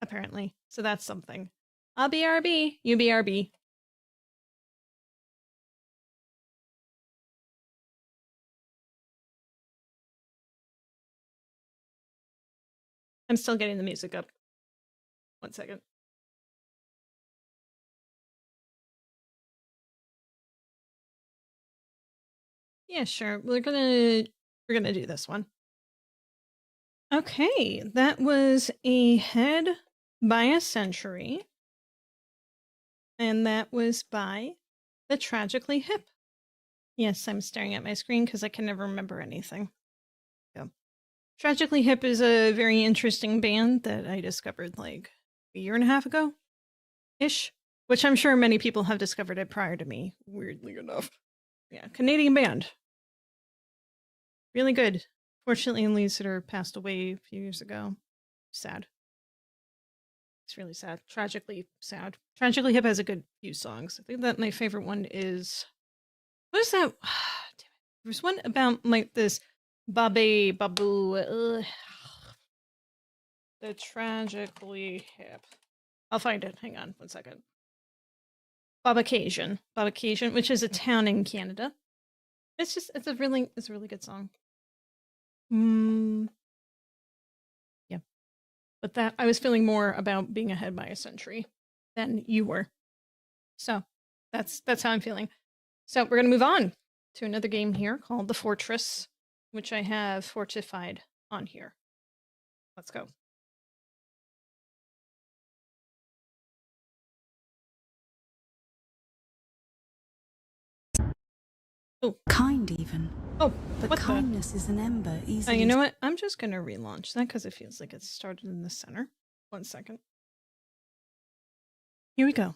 Apparently. So that's something. I'll be RB. You be RB. I'm still getting the music up. 1 second. Yeah, sure. We're gonna do this one. Okay, that was Ahead by a Century. And that was by The Tragically Hip. Yes, I'm staring at my screen because I can never remember anything. Go. Tragically Hip is a very interesting band that I discovered like a year and a half ago ish, which I'm sure many people have discovered it prior to me, weirdly enough. Yeah, Canadian band. Really good. Fortunately, Lee Sitter passed away a few years ago. Sad. It's really sad. Tragically sad. Tragically Hip has a good few songs. I think that my favorite one is... What is that? Damn it. There's one about like this Babu. The Tragically Hip. I'll find it. Hang on 1 second. Babacation, which is a town in Canada. It's a really good song. Yeah. But that I was feeling more about being ahead by a century than you were. So that's how I'm feeling. So we're gonna move on to another game here called The Fortress, which I have fortified on here. Let's go. Oh. Kind even. Oh, but kindness is an ember easily... you know what? I'm just going to relaunch that because it feels like it's started in the center. 1 second. Here we go.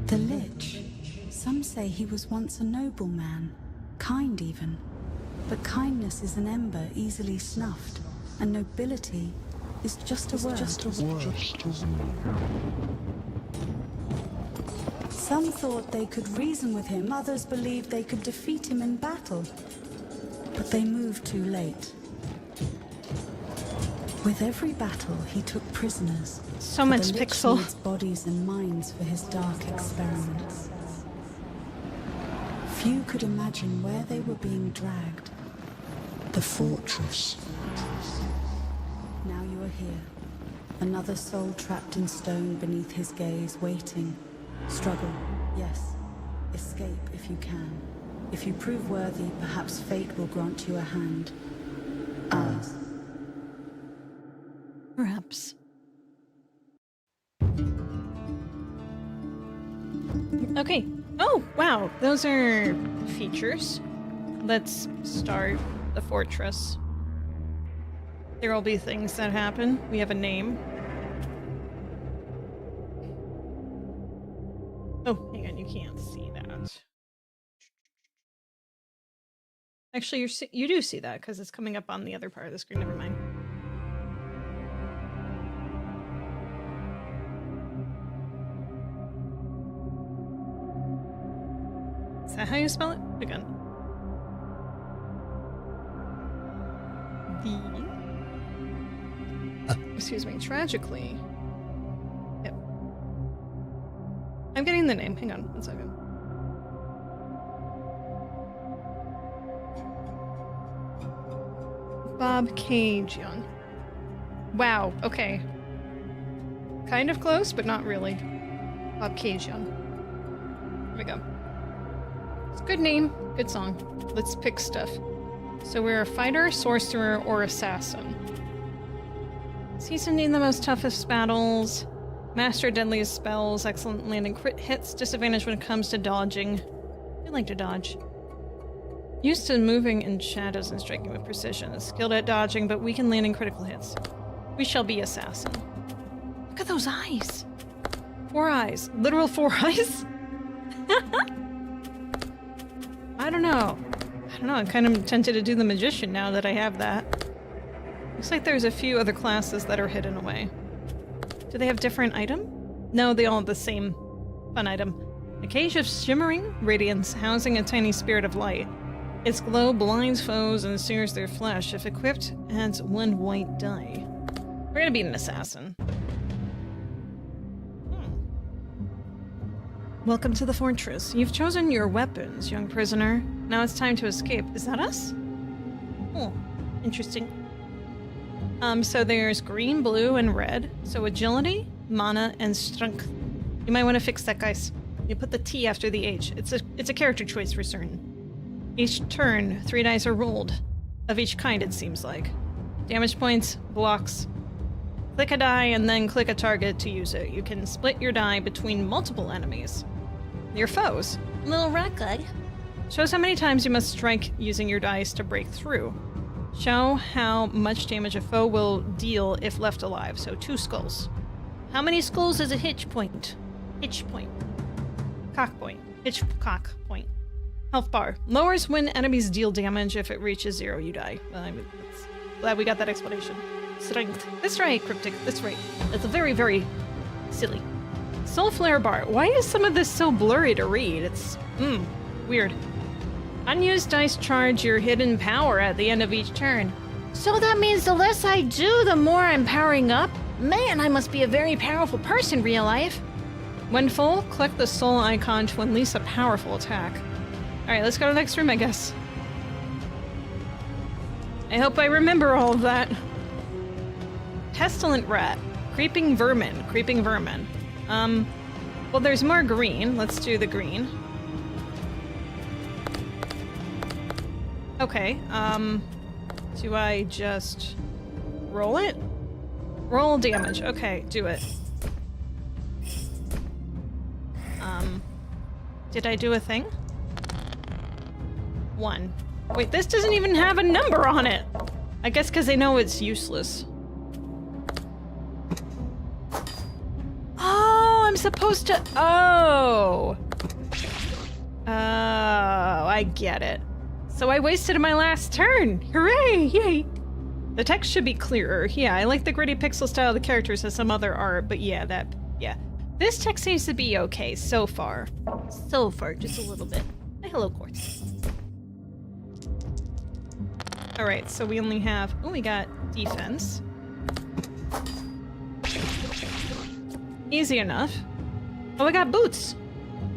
The Lich. Some say he was once a noble man, kind even. But kindness is an ember easily snuffed, and nobility is just a word. Some thought they could reason with him, others believed they could defeat him in battle. But they moved too late. With every battle, he took prisoners. So for much the Lich pixel. Lord's bodies and minds for his dark experiments. Few could imagine where they were being dragged. The fortress. Now you are here. Another soul trapped in stone beneath his gaze, waiting. Struggle, yes. Escape if you can. If you prove worthy, perhaps fate will grant you a hand. Ours. Perhaps. Okay. Oh, wow. Those are features. Let's start the fortress. There will be things that happen. We have a name. Oh, hang on. You can't see that. Actually, you do see that because it's coming up on the other part of the screen. Never mind. Is that how you spell it? Again. Excuse me, tragically. Yep. I'm getting the name. Hang on 1 second. Bob Cajun. Wow, okay. Kind of close, but not really. Bob Cajun. Here we go. It's a good name, good song. Let's pick stuff. So we're a fighter, sorcerer, or assassin. Seasoned in the most toughest battles. Master deadliest spells. Excellent landing crit hits. Disadvantage when it comes to dodging. We like to dodge. Used to moving in shadows and striking with precision. Skilled at dodging, but weak in landing critical hits. We shall be assassin. Look at those eyes. 4 eyes. Literal 4 eyes? I don't know. I'm kind of tempted to do the magician now that I have that. Looks like there's a few other classes that are hidden away. Do they have different item? No, they all have the same fun item. A cage of shimmering radiance housing a tiny spirit of light. Its glow blinds foes and sears their flesh. If equipped, adds 1 white die. We're gonna be an assassin. Welcome to the fortress. You've chosen your weapons, young prisoner. Now it's time to escape. Is that us? Oh, interesting. So there's green, blue, and red. So agility, mana, and strength. You might want to fix that, guys. You put the T after the H. It's a character choice for certain. Each turn, 3 dice are rolled. Of each kind, it seems like. Damage points, blocks. Click a die and then click a target to use it. You can split your die between multiple enemies. Your foes. Little rat guy. Shows how many times you must strike using your dice to break through. Show how much damage a foe will deal if left alive. So 2 skulls. How many skulls is a hitch point? Hitch point. Cock point. Hitch cock point. Health bar. Lowers when enemies deal damage. If it reaches 0, you die. Well, glad we got that explanation. Strength. That's right, Cryptic. That's right. That's very, very silly. Soul Flare bar. Why is some of this so blurry to read? It's, weird. Unused dice charge your hidden power at the end of each turn. So that means the less I do, the more I'm powering up? Man, I must be a very powerful person in real life. When full, click the soul icon to unleash a powerful attack. Alright, let's go to the next room, I guess. I hope I remember all of that. Pestilent rat. Creeping vermin. Creeping vermin. Well, there's more green. Let's do the green. Okay, do I just roll it? Roll damage. Okay, do it. Did I do a thing? 1. Wait, this doesn't even have a number on it! I guess because they know it's useless. Oh, I'm supposed to... Oh! Oh, I get it. So I wasted my last turn! Hooray! Yay! The text should be clearer. Yeah, I like the gritty pixel style of the characters as some other art, but yeah, yeah. This text seems to be okay so far. So far, just a little bit. Hello, Quartz. Alright, so we only have... Oh, we got defense. Easy enough. Oh, I got boots.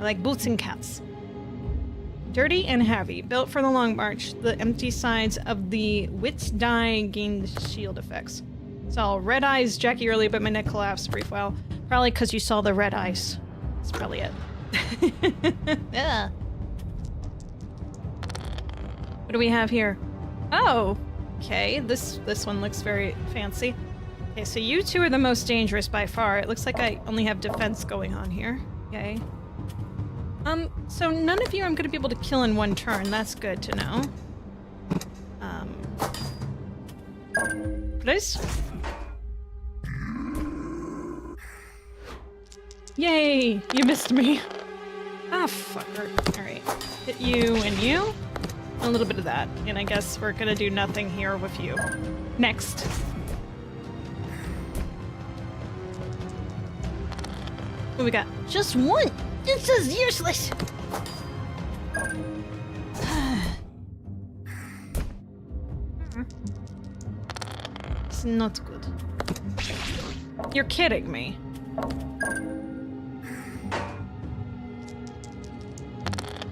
I like boots and cats. Dirty and heavy, built for the long march. The empty sides of the wits die gain shield effects. Saw red eyes, Jacki early, but my neck collapsed brief while. Probably because you saw the red eyes. That's probably it. Yeah. What do we have here? Oh, okay. This one looks very fancy. Okay, so you two are the most dangerous by far. It looks like I only have defense going on here. Okay. So none of you I'm gonna be able to kill in one turn. That's good to know. Please? Yay! You missed me. Ah, fucker. Alright. Hit you and you. A little bit of that. And I guess we're gonna do nothing here with you. Next. What we got? Just one. This is useless. It's not good. You're kidding me.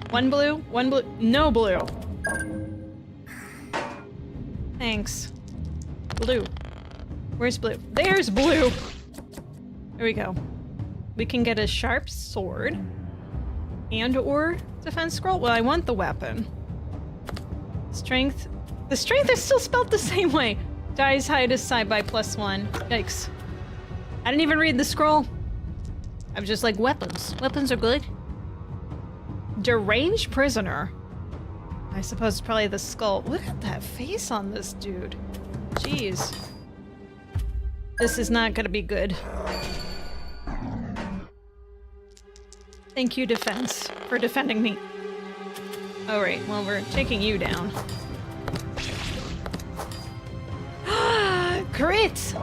One blue, no blue. Thanks. Blue. Where's blue? There's blue! There we go. We can get a sharp sword and or defense scroll. Well, I want the weapon. Strength. The strength is still spelled the same way. Dies height is side by +1. Yikes. I didn't even read the scroll. I was just like, weapons. Weapons are good. Deranged prisoner. I suppose it's probably the skull. Look at that face on this dude. Jeez. This is not gonna be good. Thank you, defense, for defending me. Alright, well, we're taking you down. Crit!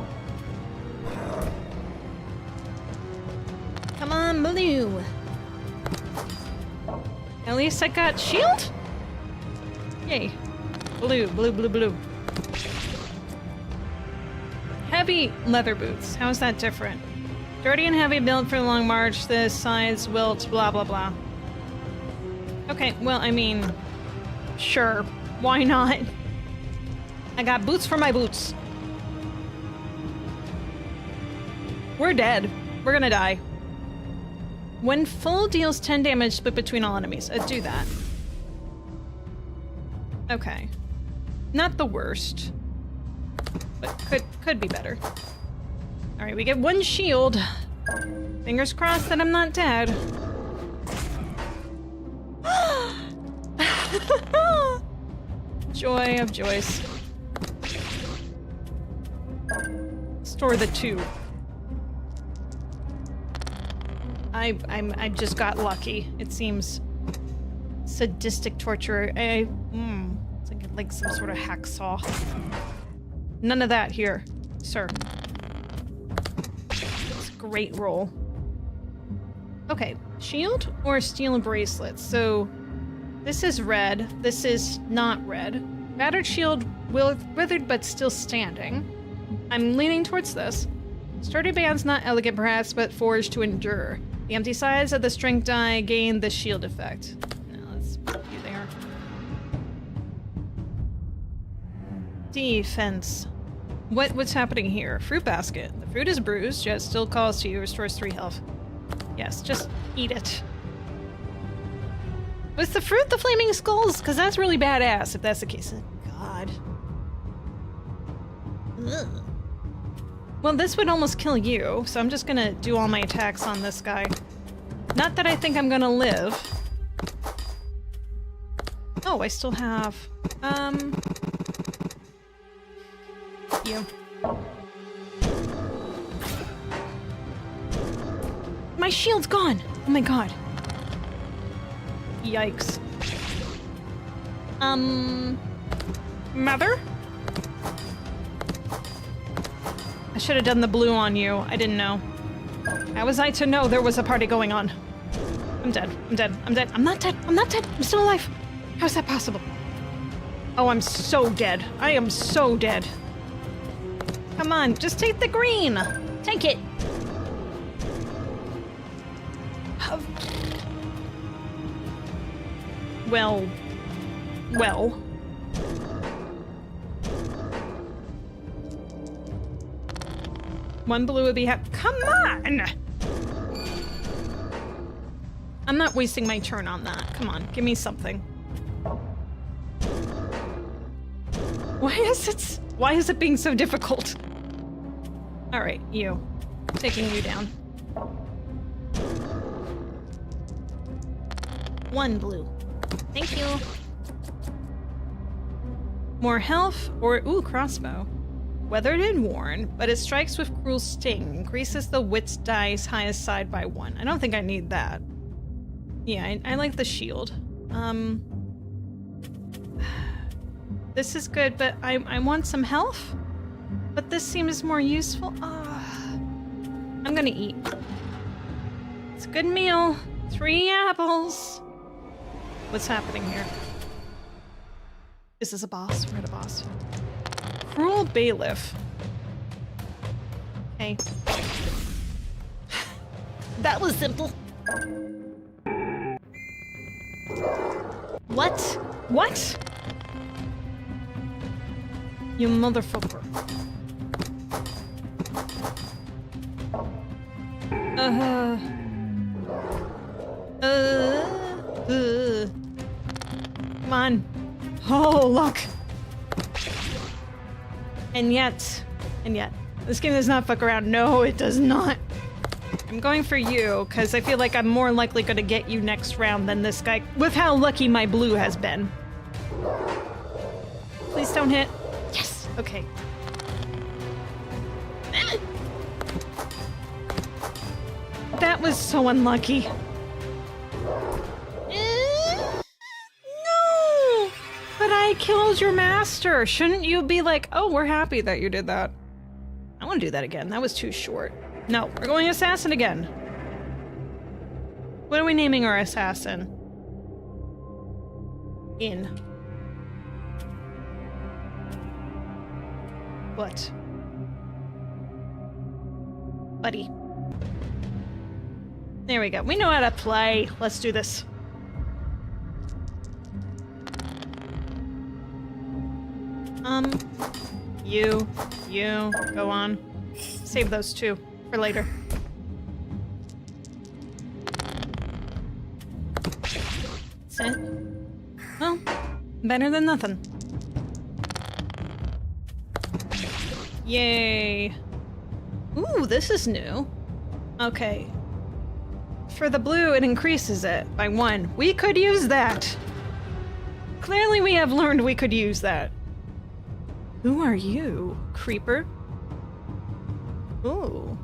Come on, blue. At least I got shield? Yay. Blue, blue, blue, blue. Heavy leather boots. How is that different? Dirty and heavy built for the long march. The sides wilt, blah, blah, blah. Okay, well, I mean, sure. Why not? I got boots for my boots. We're dead. We're gonna die. When full deals 10 damage split between all enemies. Do that. Okay. Not the worst. But could be better. Alright, we get one shield. Fingers crossed that I'm not dead. Joy of joys. Store the two. I just got lucky. It seems sadistic torture. It's like some sort of hacksaw. None of that here, sir. It's a great roll. Okay, shield or steel bracelet. So this is red. This is not red. Battered shield, withered but still standing. I'm leaning towards this. Sturdy bands, not elegant perhaps, but forged to endure. The empty sides of the strength die gain the shield effect. Now let's put you there. Defense. What's happening here? Fruit basket. The fruit is bruised, yet still calls to you, restores 3 health. Yes, just eat it. Was the fruit the flaming skulls? Because that's really badass if that's the case. God. Ugh. Well, this would almost kill you, so I'm just gonna do all my attacks on this guy. Not that I think I'm gonna live. Oh, I still have... you. My shield's gone! Oh my god. Yikes. Mother? I should have done the blue on you. I didn't know. How was I to know there was a party going on? I'm dead. I'm dead. I'm dead. I'm not dead. I'm not dead. I'm still alive. How is that possible? Oh, I'm so dead. I am so dead. Come on, just take the green. Take it. Well. One blue would be happy. Come on! I'm not wasting my turn on that. Come on, give me something. Why is it being so difficult? Alright, you. Taking you down. One blue. Thank you. More health or ooh, crossbow. Weathered and worn, but it strikes with cruel sting. Increases the wits dice highest side by 1. I don't think I need that. Yeah, I like the shield. This is good, but I want some health. But this seems more useful. I'm gonna eat. It's a good meal. 3 apples. What's happening here? Is this a boss? We're at a boss. Cruel bailiff. Okay. That was simple. What? What? You motherfucker. Come on. Oh, look. And yet, this game does not fuck around. No, it does not. I'm going for you, because I feel like I'm more likely going to get you next round than this guy, with how lucky my blue has been. Please don't hit. Yes! Okay. That was so unlucky. No! But I killed your master. Shouldn't you be like, oh, we're happy that you did that? I want to do that again. That was too short. No, we're going assassin again. What are we naming our assassin? In. What? Buddy. There we go. We know how to play. Let's do this. You, go on. Save those 2 for later. That's it. Well, better than nothing. Yay. Ooh, this is new. Okay. For the blue, it increases it by 1. We could use that. Clearly we have learned we could use that. Who are you, creeper? Ooh.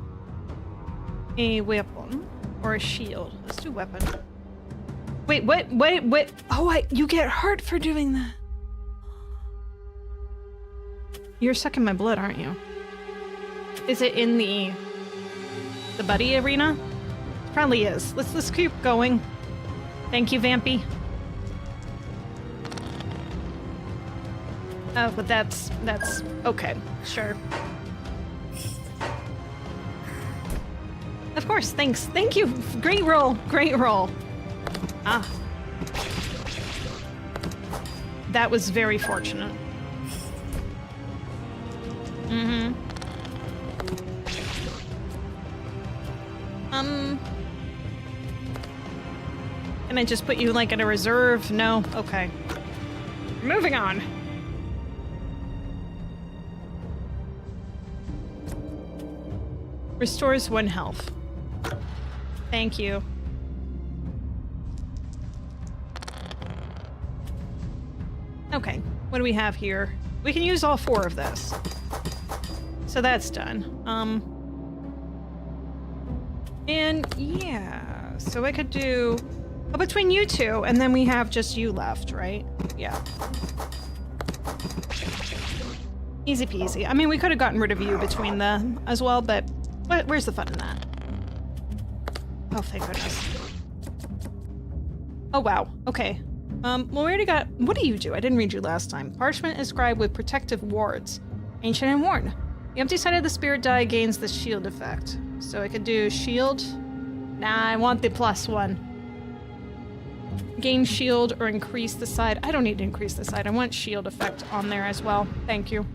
A weapon or a shield. Let's do weapon. Wait, what? Oh, you get hurt for doing that. You're sucking my blood, aren't you? Is it in the buddy arena? Probably is. Let's keep going. Thank you, Vampy. Oh, but that's okay. Sure. Of course, thanks. Thank you. Great roll. Great roll. Ah. That was very fortunate. Mm-hmm. Can I just put you, like, in a reserve? No? Okay. Moving on. Restores 1 health. Thank you. Okay, what do we have here? We can use all 4 of this. So that's done. And yeah, so I could do between you 2, and then we have just you left, right? Yeah. Easy peasy. I mean, we could have gotten rid of you between them as well, but where's the fun in that? Oh, thank goodness. Oh, wow. Okay. Well, we already got... What do you do? I didn't read you last time. Parchment inscribed with protective wards. Ancient and worn. The empty side of the spirit die gains the shield effect. So I could do shield. Nah, I want the +1. Gain shield or increase the side. I don't need to increase the side. I want shield effect on there as well. Thank you.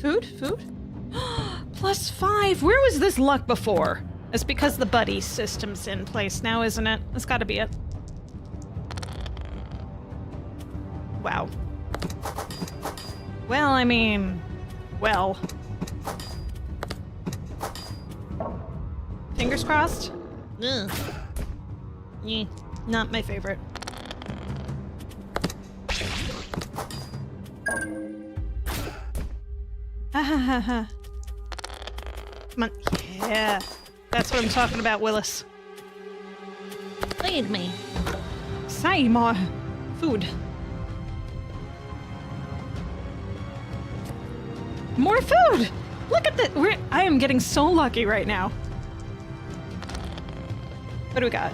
Food? Food? +5. Where was this luck before? It's because the buddy system's in place now, isn't it? That's gotta be it. Wow. Well, I mean... well. Fingers crossed? Ugh. Yeah, not my favorite. Ha ha ha ha. Come on. Yeah. That's what I'm talking about, Willis. Feed me. Say more food. More food! Look at that! I am getting so lucky right now. What do we got?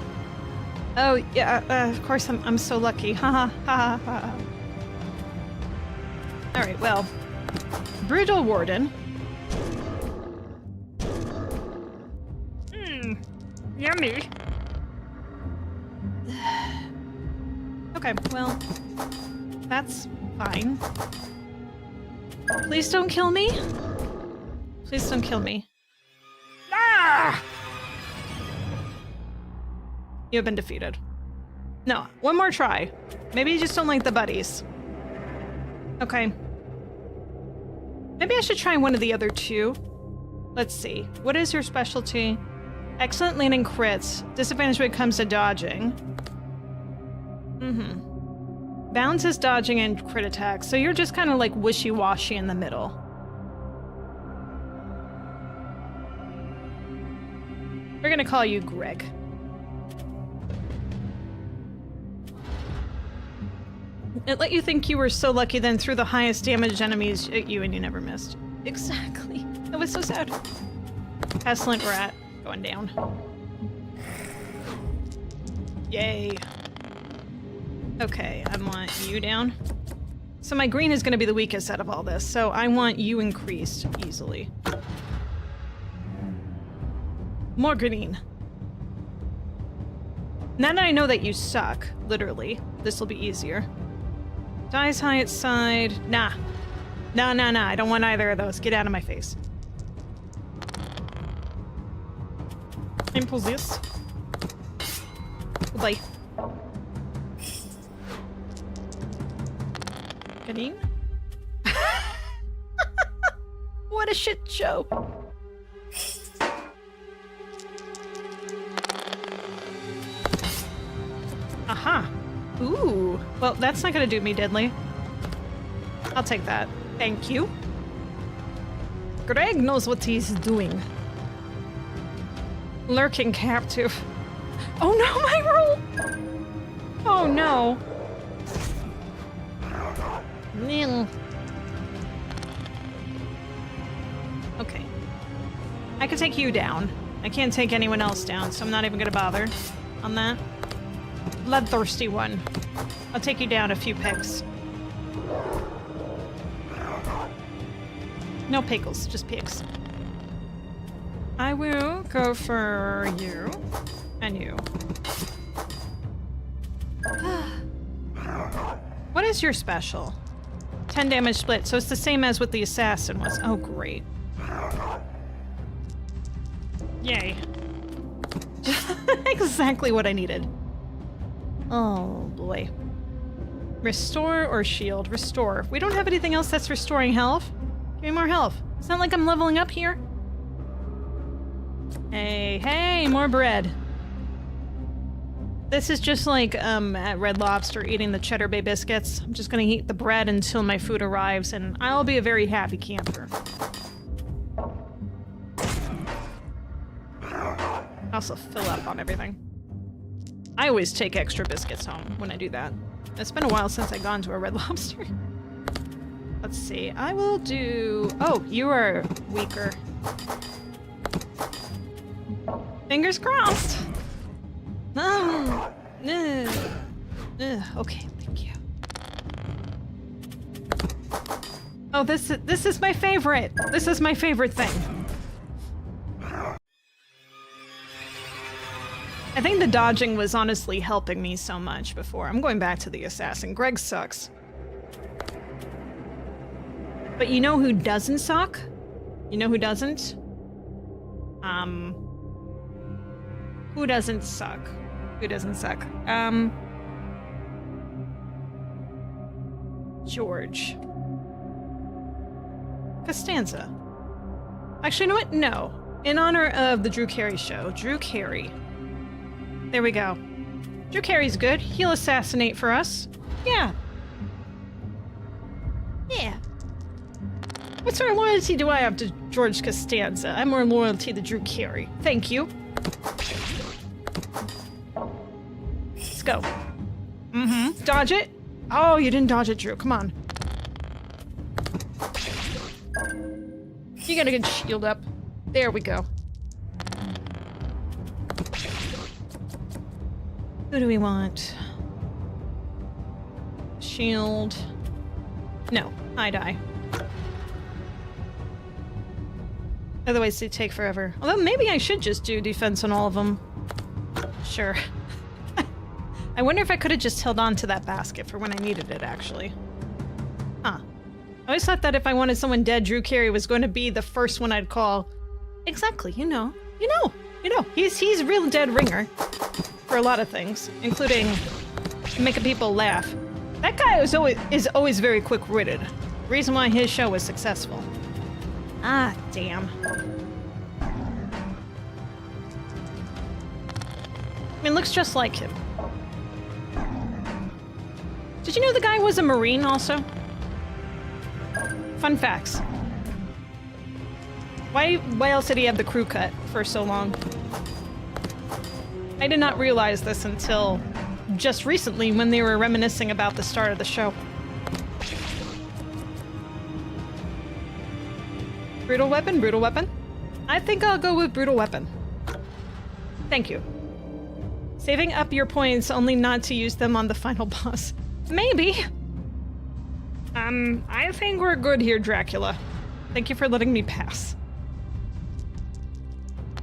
Oh, yeah, of course I'm so lucky. Ha ha ha ha. Alright, well. Brittle Warden. Yummy. Okay, well, that's fine. Please don't kill me. Please don't kill me. Ah! You have been defeated. No, one more try. Maybe you just don't like the buddies. Okay. Maybe I should try one of the other two. Let's see. What is your specialty? Excellent landing crits. Disadvantage when it comes to dodging. Balances dodging and crit attacks. So you're just kind of like wishy-washy in the middle. We're gonna call you Greg. It let you think you were so lucky, then threw the highest damage enemies at you and you never missed. Exactly. That was so sad. Pestilent rat going down. Yay. Okay, I want you down. So my green is going to be the weakest out of all this, so I want you increased easily. More green. Now that I know that you suck, literally, this will be easier. Dies high its side. Nah. Nah, nah, nah. I don't want either of those. Get out of my face. Impulse this. Goodbye. Green? What a shit show. Aha. Ooh. Well, that's not gonna do me diddly. I'll take that. Thank you. Greg knows what he's doing. Lurking captive. Oh no, my roll! Oh no. Okay. I can take you down. I can't take anyone else down, so I'm not even gonna bother on that. Bloodthirsty one. I'll take you down a few picks. No pickles, just picks. I will go for you and you. What is your special? 10 damage split, so it's the same as what the assassin was. Oh, great. Yay. Exactly what I needed. Oh, boy. Restore or shield? Restore. We don't have anything else that's restoring health. Give me more health. It's not like I'm leveling up here. Hey, hey, more bread. This is just like at Red Lobster eating the Cheddar Bay biscuits. I'm just gonna eat the bread until my food arrives and I'll be a very happy camper. Also fill up on everything. I always take extra biscuits home when I do that. It's been a while since I've gone to a Red Lobster. Let's see, I will do... Oh, you are weaker. Fingers crossed! Okay, thank you. Oh, this is my favorite! This is my favorite thing. I think the dodging was honestly helping me so much before. I'm going back to the assassin. Greg sucks. But you know who doesn't suck? You know who doesn't? Who doesn't suck? Who doesn't suck? George. Costanza. Actually, you know what? No. In honor of the Drew Carey show, Drew Carey. There we go. Drew Carey's good. He'll assassinate for us. Yeah. Yeah. What sort of loyalty do I have to George Costanza? I'm more loyalty to Drew Carey. Thank you. Let's go. Mm-hmm. Dodge it. Oh, you didn't dodge it, Drew. Come on. You gotta get shield up. There we go. Who do we want? Shield. No, I die. Otherwise they take forever. Although maybe I should just do defense on all of them. Sure. I wonder if I could have just held on to that basket for when I needed it, actually. Huh. I always thought that if I wanted someone dead, Drew Carey was going to be the first one I'd call. Exactly, you know. He's a real dead ringer. For a lot of things, including making people laugh. That guy is always very quick-witted. Reason why his show was successful. Ah, damn. I mean, looks just like him. Did you know the guy was a Marine also? Fun facts. Why else did he have the crew cut for so long? I did not realize this until just recently when they were reminiscing about the start of the show. Brutal weapon, brutal weapon. I think I'll go with brutal weapon. Thank you. Saving up your points only not to use them on the final boss. Maybe. I think we're good here, Dracula. Thank you for letting me pass.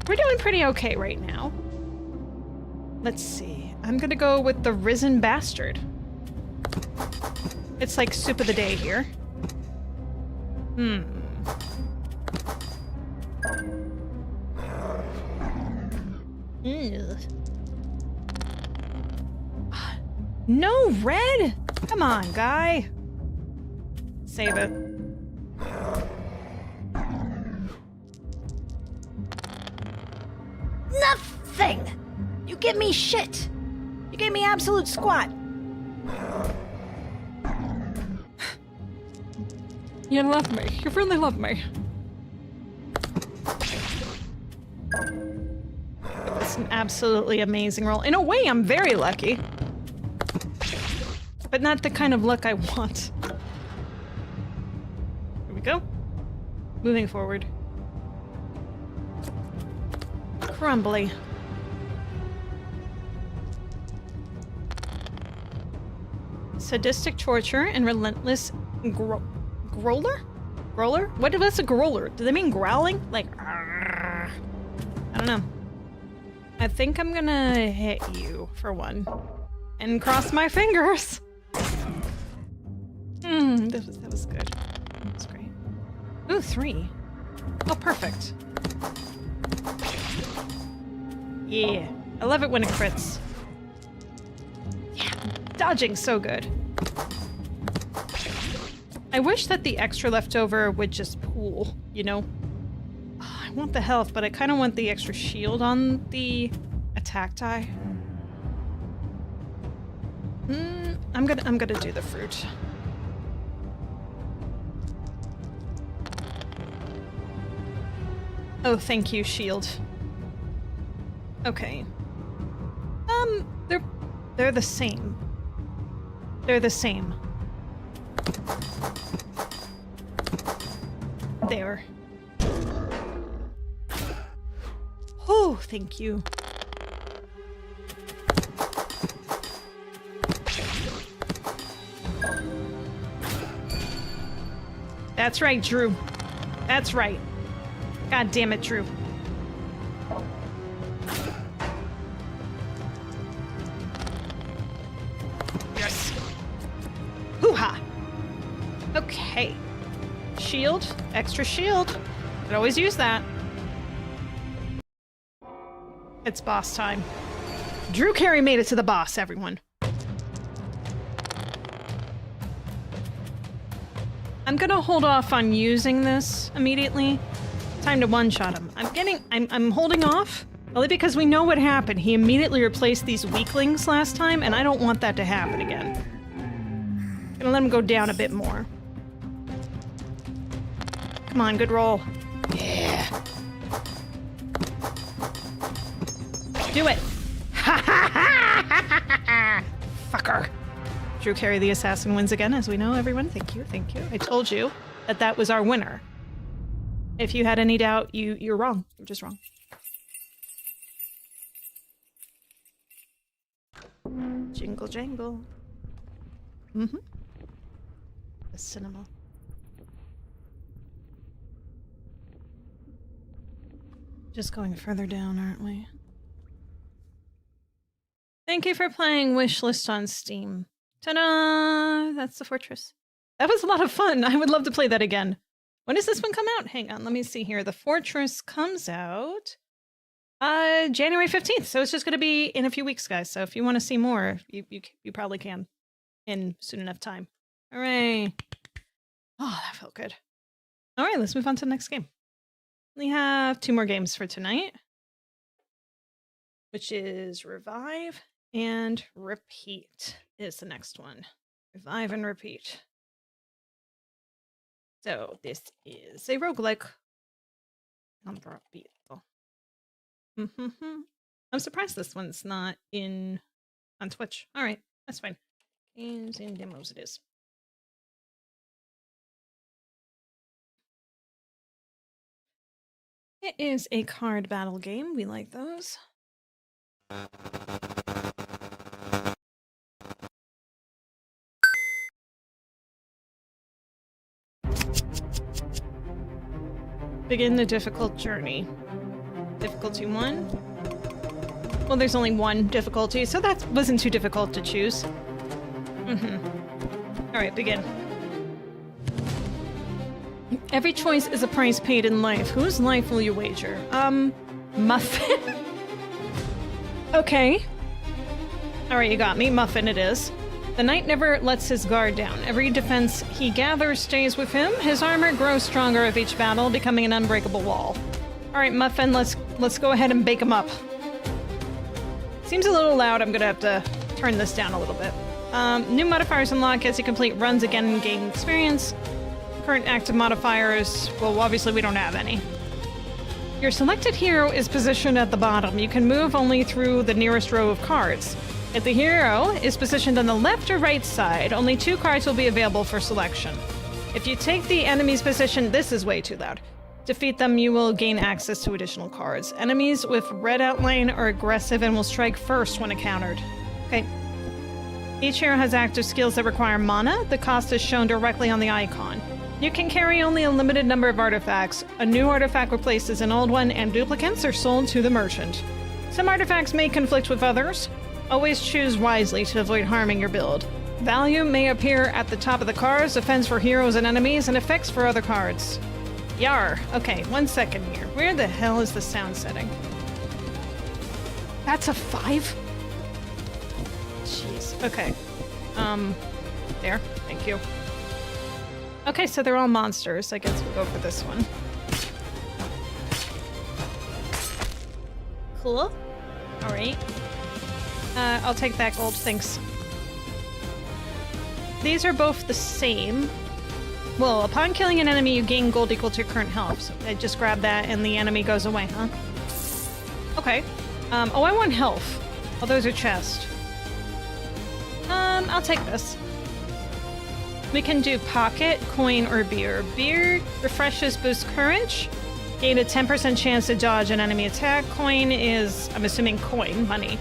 We're doing pretty okay right now. Let's see. I'm gonna go with the Risen Bastard. It's like soup of the day here. Ew. No red? Come on, guy. Save it. Nothing! You give me shit! You gave me absolute squat! You love me. You really love me. It's an absolutely amazing roll. In a way, I'm very lucky. But not the kind of luck I want. Here we go. Moving forward. Crumbly. Sadistic torture and relentless growler? Growler? What is a growler? Do they mean growling? Like, I don't know. I think I'm gonna hit you for one. And cross my fingers. That was good. That's great. Ooh, 3. Oh, perfect. Yeah. I love it when it crits. Yeah. Dodging's so good. I wish that the extra leftover would just pool, you know? Oh, I want the health, but I kind of want the extra shield on the attack die. I'm gonna do the fruit. Oh, thank you, shield. Okay. They're the same. They're the same. There. Oh, thank you. That's right, Drew. That's right. God damn it, Drew. Okay. Shield. Extra shield. Could always use that. It's boss time. Drew Carey made it to the boss, everyone. I'm gonna hold off on using this immediately. Time to one-shot him. I'm holding off, only because we know what happened. He immediately replaced these weaklings last time, and I don't want that to happen again. Gonna let him go down a bit more. Come on, good roll. Yeah. Do it. Ha ha ha! Fucker. Drew Carey the assassin wins again, as we know, everyone. Thank you, thank you. I told you that that was our winner. If you had any doubt, you're wrong. You're just wrong. Jingle jangle. Mm-hmm. The cinema. Just going further down, aren't we? Thank you for playing Wishlist on Steam. Ta-da! That's the fortress. That was a lot of fun. I would love to play that again. When does this one come out? Hang on, let me see here. The fortress comes out January 15th. So it's just going to be in a few weeks, guys. So if you want to see more, you probably can in soon enough time. All right. Oh, that felt good. All right, let's move on to the next game. We have 2 more games for tonight, which is Revive and Repeat is the next one. Revive and Repeat. So this is a roguelike. I'm surprised this one's not on Twitch. All right, that's fine. Games and demos it is. It is a card battle game. We like those. Begin the difficult journey. Difficulty 1. Well, there's only one difficulty, so that wasn't too difficult to choose. Alright, begin. Every choice is a price paid in life. Whose life will you wager? Muffin? Okay. Alright, you got me. Muffin it is. The knight never lets his guard down. Every defense he gathers stays with him. His armor grows stronger with each battle, becoming an unbreakable wall. Alright, Muffin, let's go ahead and bake him up. Seems a little loud. I'm gonna have to turn this down a little bit. New modifiers unlock as you complete runs again and gain experience. Current active modifiers, well, obviously we don't have any. Your selected hero is positioned at the bottom. You can move only through the nearest row of cards. If the hero is positioned on the left or right side, only 2 cards will be available for selection. If you take the enemy's position, this is way too loud. Defeat them, you will gain access to additional cards. Enemies with red outline are aggressive and will strike first when encountered. Okay. Each hero has active skills that require mana. The cost is shown directly on the icon. You can carry only a limited number of artifacts. A new artifact replaces an old one, and duplicates are sold to the merchant. Some artifacts may conflict with others. Always choose wisely to avoid harming your build. Value may appear at the top of the cards, defense for heroes and enemies, and effects for other cards. Yar. Okay, 1 second here. Where the hell is the sound setting? That's a 5? Jeez. Okay. There. Thank you. Okay, so they're all monsters. I guess we'll go for this one. Cool. Alright. I'll take that gold, thanks. These are both the same. Well, upon killing an enemy, you gain gold equal to your current health. So I just grab that and the enemy goes away, huh? Okay. Oh, I want health. Oh, those are chests. I'll take this. We can do pocket, coin, or beer. Beer refreshes, boosts courage. Gain a 10% chance to dodge an enemy attack. Coin is, I'm assuming coin, money.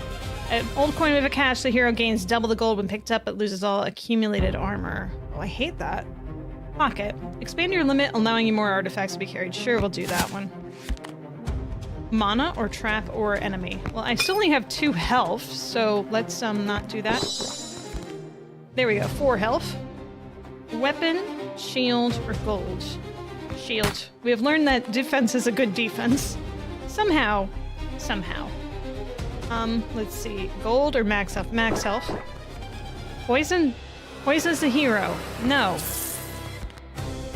An old coin with a cash, the hero gains double the gold when picked up, but loses all accumulated armor. Oh, I hate that. Pocket. Expand your limit, allowing you more artifacts to be carried. Sure, we'll do that one. Mana or trap or enemy. Well, I still only have 2 health, so let's not do that. There we go, 4 health. Weapon, shield, or gold? Shield. We have learned that defense is a good defense. Somehow. Let's see. Gold or max health? Max health. Poison? Poison's the hero. No.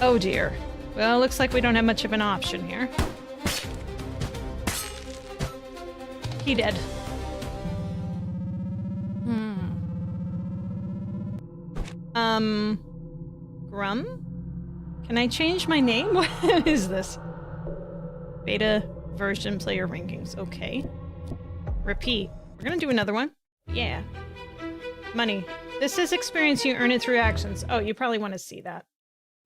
Oh dear. Well, looks like we don't have much of an option here. He dead. Grum? Can I change my name? What is this? Beta version player rankings. Okay. Repeat. We're gonna do another one. Yeah. Money. This is experience. You earn it through actions. Oh, you probably want to see that.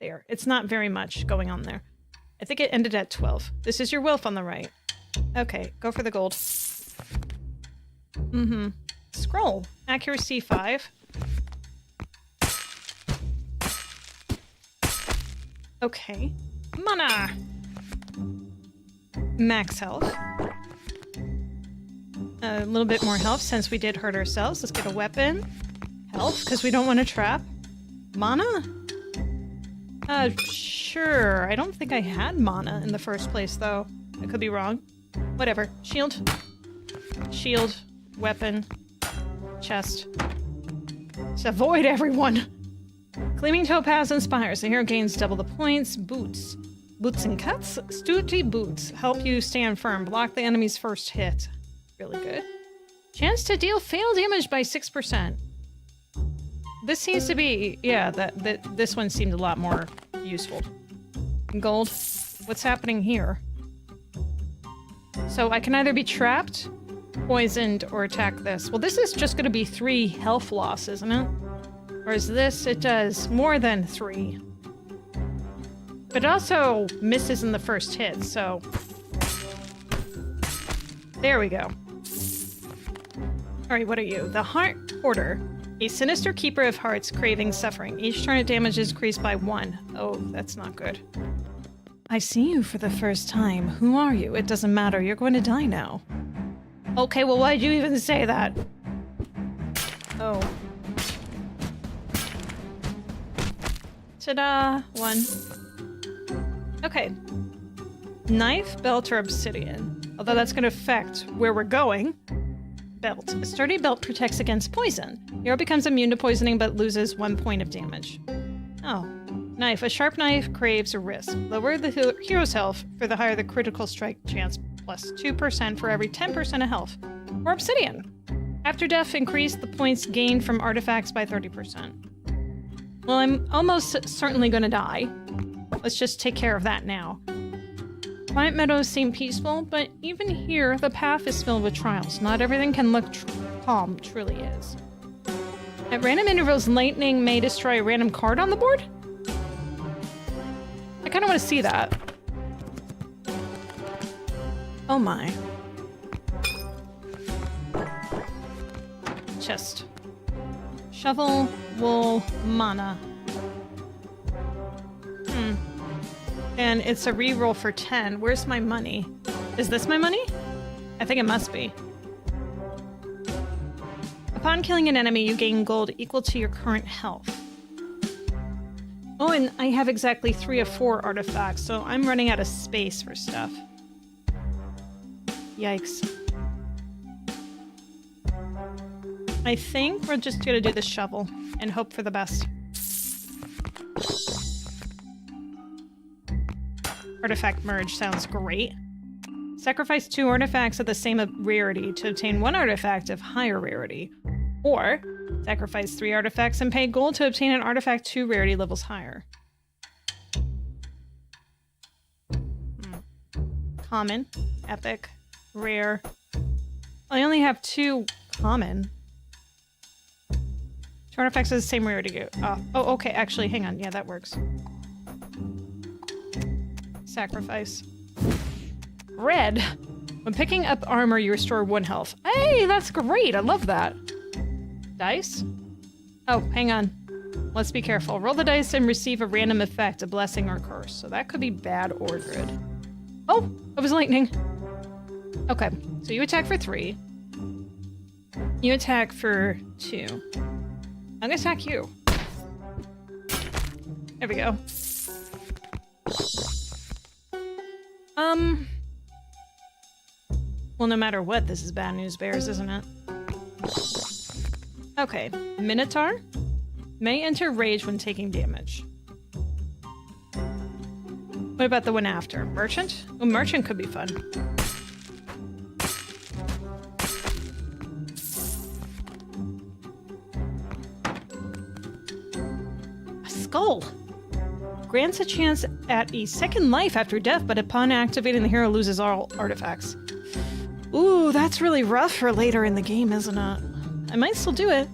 There. It's not very much going on there. I think it ended at 12. This is your wealth on the right. Okay, go for the gold. Scroll. Accuracy 5. Okay. Mana! Max health. A little bit more health since we did hurt ourselves. Let's get a weapon. Health, because we don't want to trap. Mana? Sure. I don't think I had mana in the first place, though. I could be wrong. Whatever. Shield. Shield. Weapon. Chest. Just avoid everyone! Gleaming Topaz inspires. The hero gains double the points. Boots. Boots and cuts? Stooty boots. Help you stand firm. Block the enemy's first hit. Really good. Chance to deal fail damage by 6%. This seems to be... Yeah, this one seemed a lot more useful. Gold. What's happening here? So I can either be trapped, poisoned, or attack this. Well, this is just going to be 3 health loss, isn't it? Or is this? It does more than 3. But it also misses in the first hit, so... There we go. Alright, what are you? The Heart Hoarder. A sinister keeper of hearts, craving, suffering. Each turn it damage is increased by 1. Oh, that's not good. I see you for the first time. Who are you? It doesn't matter. You're going to die now. Okay, well, why'd you even say that? Oh. Ta-da! 1. Okay. Knife, belt, or obsidian. Although that's going to affect where we're going. Belt. A sturdy belt protects against poison. Hero becomes immune to poisoning but loses 1 point of damage. Oh. Knife. A sharp knife craves a risk. Lower the hero's health for the higher the critical strike chance, plus 2% for every 10% of health. Or obsidian. After death, increase the points gained from artifacts by 30%. Well, I'm almost certainly going to die. Let's just take care of that now. Quiet meadows seem peaceful, but even here, the path is filled with trials. Not everything can look calm, truly is. At random intervals, lightning may destroy a random card on the board? I kind of want to see that. Oh my. Chest. Shovel, wool, mana. And it's a reroll for 10. Where's my money? Is this my money? I think it must be. Upon killing an enemy, you gain gold equal to your current health. Oh, and I have exactly 3 of 4 artifacts, so I'm running out of space for stuff. Yikes. I think we're just gonna do the shovel and hope for the best. Artifact merge sounds great. Sacrifice 2 artifacts of the same rarity to obtain 1 artifact of higher rarity. Or sacrifice 3 artifacts and pay gold to obtain an artifact 2 rarity levels higher. Common, epic, rare. I only have 2 common. 2 artifacts of the same rarity. Oh, okay, actually, hang on. Yeah, that works. Sacrifice. Red. When picking up armor, you restore 1 health. Hey, that's great. I love that. Dice? Oh, hang on. Let's be careful. Roll the dice and receive a random effect, a blessing or curse. So that could be bad or good. Oh, it was lightning. Okay, so you attack for 3. You attack for 2. I'm gonna attack you. There we go. Well, no matter what, this is bad news bears, isn't it? Okay, Minotaur may enter rage when taking damage. What about the one after? Merchant? Oh, Merchant could be fun. A skull! Grants a chance at a second life after death, but upon activating, the hero loses all artifacts. Ooh, that's really rough for later in the game, isn't it? I might still do it.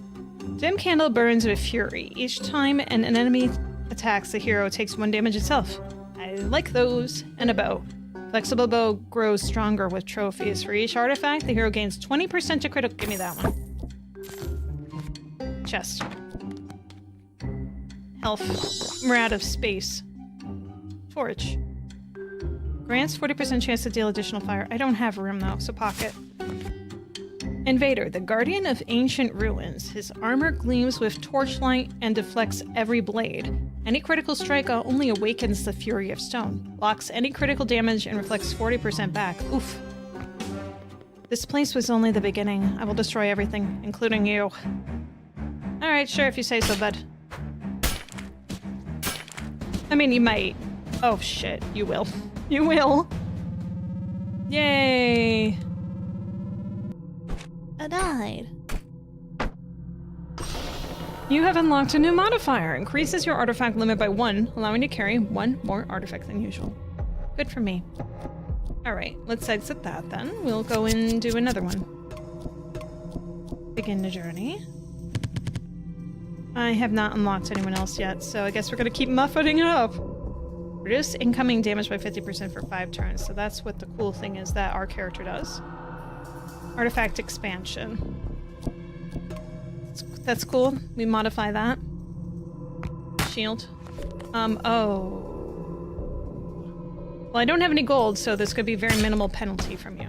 Dim Candle burns with fury. Each time an enemy attacks, the hero takes 1 damage itself. I like those. And a bow. Flexible bow grows stronger with trophies. For each artifact, the hero gains 20% to critical. Give me that one. Chest. Health. We're out of space. Torch. Grants 40% chance to deal additional fire. I don't have room though, so pocket. Invader, the guardian of ancient ruins. His armor gleams with torchlight and deflects every blade. Any critical strike only awakens the fury of stone. Blocks any critical damage and reflects 40% back. Oof. This place was only the beginning. I will destroy everything, including you. Alright, sure, if you say so, bud. I mean, you might. Oh shit, you will. You will. Yay. I died. You have unlocked a new modifier. Increases your artifact limit by 1, allowing you to carry 1 more artifact than usual. Good for me. Alright, let's exit that then. We'll go and do another one. Begin the journey. I have not unlocked anyone else yet, so I guess we're gonna keep muffing it up. Reduce incoming damage by 50% for 5 turns. So that's what the cool thing is that our character does. Artifact expansion. That's cool. We modify that. Shield. Oh. Well, I don't have any gold, so this could be very minimal penalty from you.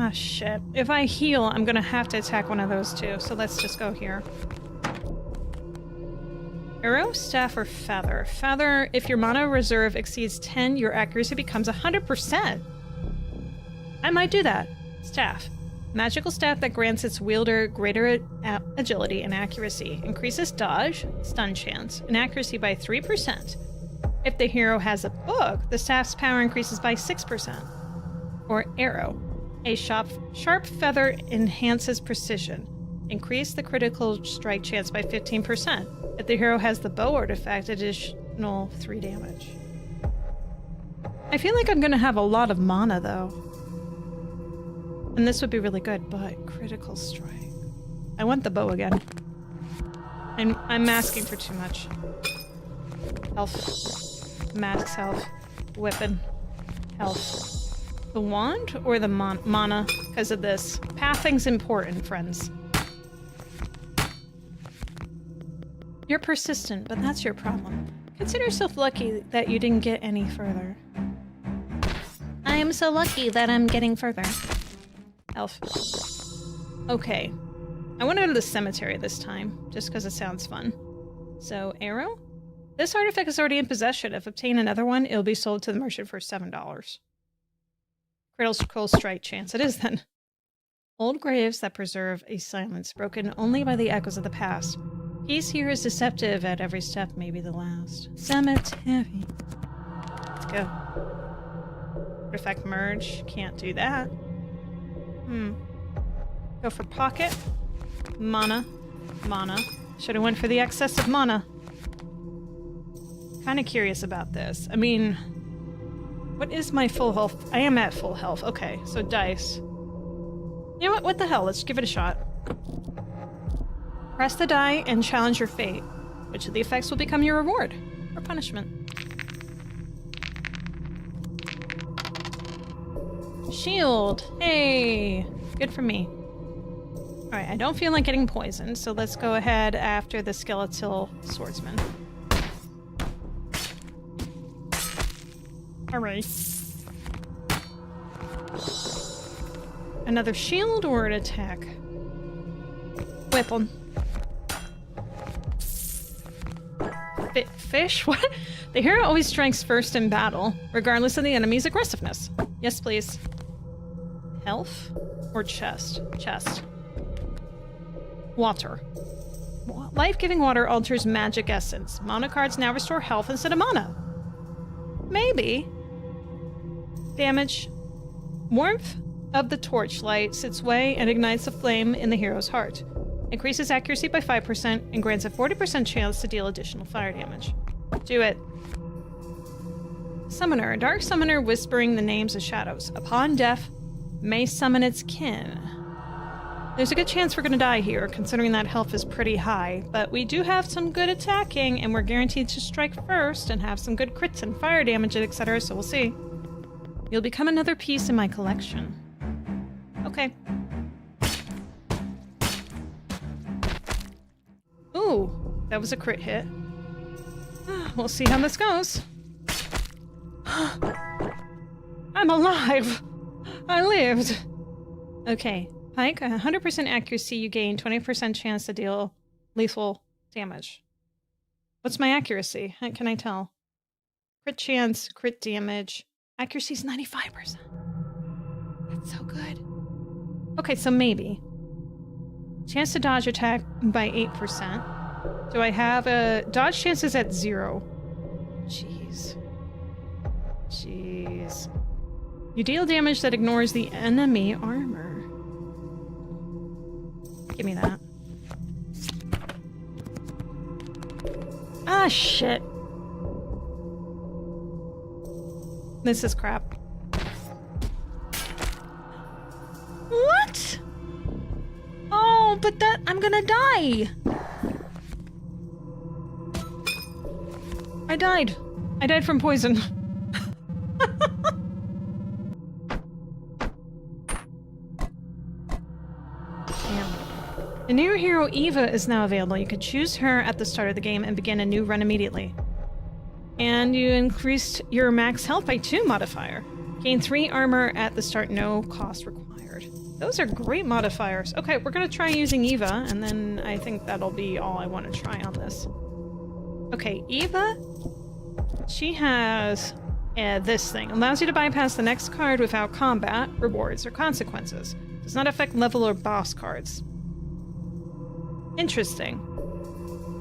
Ah, shit. If I heal, I'm gonna have to attack one of those two, so let's just go here. Arrow, staff, or feather? Feather, if your mana reserve exceeds 10, your accuracy becomes 100%. I might do that. Staff. Magical staff that grants its wielder greater agility and accuracy. Increases dodge, stun chance, and accuracy by 3%. If the hero has a book, the staff's power increases by 6%. Or arrow. A sharp feather enhances precision. Increase the critical strike chance by 15%. If the hero has the bow artifact, additional 3 damage. I feel like I'm gonna have a lot of mana though. And this would be really good, but critical strike. I want the bow again. I'm asking for too much. Health. Max health. Weapon. Health. The wand or the mana? Because of this. Pathing's important, friends. You're persistent, but that's your problem. Consider yourself lucky that you didn't get any further. I am so lucky that I'm getting further. Elf. Okay. I want to go to the cemetery this time, just because it sounds fun. So, arrow? This artifact is already in possession. If obtain another one, it'll be sold to the merchant for $7. Critical strike chance. It is then. Old graves that preserve a silence, broken only by the echoes of the past. Peace here is deceptive, at every step may be the last. Cemetery. Let's go. Artifact merge. Can't do that. Go for pocket. Mana. Mana. Should have went for the excess of mana. Kind of curious about this. I mean, what is my full health? I am at full health. Okay, so dice. You know what? What the hell? Let's give it a shot. Press the die and challenge your fate. Which of the effects will become your reward or punishment? Shield. Hey, good for me. All right, I don't feel like getting poisoned, so let's go ahead after the skeletal swordsman. All right. Another shield or an attack? weapon. Fish? What? The hero always strikes first in battle, regardless of the enemy's aggressiveness. Yes, please. Health? Or chest? Chest. Water. Life-giving water alters magic essence. Mana cards now restore health instead of mana. Maybe. Damage. Warmth of the torch lights its way and ignites a flame in the hero's heart. Increases accuracy by 5% and grants a 40% chance to deal additional fire damage. Do it. Summoner. A dark summoner whispering the names of shadows. Upon death, may summon its kin. There's a good chance we're gonna die here, considering that health is pretty high, but we do have some good attacking, and we're guaranteed to strike first and have some good crits and fire damage, etc., so we'll see. You'll become another piece in my collection. Okay. Ooh, that was a crit hit. We'll see how this goes. I'm alive! I lived! Okay. Pike, 100% accuracy, you gain 20% chance to deal lethal damage. What's my accuracy? How can I tell? Crit chance, crit damage. Accuracy's 95%. That's so good. Okay, so maybe. Chance to dodge attack by 8%. Do I have a... Dodge chances at 0. Jeez. Jeez. You deal damage that ignores the enemy armor. Give me that. Ah, shit. This is crap. What? Oh, but that... I'm gonna die! I died. I died from poison. The new hero Eva is now available. You can choose her at the start of the game and begin a new run immediately. And you increased your max health by 2 modifier. Gain 3 armor at the start, no cost required. Those are great modifiers. Okay, we're gonna try using Eva, and then I think that'll be all I want to try on this. Okay, Eva, she has this thing. Allows you to bypass the next card without combat, rewards, or consequences. Does not affect level or boss cards. Interesting.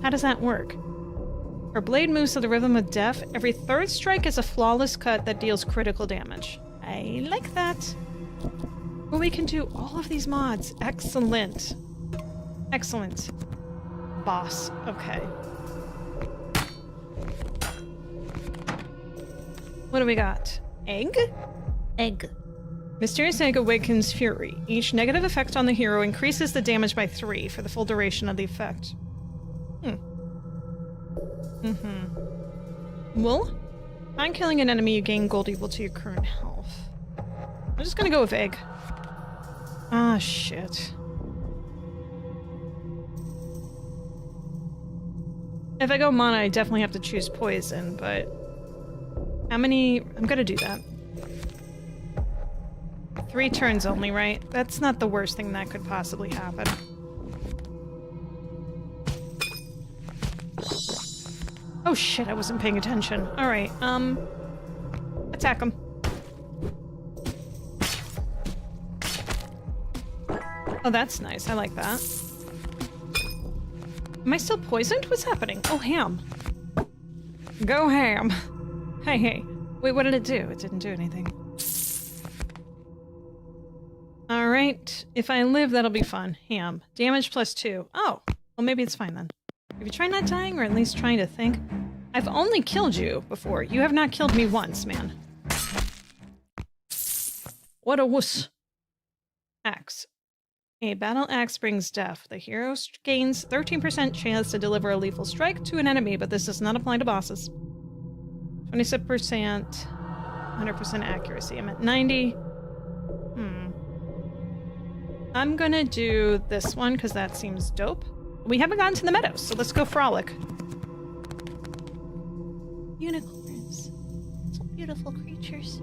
How does that work? Her blade moves to the rhythm of death. Every third strike is a flawless cut that deals critical damage. I like that. Well, we can do all of these mods. Excellent. Excellent. Boss. Okay. What do we got? Egg? Egg. Mysterious Egg awakens Fury. Each negative effect on the hero increases the damage by 3 for the full duration of the effect. Well, on killing an enemy, you gain gold equal to your current health. I'm just gonna go with Egg. Ah, shit. If I go mana, I definitely have to choose poison, but... How many... I'm gonna do that. 3 turns only, right? That's not the worst thing that could possibly happen. Oh shit, I wasn't paying attention. Alright, attack him. Oh, that's nice. I like that. Am I still poisoned? What's happening? Oh, ham. Go ham. Hey, hey. Wait, what did it do? It didn't do anything. Alright, if I live, that'll be fun. Ham. Damage plus 2. Oh, well maybe it's fine then. Have you tried not dying, or at least trying to think? I've only killed you before. You have not killed me once, man. What a wuss. Axe. A battle axe brings death. The hero gains 13% chance to deliver a lethal strike to an enemy, but this does not apply to bosses. 27%, 100% accuracy. I'm at 90. I'm gonna do this one because that seems dope. We haven't gotten to the meadows, so let's go frolic. Unicorns. So beautiful creatures.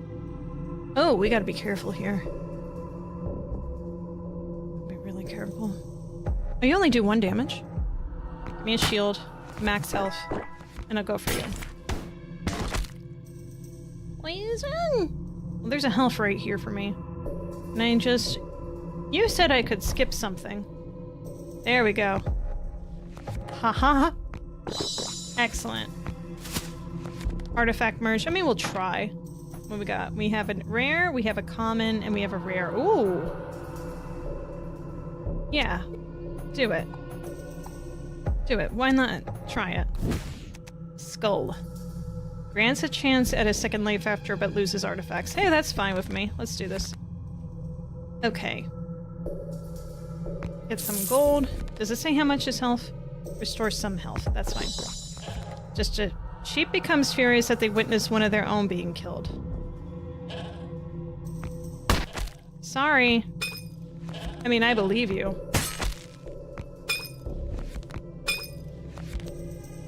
Oh, we gotta be careful here. Be really careful. Oh, you only do 1 damage. Give me a shield, max health, and I'll go for you. Poison. Well, there's a health right here for me. And I just... You said I could skip something. There we go. Haha. Excellent. Artifact merge. I mean, we'll try. What we got? We have a rare, we have a common, and we have a rare. Ooh. Yeah. Do it. Do it. Why not try it? Skull. Grants a chance at a second life after, but loses artifacts. Hey, that's fine with me. Let's do this. Okay. Get some gold. Does it say how much is health? Restore some health. That's fine. Just a... Sheep becomes furious that they witness one of their own being killed. Sorry. I mean, I believe you.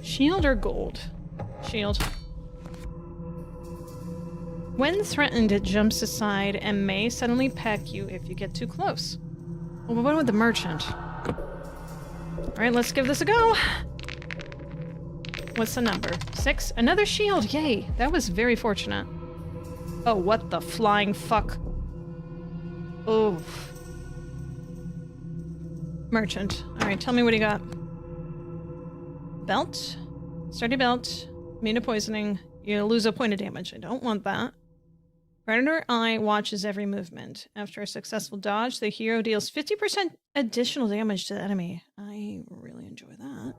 Shield or gold? Shield. When threatened, it jumps aside and may suddenly peck you if you get too close. Well, what with the merchant? Alright, let's give this a go. What's the number? 6? Another shield! Yay! That was very fortunate. Oh, what the flying fuck. Oh. Merchant. Alright, tell me what you got. Belt. Sturdy belt. Immune to poisoning. You lose a point of damage. I don't want that. Predator Eye watches every movement. After a successful dodge, the hero deals 50% additional damage to the enemy. I really enjoy that.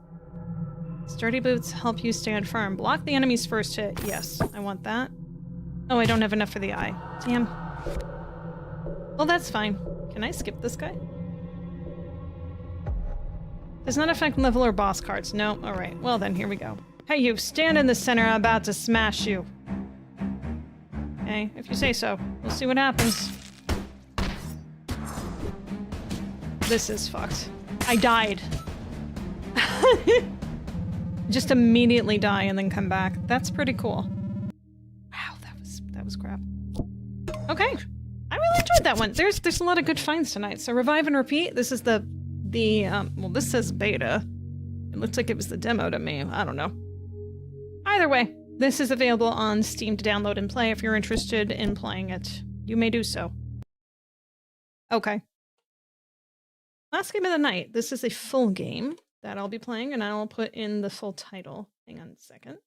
Sturdy boots help you stand firm. Block the enemy's first hit. Yes, I want that. Oh, I don't have enough for the eye. Damn. Well, that's fine. Can I skip this guy? Does not affect level or boss cards. No? Alright. Well then, here we go. Hey, you! Stand in the center. I'm about to smash you. Okay, if you say so. We'll see what happens. This is fucked. I died. Just immediately die and then come back. That's pretty cool. Wow, that was crap. Okay. I really enjoyed that one. There's a lot of good finds tonight. So revive and repeat. This is well, this says beta. It looks like it was the demo to me. I don't know. Either way, this is available on Steam to download and play if you're interested in playing it. You may do so. Okay. Last game of the night. This is a full game that I'll be playing, and I'll put in the full title. Hang on a second.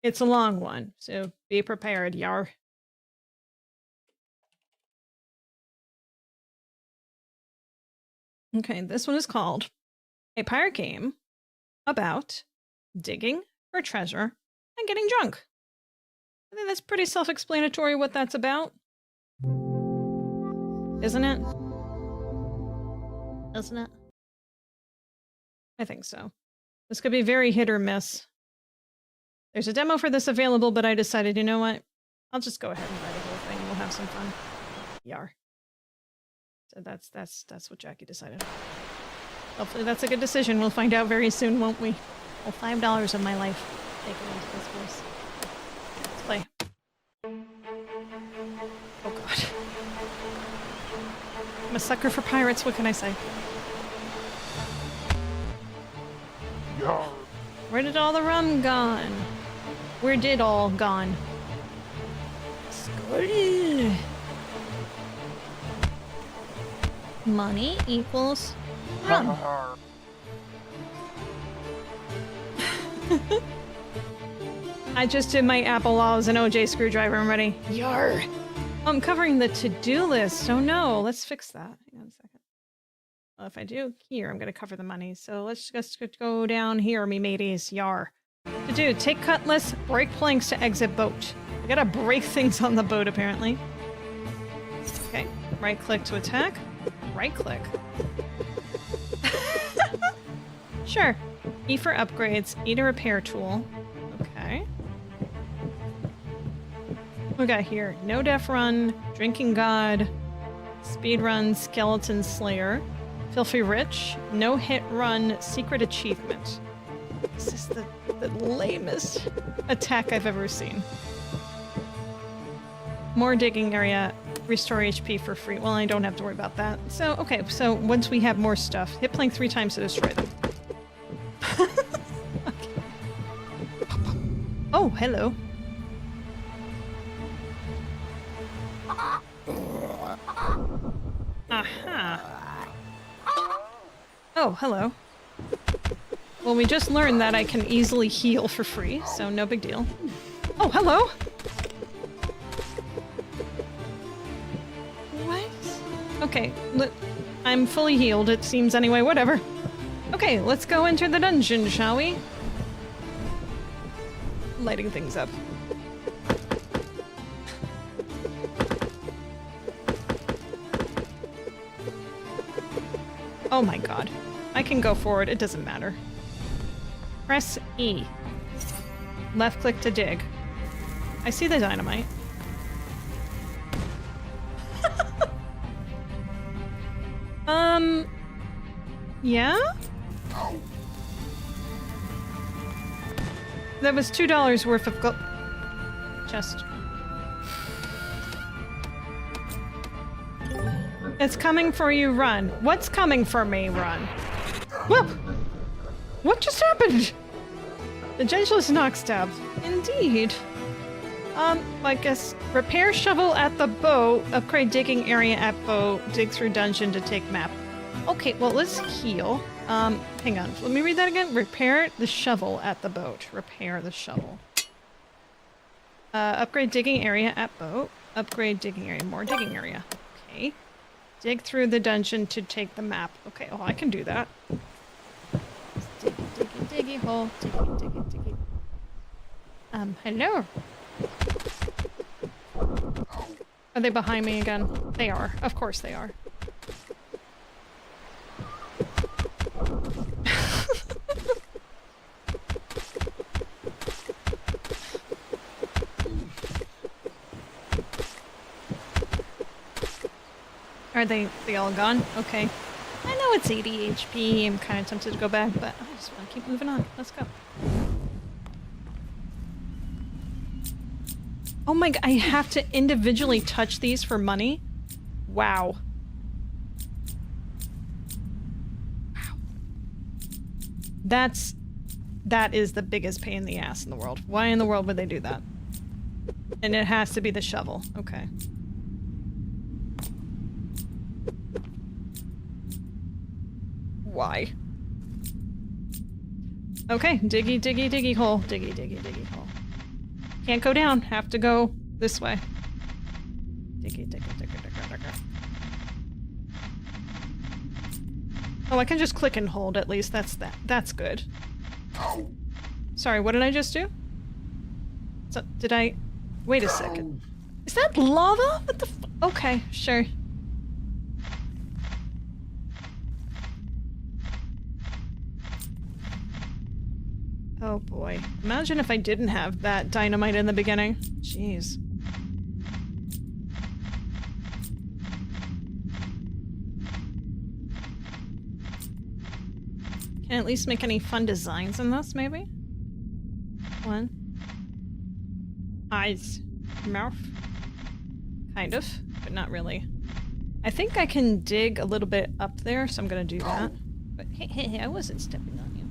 It's a long one, so be prepared, yar. Okay, this one is called A Pirate Game About Digging for Treasure and Getting Drunk. I think that's pretty self-explanatory what that's about. Isn't it? Isn't it? I think so. This could be very hit or miss. There's a demo for this available, but I decided, you know what? I'll just go ahead and buy the whole thing and we'll have some fun. Yar. So that's what Jacki decided. Hopefully that's a good decision. We'll find out very soon, won't we? Well, $5 of my life taken into this place. Let's play. Oh god. I'm a sucker for pirates, what can I say? Yarr. Where did all the rum gone? Where did all gone? Skull. Money equals rum. I just did my Apple Laws and OJ screwdriver. I'm ready. Yar. I'm covering the to-do list. Oh no, let's fix that. Hang on a second. Well, if I do here, I'm going to cover the money. So let's just go down here, me mateys. Yar. To do, take cutlass, break planks to exit boat. I gotta break things on the boat, apparently. Okay. Right click to attack. Right click. Sure. E for upgrades. E to repair tool. Okay. What we got here? No def run, drinking god, speed run, skeleton slayer, filthy rich, no hit run, secret achievement. This is the lamest attack I've ever seen. More digging area. restore HP for free. Well, I don't have to worry about that. So, okay, so once we have more stuff, hit plank 3 times to destroy them. Okay. Oh, hello. Aha. Oh, hello. Well, we just learned that I can easily heal for free, so no big deal. Oh, hello! What? Okay, I'm fully healed, it seems anyway, whatever. Okay, let's go enter the dungeon, shall we? Lighting things up. Oh my god. I can go forward, it doesn't matter. Press E. Left click to dig. I see the dynamite. Yeah? That was $2 worth of gold. Chest. It's coming for you, run. What's coming for me, run? Whoa! What just happened? The gentlest knock stab. Indeed. I guess repair shovel at the boat, upgrade digging area at boat, dig through dungeon to take map. Okay, well, let's heal. Hang on. Let me read that again. Repair the shovel at the boat. Repair the shovel. Upgrade digging area at boat. Upgrade digging area. More digging area. Okay. Dig through the dungeon to take the map. Okay, oh, I can do that. Diggy, diggy, diggy hole. Diggy, diggy, diggy. Hello. Are they behind me again? They are. Of course they are. Are they all gone? Okay. I know it's 80 HP. I'm kind of tempted to go back, but I just want to keep moving on. Let's go. Oh my god, I have to individually touch these for money? Wow. Wow. That is the biggest pain in the ass in the world. Why in the world would they do that? And it has to be the shovel. Okay. Why? Okay, diggy, diggy, diggy hole. Diggy, diggy, diggy hole. Can't go down. Have to go this way. Diggy, diggy, diggy, diggy, diggy. Oh, I can just click and hold at least. That's good. Sorry, what did I just do? So, did I... Wait a second. Is that lava? What the f... Okay, sure. Oh boy. Imagine if I didn't have that dynamite in the beginning. Jeez. Can I at least make any fun designs in this, maybe? One. Eyes. Mouth. Kind of, but not really. I think I can dig a little bit up there, so I'm gonna do that. But hey, I wasn't stepping on you.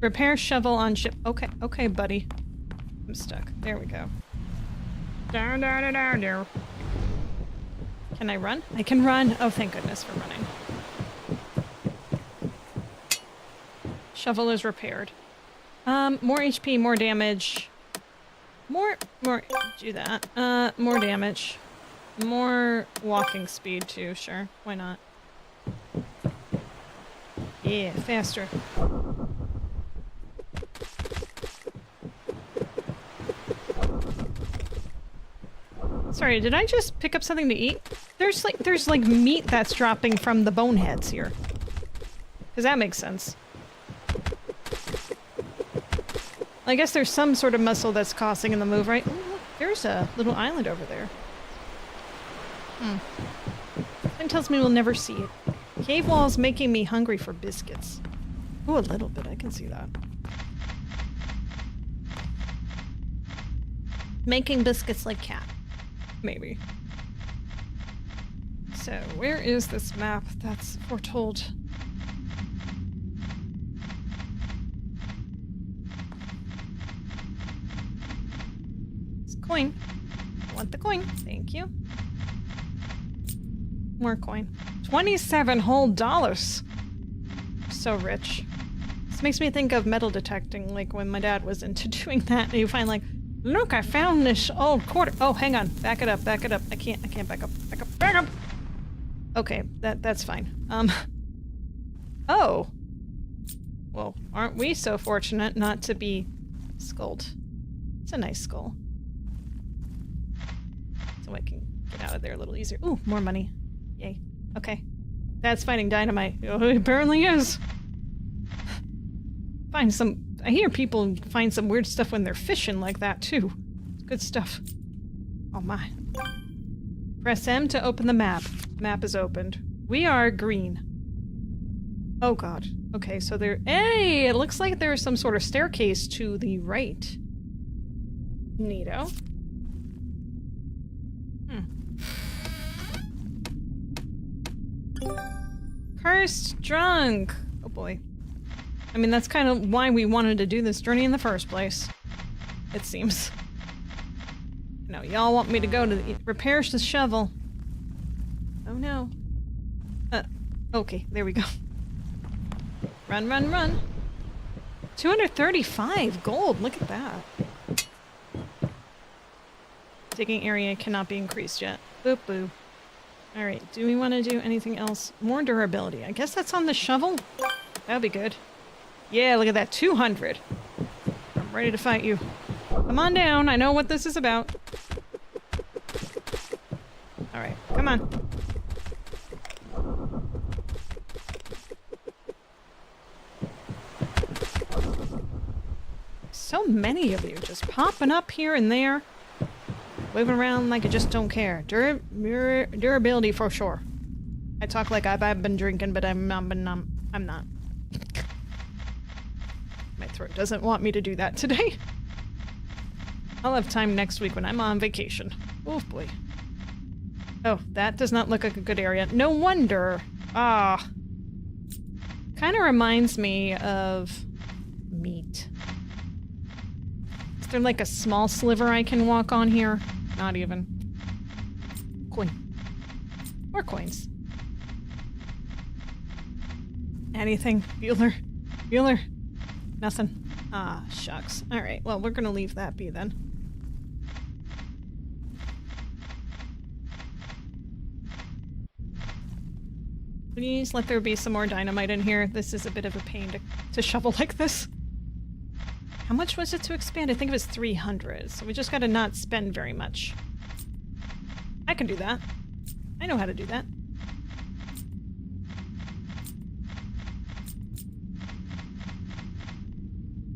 Repair shovel on ship. Okay, okay, buddy. I'm stuck. There we go. Down, down, down, down, down. Can I run? I can run. Oh, thank goodness for running. Shovel is repaired. More HP, more damage. More, do that. More damage. More walking speed too, sure. Why not? Yeah, faster. Sorry, did I just pick up something to eat? There's like meat that's dropping from the boneheads here. Does that make sense? I guess there's some sort of muscle that's causing the move, right? Ooh, look, there's a little island over there. Something tells me we'll never see it. Cave walls making me hungry for biscuits. Ooh, a little bit, I can see that. Making biscuits like cat. Maybe. So, where is this map that's foretold? It's coin. I want the coin. Thank you. More coin. 27 whole dollars. So rich. This makes me think of metal detecting, like when my dad was into doing that, and you find like, look, I found this old quarter. Oh, hang on. Back it up, back it up. I can't back up. Back up, back up! Okay, that's fine. Oh. Well, aren't we so fortunate not to be skulled? It's a nice skull. So I can get out of there a little easier. Ooh, more money. Yay. Okay. That's finding dynamite. Oh, it apparently is. I hear people find some weird stuff when they're fishing like that, too. Good stuff. Oh my. Press M to open the map. Map is opened. We are green. Oh god. Okay, so there- Hey! It looks like there's some sort of staircase to the right. Neato. Cursed drunk! Oh boy. I mean, that's kind of why we wanted to do this journey in the first place. It seems. No, y'all want me to go to the- repair the shovel. Oh no. Okay, there we go. Run, run, run. 235 gold, look at that. Digging area cannot be increased yet. Boop boop. Alright, do we want to do anything else? More durability. I guess that's on the shovel? That'd be good. Yeah, look at that. 200. I'm ready to fight you. Come on down. I know what this is about. Alright, come on. So many of you just popping up here and there. Waving around like I just don't care. Durability for sure. I talk like I've been drinking, but I'm not. My throat doesn't want me to do that today. I'll have time next week when I'm on vacation. Oh boy. Oh, that does not look like a good area. No wonder. Ah. Kind of reminds me of meat. Is there like a small sliver I can walk on here? Not even. Coin. More coins. Anything? Bueller? Bueller? Nothing. Ah, shucks. Alright, well, we're gonna leave that be then. Please let there be some more dynamite in here. This is a bit of a pain to shovel like this. How much was it to expand? I think it was 300, so we just gotta not spend very much. I can do that. I know how to do that.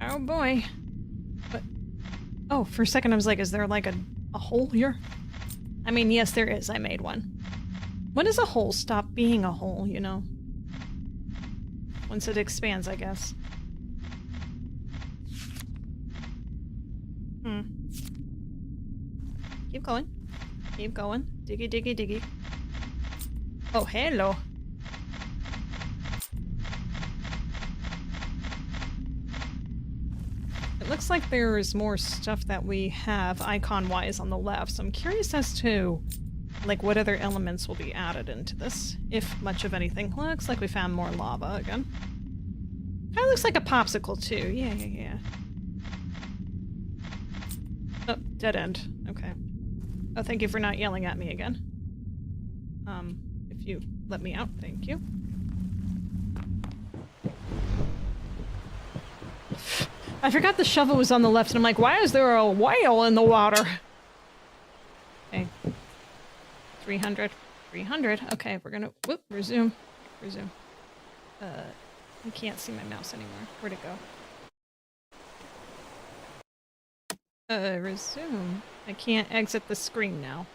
Oh boy. But, oh, for a second I was like, is there like a hole here? I mean, yes there is. I made one. When does a hole stop being a hole, you know? Once it expands, I guess. Keep going. Keep going. Diggy, diggy, diggy. Oh, hello. It looks like there's more stuff that we have icon-wise on the left, so I'm curious as to, like, what other elements will be added into this, if much of anything. Looks like we found more lava again. Kinda looks like a popsicle, too. Yeah, yeah, yeah. Oh, dead end. Okay. Oh, thank you for not yelling at me again. If you let me out, thank you. I forgot the shovel was on the left, and I'm like, why is there a whale in the water? Okay. 300. 300. Okay, we're gonna... Whoop, resume. Resume. I can't see my mouse anymore. Where'd it go? Resume. I can't exit the screen now.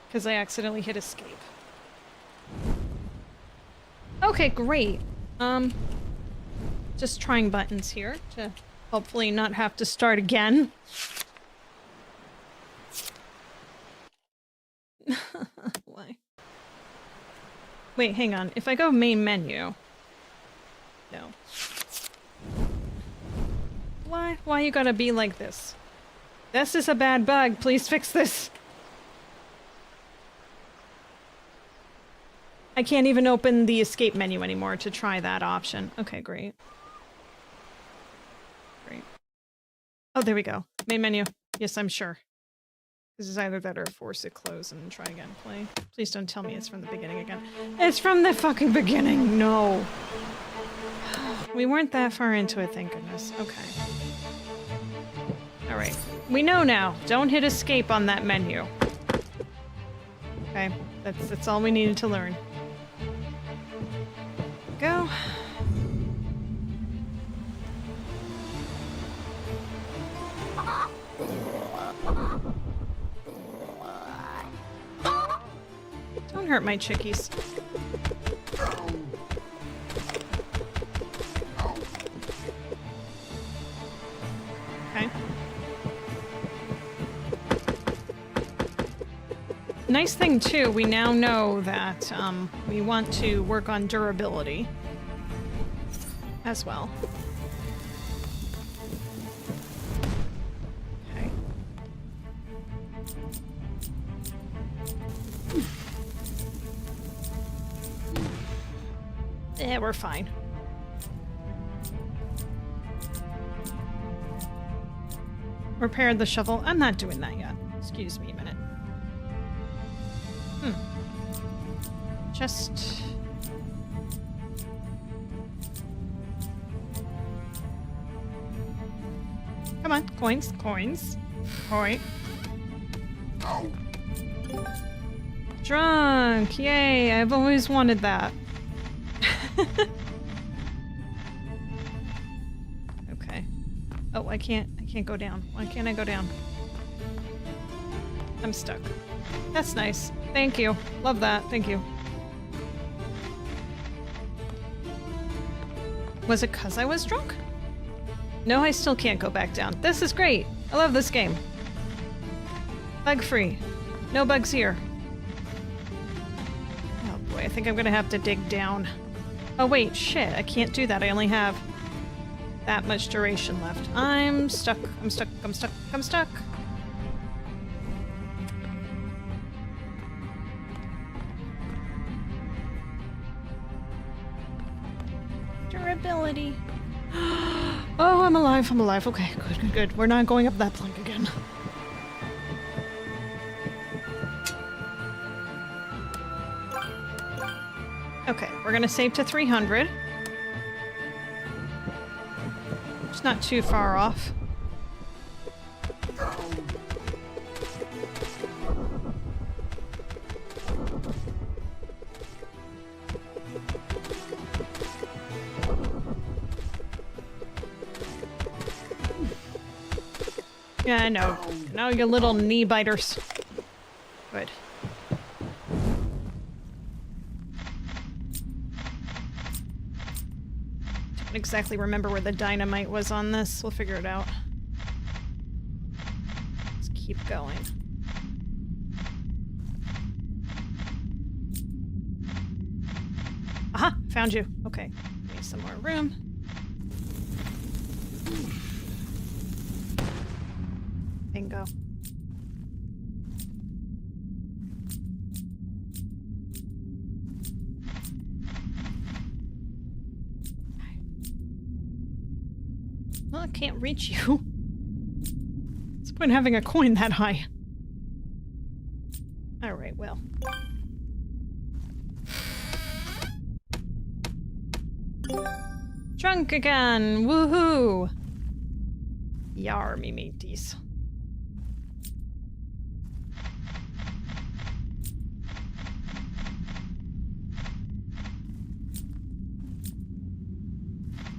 Because I accidentally hit escape. just trying buttons here to hopefully not have to start again. Why? Wait, hang on. If I go main menu... No. Why? Why you gotta be like this? This is a bad bug. Please fix this. I can't even open the escape menu anymore to try that option. Okay, great. Great. Oh, there we go. Main menu. Yes, I'm sure. This is either that or force it close and try again. Play. Please don't tell me it's from the beginning again. It's from the fucking beginning! No! We weren't that far into it, thank goodness. Okay. Alright. We know now. Don't hit escape on that menu. Okay. That's all we needed to learn. Go. Don't hurt my chickies. Okay. Nice thing too, we now know that we want to work on durability as well. Okay. Yeah, we're fine. Repair the shovel. I'm not doing that yet. Excuse me a minute. Just... Come on, coins, coins. Alright. Drunk! Yay, I've always wanted that. Okay. Oh, I can't go down. Why can't I go down? I'm stuck. That's nice. Thank you. Love that. Thank you. Was it 'cause I was drunk? No, I still can't go back down. This is great. I love this game. Bug free. No bugs here. Oh boy, I think I'm gonna have to dig down. Oh wait, shit, I can't do that. I only have that much duration left. I'm stuck. I'm stuck. I'm stuck. I'm stuck. Durability. Oh, I'm alive. I'm alive. Okay, good, good, good. We're not going up that plank again. Okay, we're gonna save to 300. It's not too far off. Yeah, I know. Now you little knee biters. Good. Don't exactly remember where the dynamite was on this. We'll figure it out. Let's keep going. Aha! Found you. Okay. Need some more room. Bingo. Well, I can't reach you. What's the point in having a coin that high? Alright, well. Drunk again! Woohoo! Yar, me mateys.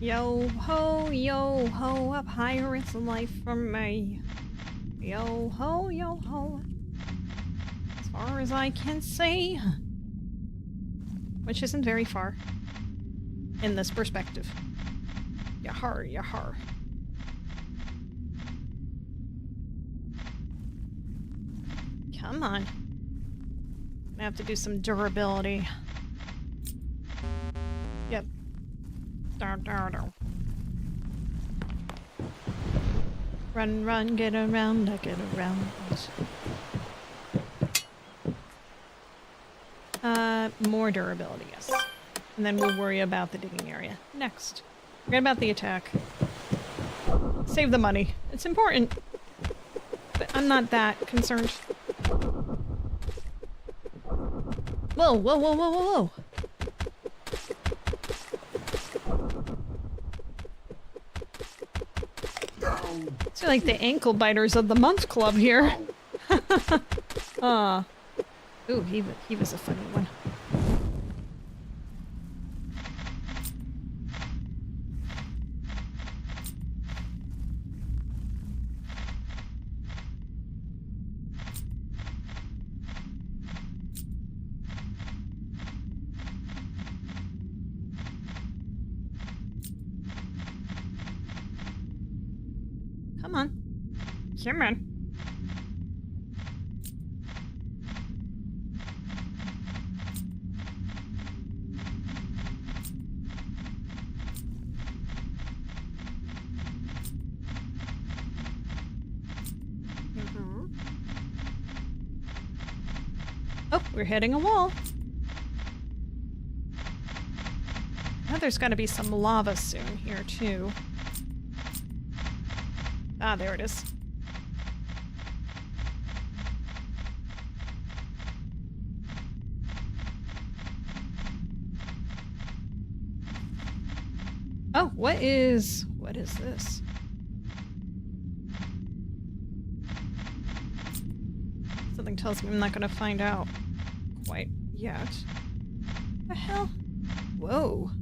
Yo ho, up higher it's life for me. Yo ho, as far as I can see. Which isn't very far in this perspective. Yahar, yahar. Come on. I have to do some durability. Yep. Run, run, get around, I get around. More durability, yes. And then we'll worry about the digging area. Next. Forget about the attack. Save the money. It's important. But I'm not that concerned. Whoa, whoa, whoa, whoa, whoa, whoa! These are like the ankle biters of the month club here. Ooh, he was a funny one. Come on. Come on. Oh, we're hitting a wall. Now there's got to be some lava soon here, too. Ah, there it is. Oh, what is this? Something tells me I'm not gonna find out quite yet. The hell? Whoa.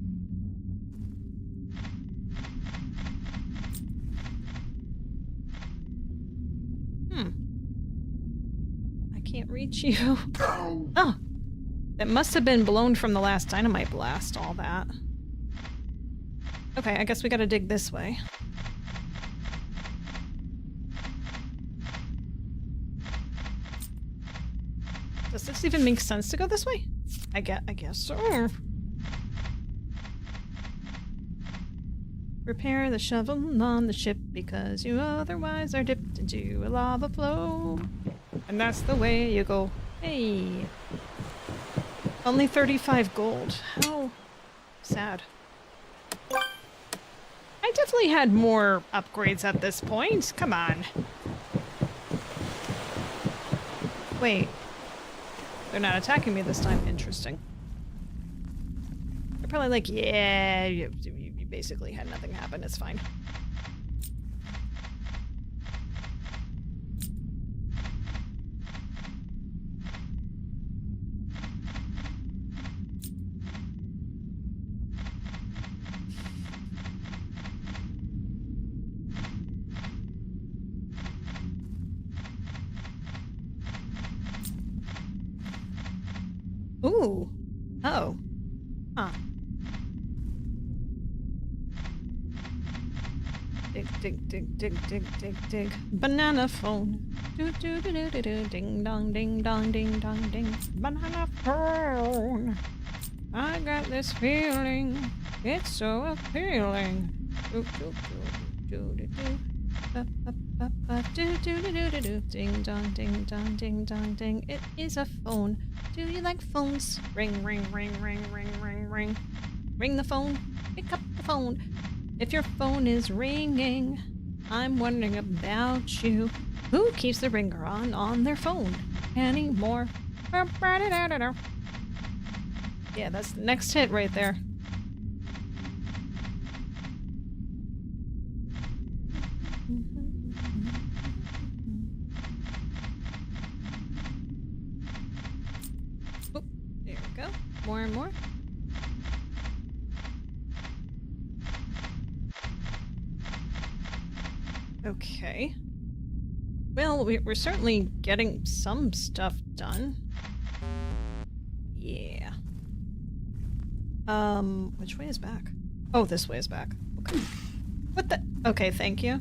I can't reach you. Oh! That must have been blown from the last dynamite blast, all that. Okay, I guess we gotta dig this way. Does this even make sense to go this way? I guess so. Repair the shovel on the ship because you otherwise are dipped into a lava flow. And that's the way you go. Hey. Only 35 gold. How sad. I definitely had more upgrades at this point. Come on. Wait. They're not attacking me this time. Interesting. They're probably like, yeah, you basically had nothing happen. It's fine. Ooh. Oh. Huh. Dig. Banana phone. Do do do do do do. Ding dong, ding dong, ding dong, ding. Banana phone. I got this feeling. It's so appealing. Do do do do do do. Do do do do do do. Ding dong, ding dong, ding dong, ding. It is a phone. Do you like phones? Ring, ring, ring, ring, ring, ring, ring. Ring the phone. Pick up the phone. If your phone is ringing, I'm wondering about you. Who keeps the ringer on their phone anymore? Yeah, that's the next hit right there. Oh, there we go. More and more. Okay. Well, we're certainly getting some stuff done. Yeah. Which way is back? Oh, this way is back. Okay. What the? Okay, thank you.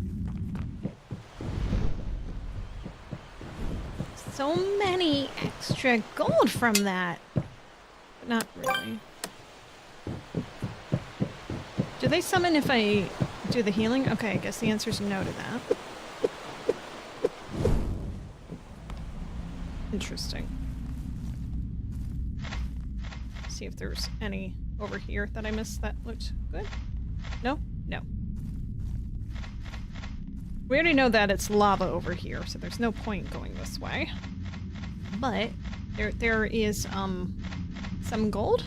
So many extra gold from that. But not really. Do they summon if I do the healing? Okay, I guess the answer is no to that. Interesting. See if there's any over here that I missed that looked good. No? No. We already know that it's lava over here, so there's no point going this way. But there is some gold.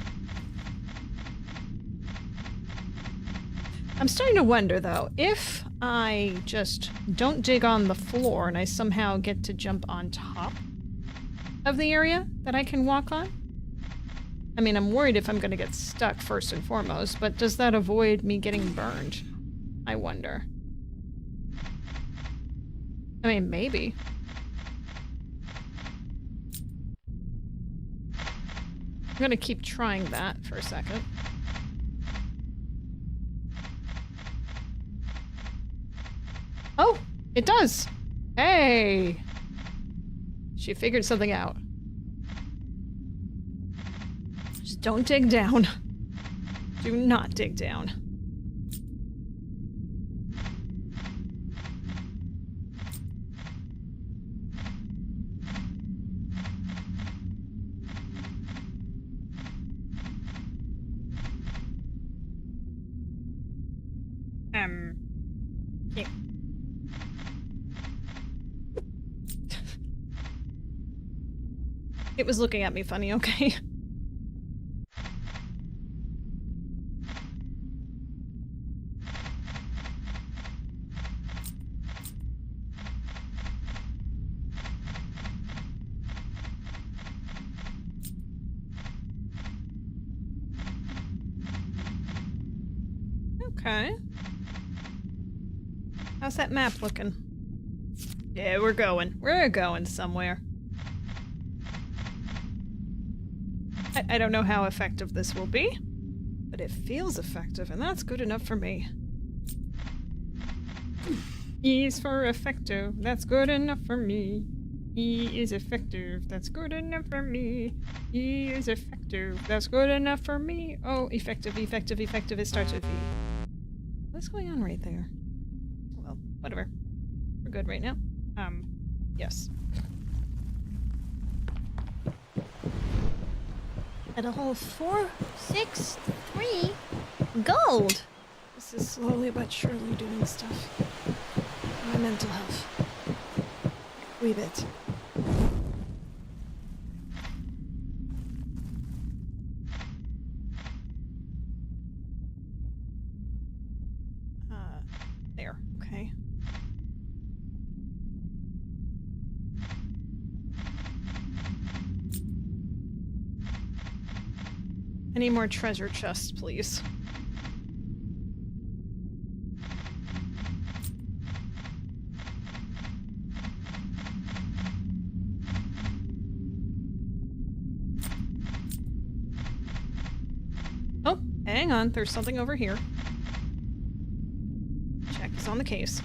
I'm starting to wonder though, if I just don't dig on the floor and I somehow get to jump on top of the area that I can walk on. I mean, I'm worried if I'm going to get stuck first and foremost, but does that avoid me getting burned? I wonder. I mean, maybe. I'm going to keep trying that for a second. Oh, it does. Hey. She figured something out. Just don't dig down. Do not dig down. Yeah. It was looking at me funny, okay? Okay. How's that map looking? Yeah, we're going. We're going somewhere. I don't know how effective this will be, but it feels effective, and that's good enough for me. E is for effective. That's good enough for me. E is effective. That's good enough for me. E is effective. That's good enough for me. Oh, effective, effective, effective. It starts with E. What's going on right there? Well, whatever. We're good right now. Yes. At a whole 463 gold. This is slowly but surely doing stuff. My mental health. Wee bit. There. Okay. Any more treasure chests, please? Oh, hang on. There's something over here. Check is on the case.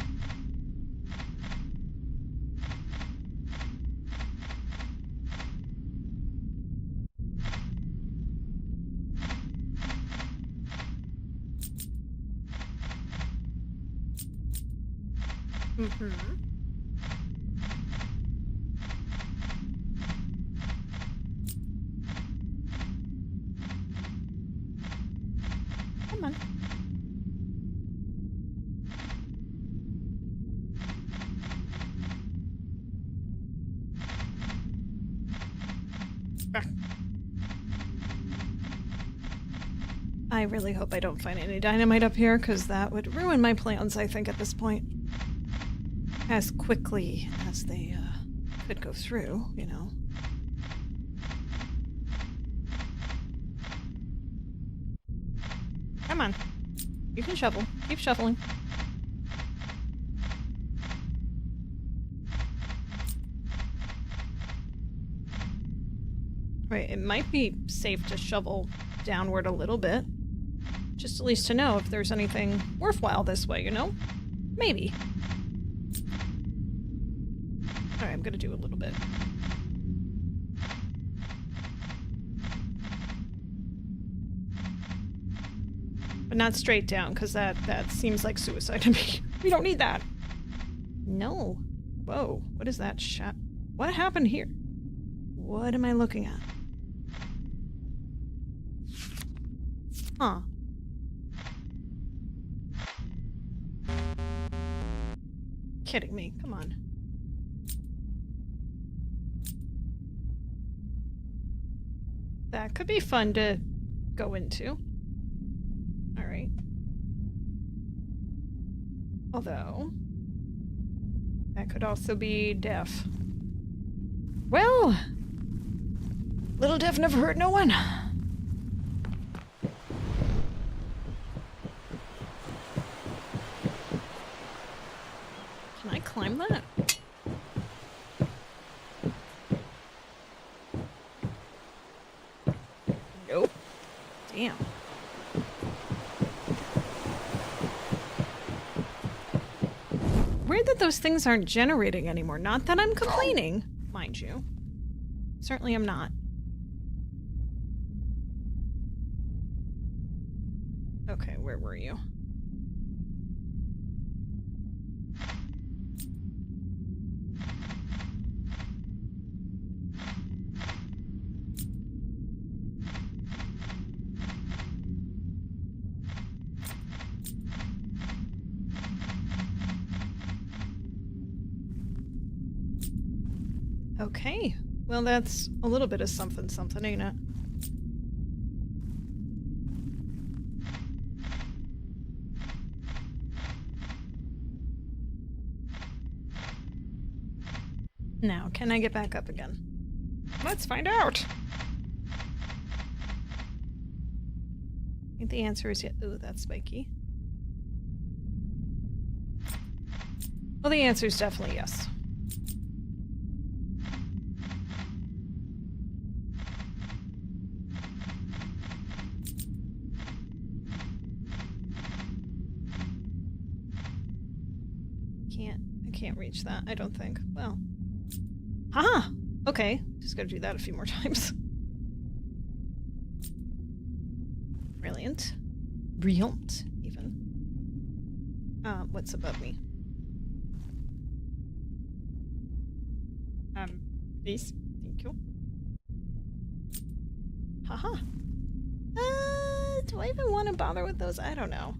Mm-hmm. Come on. Ah. I really hope I don't find any dynamite up here, because that would ruin my plans, I think, at this point. As quickly as they could go through, you know. Come on. You can shovel. Keep shoveling. Right, it might be safe to shovel downward a little bit. Just at least to know if there's anything worthwhile this way, you know? Maybe. Alright, I'm gonna do a little bit. But not straight down, because that seems like suicide to me. We don't need that. No. Whoa, what is that shot? What happened here? What am I looking at? Huh. Kidding me, come on. That could be fun to go into. Alright. Although, that could also be deaf. Well, little deaf never hurt no one. Can I climb that? Nope. Damn. Weird that those things aren't generating anymore. Not that I'm complaining, mind you. Certainly am not. Okay, where were you? Okay, well that's a little bit of something something, ain't it? Now, can I get back up again? Let's find out! I think the answer is yes. Ooh, that's spiky. Well, the answer is definitely yes. I can't reach that, I don't think. Well. Haha! Okay, just gotta do that a few more times. Brilliant. Brilliant, even. What's above me? Please. Thank you. Haha. Do I even want to bother with those? I don't know.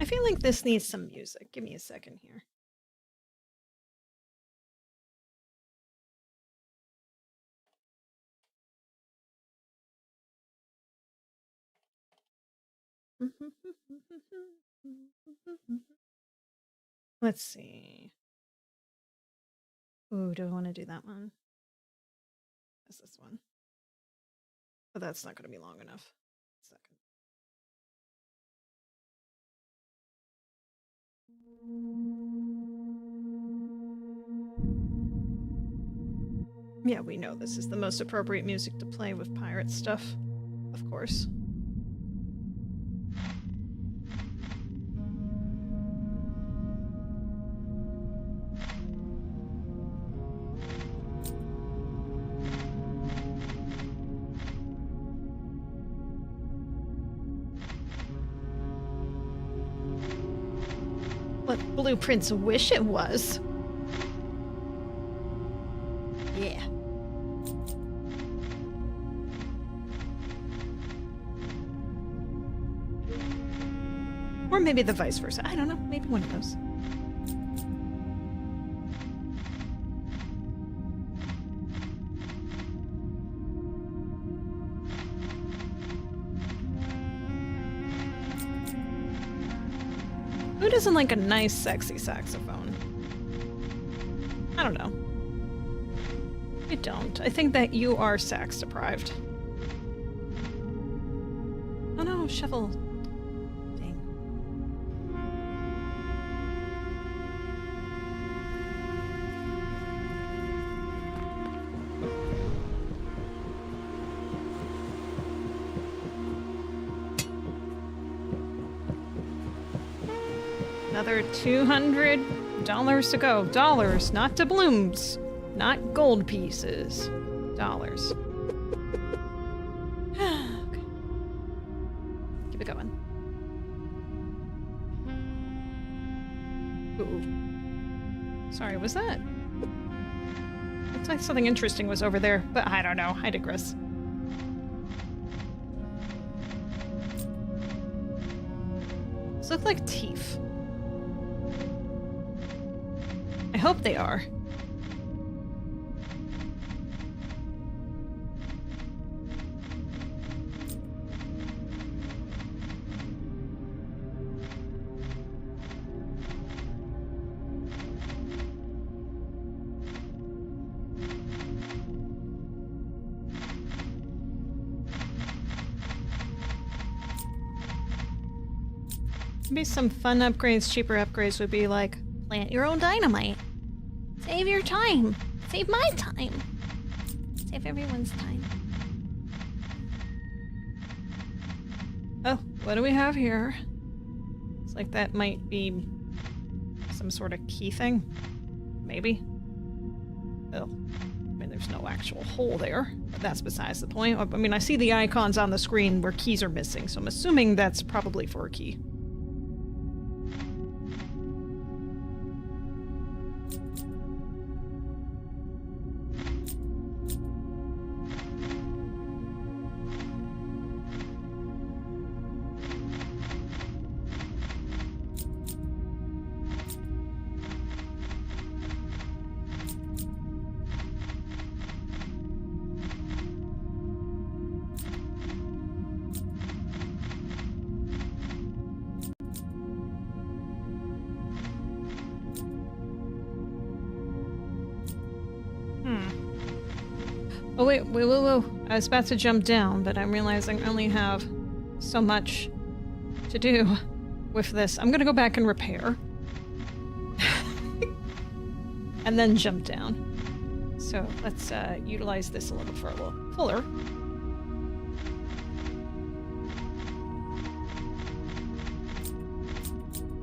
I feel like this needs some music. Give me a second here. Let's see. Ooh, do I want to do that one? Is this one? But that's not going to be long enough. Second. Yeah, we know this is the most appropriate music to play with pirate stuff, of course. What blueprints wish it was. Yeah. Or maybe the vice versa. I don't know. Maybe one of those. Who doesn't like a nice, sexy saxophone? I don't know. I don't. I think that you are sax deprived. Oh no, shovel. Dang. Another $200 to go. Dollars, not doubloons. Not gold pieces. Dollars. Okay. Keep it going. Ooh. Sorry, was that? Looks like something interesting was over there, but I don't know. I digress. These look like teeth. I hope they are. Maybe some fun upgrades, cheaper upgrades would be like, Plant your own dynamite. Save your time. Save my time. Save everyone's time. oh, what do we have here? It's like that might be some sort of key thing. Maybe. Oh, I mean, there's no actual hole there, but that's besides the point. I mean, I see the icons on the screen where keys are missing, so I'm assuming that's probably for a key. Oh wait, whoa. I was about to jump down, but I'm realizing I only have so much to do with this. I'm gonna go back and repair. And then jump down. So let's utilize this a little fuller.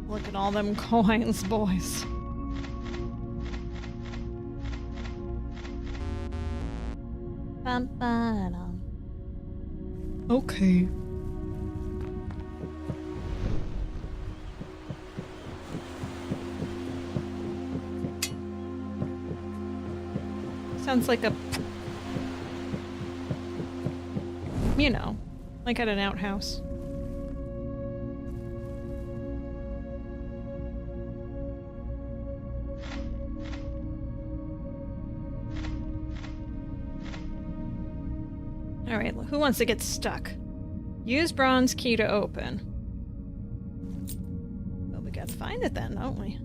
Look at all them coins, boys. Bum-ba-dum. Okay. Sounds like a... You know, like at an outhouse. Alright, who wants to get stuck? Use bronze key to open. Well, we gotta find it then, don't we?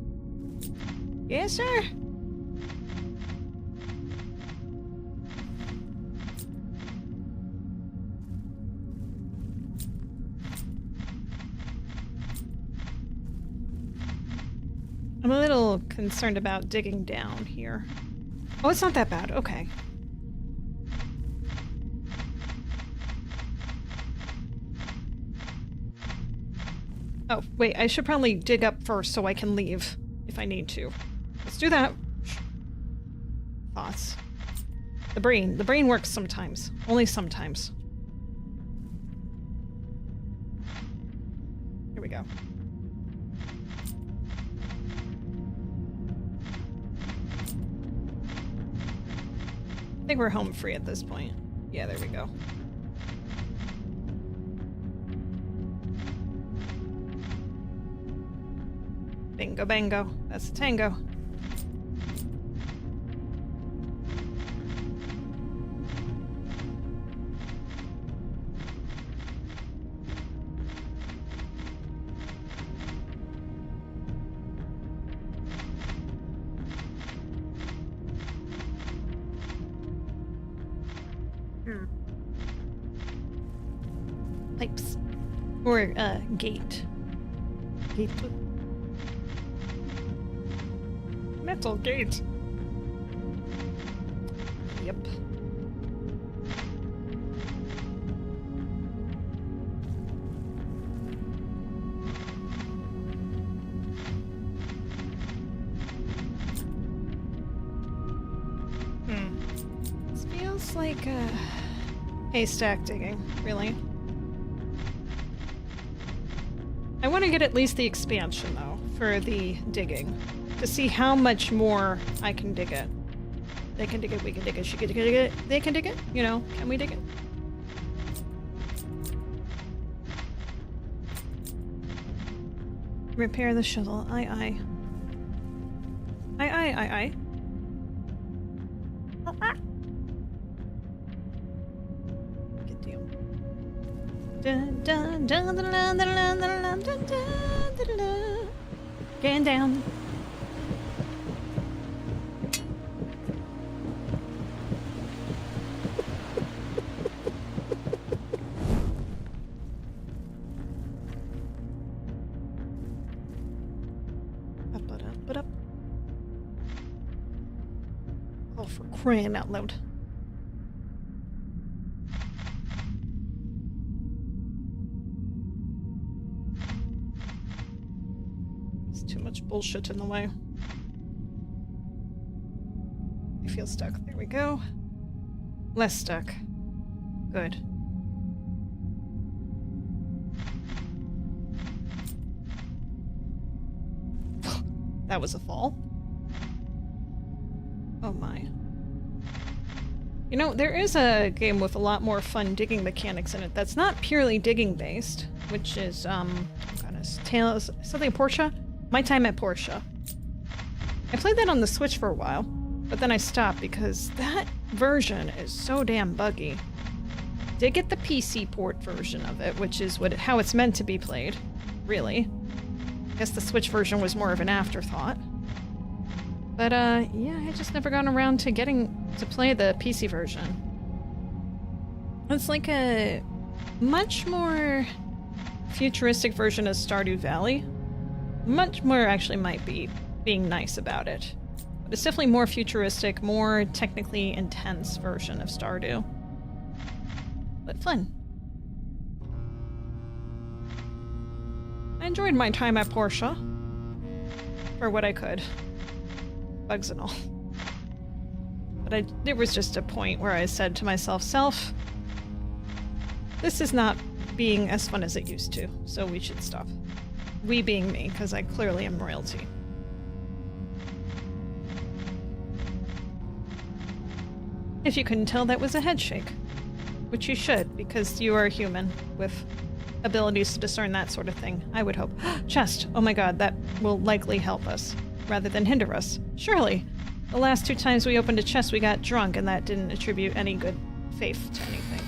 Yes, sir! I'm a little concerned about digging down here. Oh, it's not that bad. Okay. Oh, wait, I should probably dig up first so I can leave if I need to. Let's do that. Thoughts. The brain works sometimes. Only sometimes. Here we go. I think we're home free at this point. Yeah, there we go. Bingo bango. That's the tango. Pipes. Or, gate. Gate. Metal gate. Yep. This feels like haystack digging, really. I want to get at least the expansion, though, for the digging. To see how much more I can dig it. They can dig it, we can dig it, she can dig it, they can dig it, you know, can we dig it? Repair the shovel, aye. Aye. Good deal. Dun, dun, dun, dun, dun, dun, dun, dun, dun, dun, dun, dun. Getting down. Up. Oh, for crying out loud. There's too much bullshit in the way. I feel stuck. There we go. Less stuck. Good. That was a fall. Oh my. You know, there is a game with a lot more fun digging mechanics in it that's not purely digging based, which is, Tales, something Portia? My Time at Portia. I played that on the Switch for a while, but then I stopped because that version is so damn buggy. Did get the PC port version of it, which is how it's meant to be played, really. I guess the Switch version was more of an afterthought. But, yeah, I just never gotten around to getting to play the PC version. It's like a much more futuristic version of Stardew Valley. Much more actually might be being nice about it. But it's definitely more futuristic, more technically intense version of Stardew. But fun. I enjoyed my time at Portia. For what I could. Bugs and all. But there was just a point where I said to myself, Self, this is not being as fun as it used to, so we should stop. We being me, because I clearly am royalty. If you couldn't tell, that was a head shake. Which you should, because you are human with abilities to discern that sort of thing, I would hope. Chest! Oh my god, that will likely help us, rather than hinder us. Surely! The last 2 times we opened a chest we got drunk, and that didn't attribute any good faith to anything.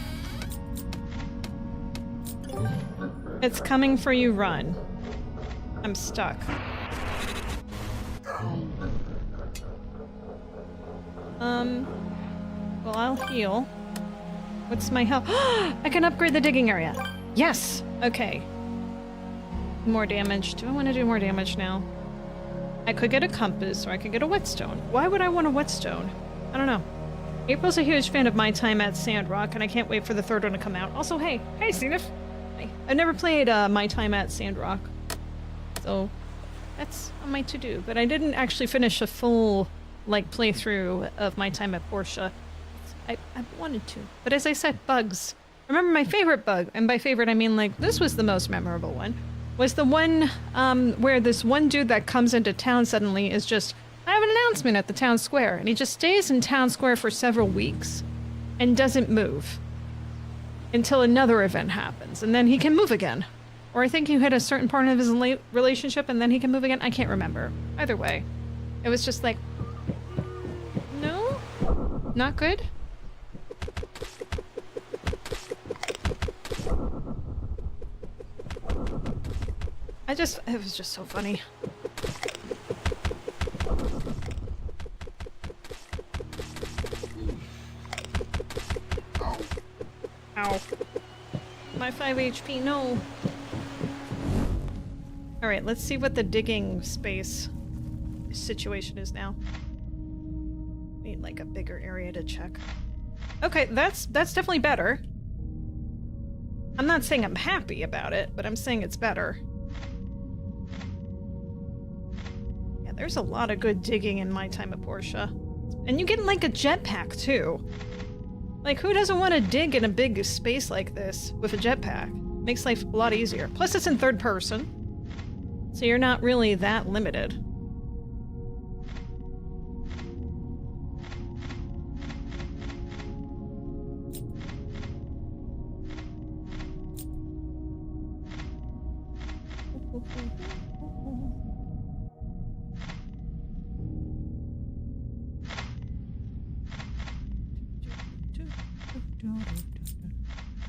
It's coming for you, run. I'm stuck. Well, I'll heal. What's my health? I can upgrade the digging area! Yes! Okay. More damage. Do I want to do more damage now? I could get a compass, or I could get a whetstone. Why would I want a whetstone? I don't know. April's a huge fan of My Time at Sandrock, and I can't wait for the 3rd one to come out. Also, hey! Hey, Zenith! Hey. I've never played My Time at Sandrock. So, that's on my to-do. But I didn't actually finish a full, playthrough of My Time at Portia. I wanted to. But as I said, bugs. Remember my favorite bug, and by favorite I mean, this was the most memorable one, was the one, where this one dude that comes into town suddenly is just, I have an announcement at the town square, and he just stays in town square for several weeks, and doesn't move. Until another event happens, and then he can move again. Or I think you hit a certain part of his relationship, and then he can move again. I can't remember. Either way. It was just like, no? Not good? It was just so funny. Ow. My 5 HP, no. Alright, let's see what the digging space situation is now. Need like a bigger area to check. Okay, that's definitely better. I'm not saying I'm happy about it, but I'm saying it's better. Yeah, there's a lot of good digging in my time at Portia. And you get like a jetpack too. Like, who doesn't want to dig in a big space like this with a jetpack? Makes life a lot easier. Plus it's in third person, so you're not really that limited.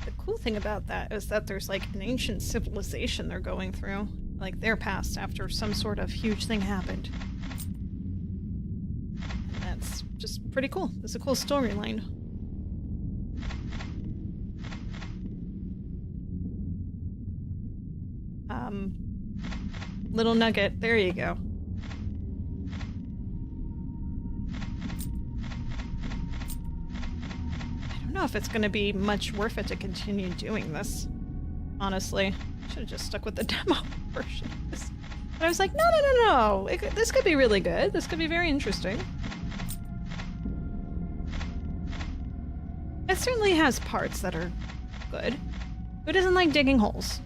The cool thing about that is that there's like an ancient civilization they're going through, like their past after some sort of huge thing happened. And that's just pretty cool. It's a cool storyline. Little nugget, there you go. I don't know if it's going to be much worth it to continue doing this, honestly. Should have just stuck with the demo version of this. But I was like, no. This could be really good. This could be very interesting. It certainly has parts that are good. Who doesn't like digging holes?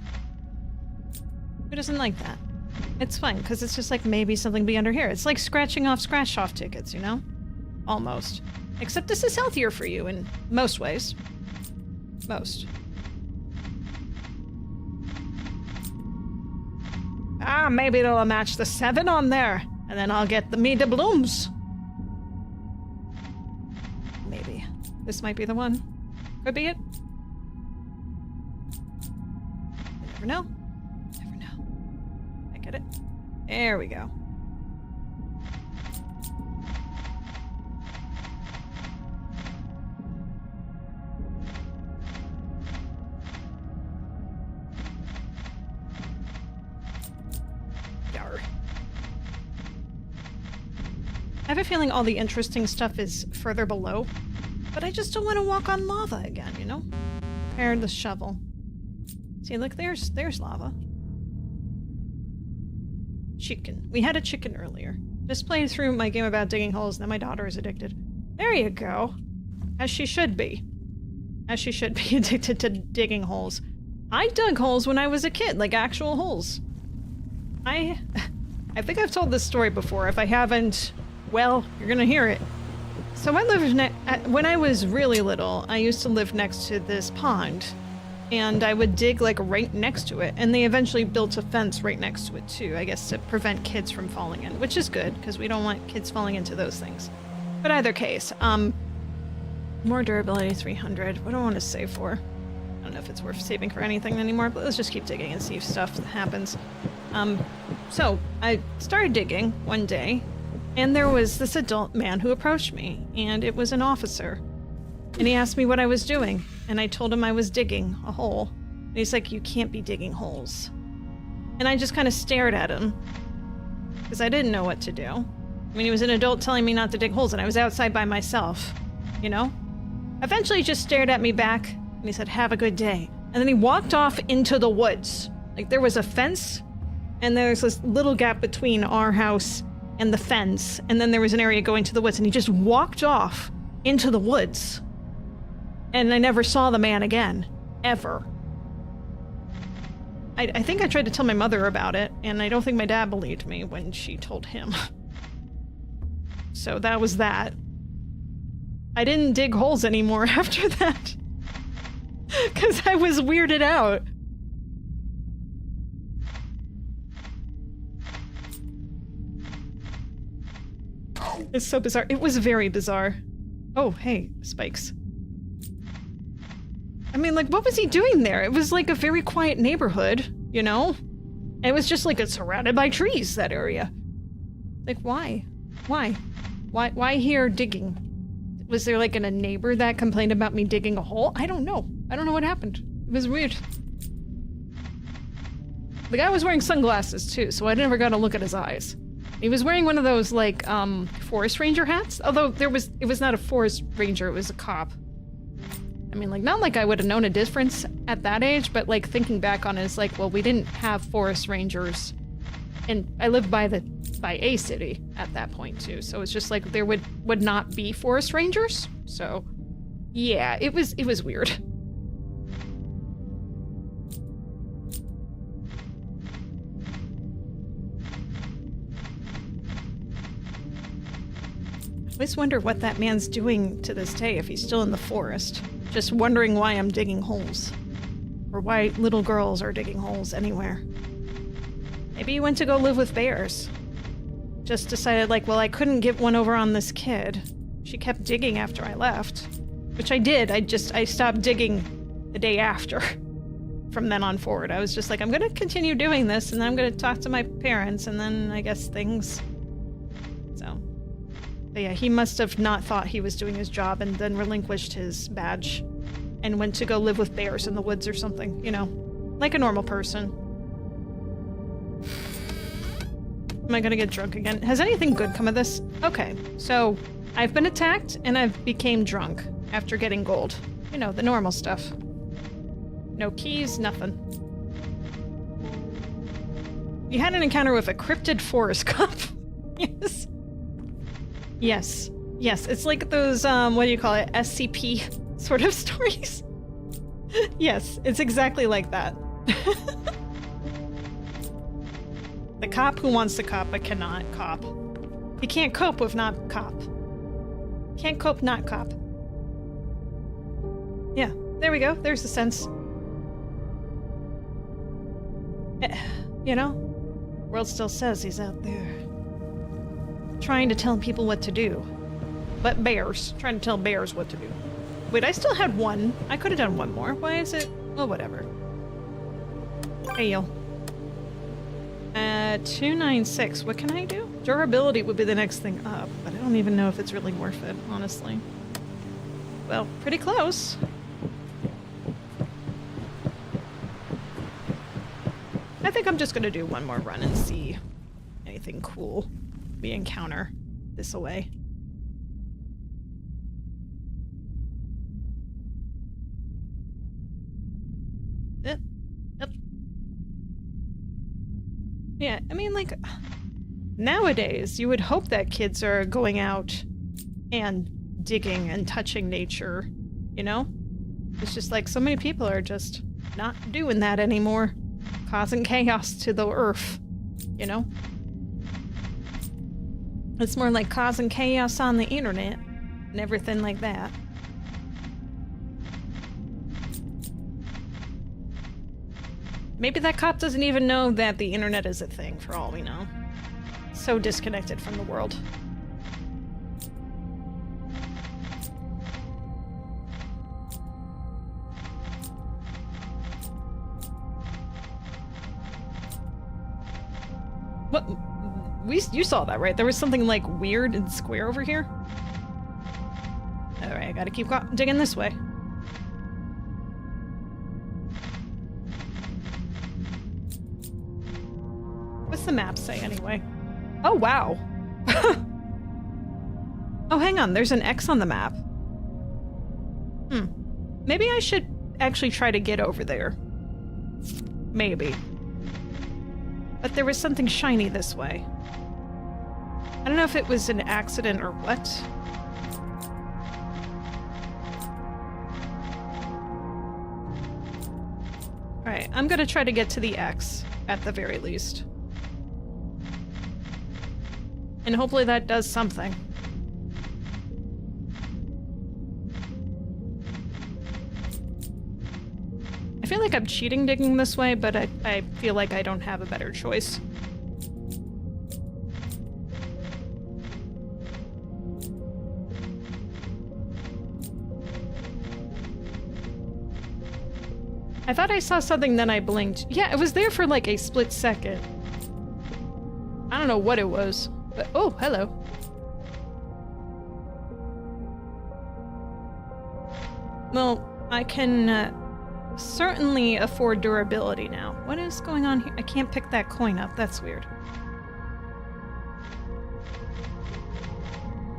Who doesn't like that? It's fun, because it's just like maybe something be under here. It's like scratching off scratch-off tickets, you know? Almost. Except this is healthier for you in most ways. Most. Ah, maybe it'll match the 7 on there, and then I'll get me the blooms. Maybe. This might be the one. Could be it. You never know. Never know. I get it. There we go. I have a feeling all the interesting stuff is further below, but I just don't want to walk on lava again, you know? Prepare the shovel. See, look, there's lava. Chicken. We had a chicken earlier. Just playing through my game about digging holes, and then my daughter is addicted. There you go. As she should be. As she should be addicted to digging holes. I dug holes when I was a kid, like actual holes. I think I've told this story before. If I haven't, well, you're gonna hear it. So I lived when I was really little, I used to live next to this pond. And I would dig like right next to it. And they eventually built a fence right next to it too, I guess to prevent kids from falling in. Which is good, because we don't want kids falling into those things. But either case, more durability 300. What do I want to save for? I don't know if it's worth saving for anything anymore, but let's just keep digging and see if stuff happens. So I started digging one day, and there was this adult man who approached me, and it was an officer. And he asked me what I was doing, and I told him I was digging a hole. And he's like, "You can't be digging holes." And I just kind of stared at him, because I didn't know what to do. I mean, he was an adult telling me not to dig holes, and I was outside by myself, you know? Eventually he just stared at me back, and he said, "Have a good day." And then he walked off into the woods. Like, there was a fence, and there's this little gap between our house and the fence, and then there was an area going to the woods, and he just walked off into the woods. And I never saw the man again. Ever. I think I tried to tell my mother about it, and I don't think my dad believed me when she told him. So that was that. I didn't dig holes anymore after that. Because I was weirded out. It's so bizarre. It was very bizarre. Oh, hey, spikes. I mean, like, what was he doing there? It was like a very quiet neighborhood, you know? And it was just like it's surrounded by trees, that area. Like, why? Why? Why here digging? Was there like a neighbor that complained about me digging a hole? I don't know. I don't know what happened. It was weird. The guy was wearing sunglasses too, so I never got to look at his eyes. He was wearing one of those, like, forest ranger hats. Although it was not a forest ranger, it was a cop. I mean, like, not like I would have known a difference at that age, but, like, thinking back on it, it's like, well, we didn't have forest rangers. And I lived by a city at that point, too. So it's just like, there would not be forest rangers. So, yeah, it was weird. I always wonder what that man's doing to this day if he's still in the forest. Just wondering why I'm digging holes. Or why little girls are digging holes anywhere. Maybe he went to go live with bears. Just decided, like, well, I couldn't get one over on this kid. She kept digging after I left. Which I did. I stopped digging the day after. From then on forward. I was just like, I'm gonna continue doing this, and then I'm gonna talk to my parents, and then I guess things... So... But yeah, he must have not thought he was doing his job and then relinquished his badge and went to go live with bears in the woods or something, you know, like a normal person. Am I gonna get drunk again? Has anything good come of this? Okay, so I've been attacked and I've became drunk after getting gold. You know, the normal stuff. No keys, nothing. You had an encounter with a cryptid forest cop. Yes. Yes. Yes, it's like those, what do you call it? SCP sort of stories. Yes, it's exactly like that. The cop who wants to cop but cannot cop. You can't cope with not cop. Can't cope not cop. Yeah, there we go. There's the sense. You know? World still says he's out there. Trying to tell people what to do. But bears. Trying to tell bears what to do. Wait, I still had one. I could have done one more. Why is it? Well, whatever. Hey, yo. 296. What can I do? Durability would be the next thing up, but I don't even know if it's really worth it, honestly. Well, pretty close. I think I'm just gonna do one more run and see anything cool we encounter this away. Yep. Yeah, I mean, like, nowadays you would hope that kids are going out and digging and touching nature, you know? It's just like so many people are just not doing that anymore, causing chaos to the earth, you know? It's more like causing chaos on the internet and everything like that. Maybe that cop doesn't even know that the internet is a thing, for all we know. So disconnected from the world. What? You saw that, right? There was something, like, weird and square over here? Alright, I gotta keep digging this way. What's the map say, anyway? Oh, wow! Oh, hang on, there's an X on the map. Maybe I should actually try to get over there. Maybe. But there was something shiny this way. I don't know if it was an accident or what. Alright, I'm gonna try to get to the X, at the very least. And hopefully that does something. I feel like I'm cheating digging this way, but I feel like I don't have a better choice. I thought I saw something, then I blinked. Yeah, it was there for like a split second. I don't know what it was, but oh, hello. Well, I can certainly afford durability now. What is going on here? I can't pick that coin up. That's weird.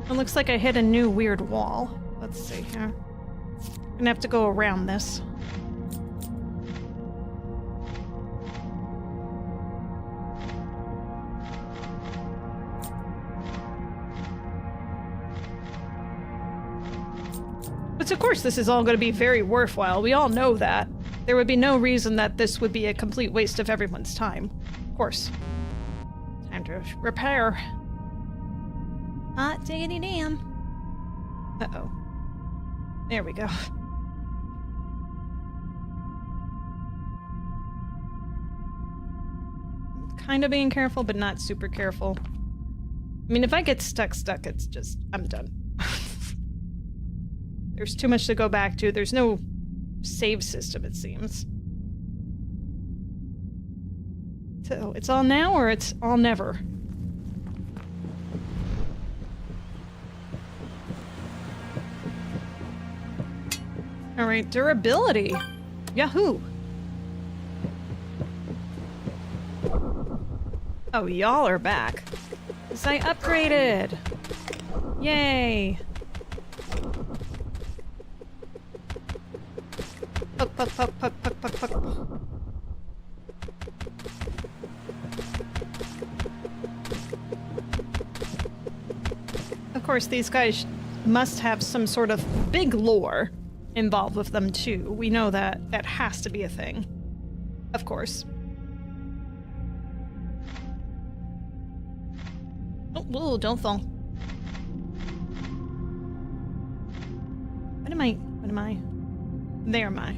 It looks like I hit a new weird wall. Let's see here. I'm gonna have to go around this. But of course this is all going to be very worthwhile. We all know that. There would be no reason that this would be a complete waste of everyone's time. Of course. Time to repair. Hot diggity damn. Uh-oh. There we go. Kind of being careful, but not super careful. I mean, if I get stuck, it's just... I'm done. There's too much to go back to. There's no save system, it seems. So, it's all now or it's all never? Alright, durability. Yahoo! Oh, y'all are back. 'Cause I upgraded! Yay! Puck, puck, puck, puck, puck, puck, puck. Of course, these guys must have some sort of big lore involved with them, too. We know that. That has to be a thing. Of course. Oh, whoa, don't fall. What am I? There am I.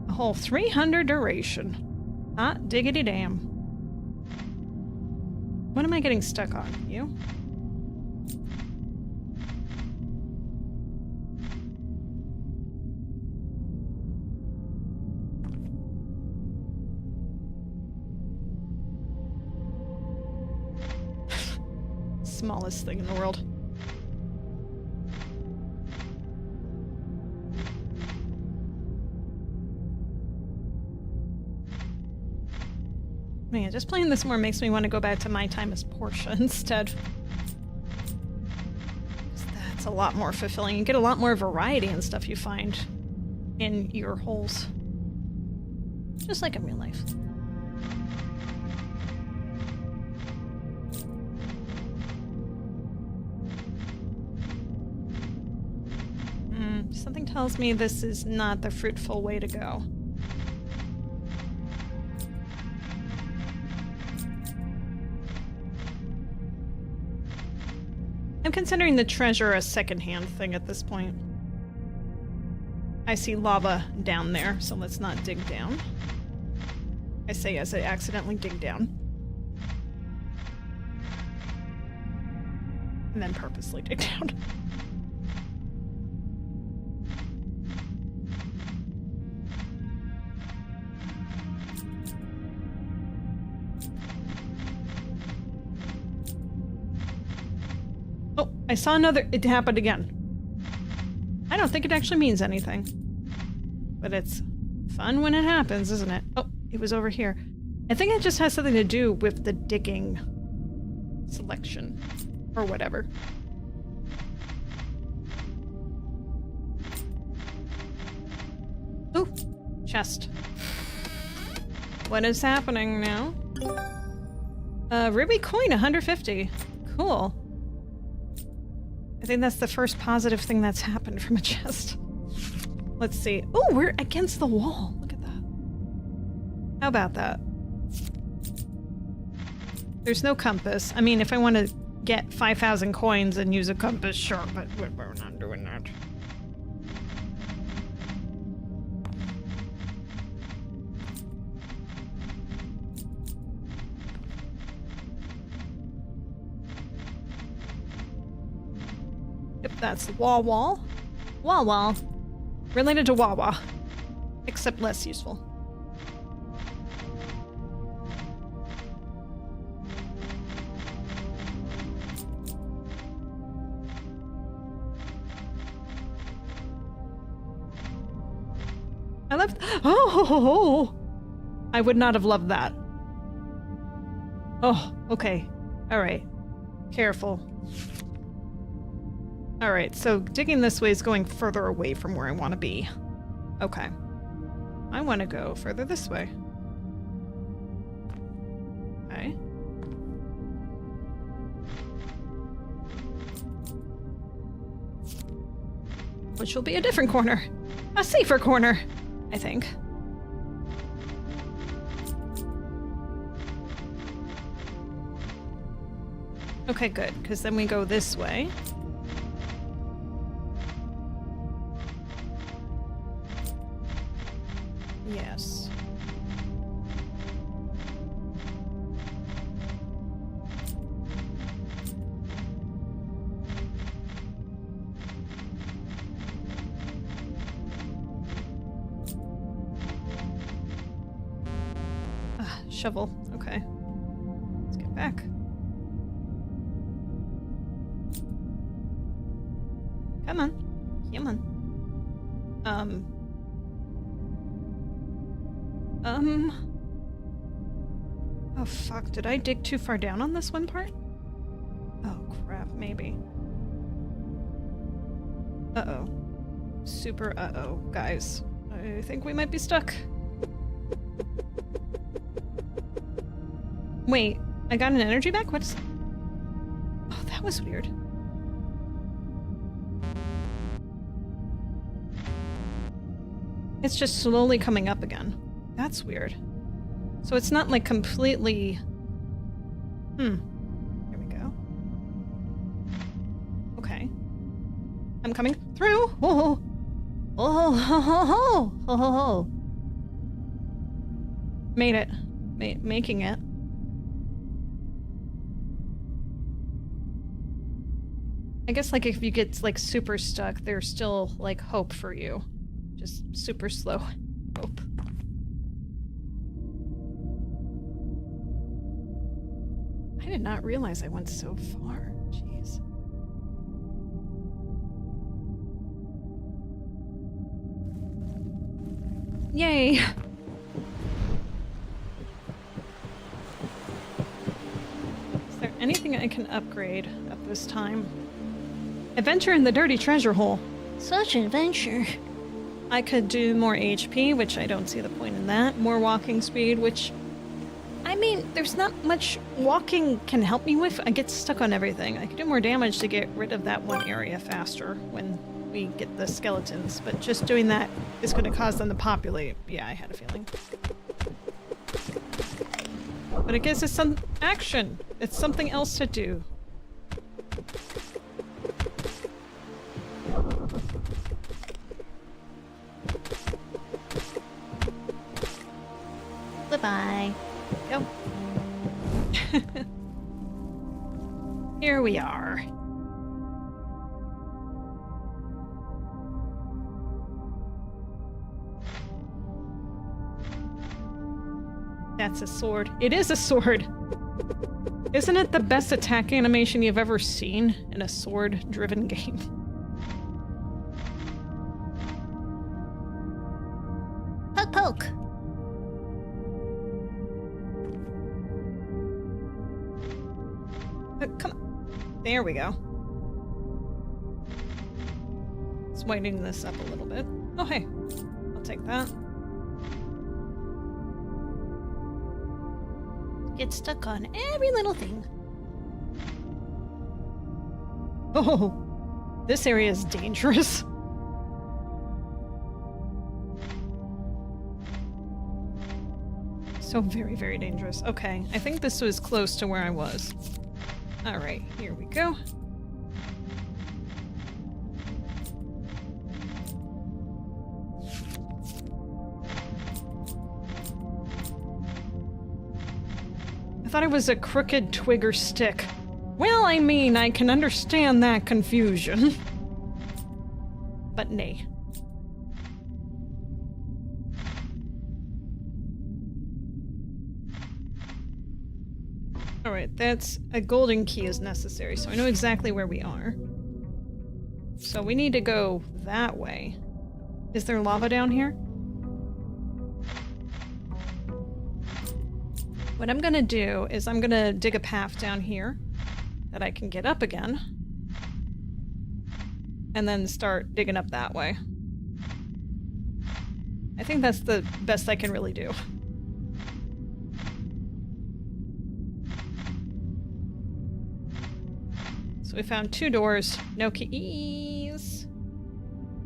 A whole 300 duration. Hot diggity damn. What am I getting stuck on? You? Smallest thing in the world. Man, just playing this more makes me want to go back to My Time as Portia instead. That's a lot more fulfilling. You get a lot more variety and stuff you find in your holes. Just like in real life. Something tells me this is not the fruitful way to go. I'm considering the treasure a secondhand thing at this point. I see lava down there, so let's not dig down. I say as I accidentally dig down. And then purposely dig down. Oh, I saw another. It happened again. I don't think it actually means anything. But it's fun when it happens, isn't it? Oh, it was over here. I think it just has something to do with the digging selection. Or whatever. Ooh, chest. What is happening now? Ruby coin, 150. Cool. I think that's the first positive thing that's happened from a chest. Let's see. Oh, we're against the wall. Look at that. How about that? There's no compass. I mean, if I want to get 5,000 coins and use a compass, sure, but we're not doing that. Yep, that's the wall. Wall. Related to Wawa. Except less useful. I love... Oh! I would not have loved that. Oh, okay. Alright. Careful. Alright, so digging this way is going further away from where I want to be. Okay. I want to go further this way. Okay. Which will be a different corner. A safer corner, I think. Okay, good, because then we go this way. Yes. Shovel. Okay. Let's get back. Come on. Come on. Oh fuck, did I dig too far down on this one part? Oh crap, maybe. Uh-oh. Super uh-oh, guys. I think we might be stuck. Wait, I got an energy back? What's... Oh, that was weird. It's just slowly coming up again. That's weird. So it's not like completely... Here we go. Okay. I'm coming through! Oh! Oh! Oh! Oh! Oh! Made it. Making it. I guess, like, if you get, like, super stuck, there's still, like, hope for you. Just super slow hope. I did not realize I went so far. Jeez. Yay! Is there anything I can upgrade at this time? Adventure in the dirty treasure hole. Such an adventure. I could do more HP, which I don't see the point in that. More walking speed, which... I mean, there's not much walking can help me with. I get stuck on everything. I could do more damage to get rid of that one area faster when we get the skeletons, but just doing that is going to cause them to populate. Yeah, I had a feeling. But it gives us some action. It's something else to do. Goodbye. Go. Here we are. That's a sword. It is a sword! Isn't it the best attack animation you've ever seen in a sword-driven game? Poke poke. Come on. There we go. Let's widen this up a little bit. Oh, hey. I'll take that. Get stuck on every little thing. Oh, this area is dangerous. So very, very dangerous. Okay, I think this was close to where I was. Alright, here we go. I thought it was a crooked twig or stick. Well, I mean, I can understand that confusion. But nay. Alright, that's a golden key is necessary, so I know exactly where we are. So we need to go that way. Is there lava down here? What I'm gonna do is I'm gonna dig a path down here that I can get up again. And then start digging up that way. I think that's the best I can really do. So we found 2 doors, no keys.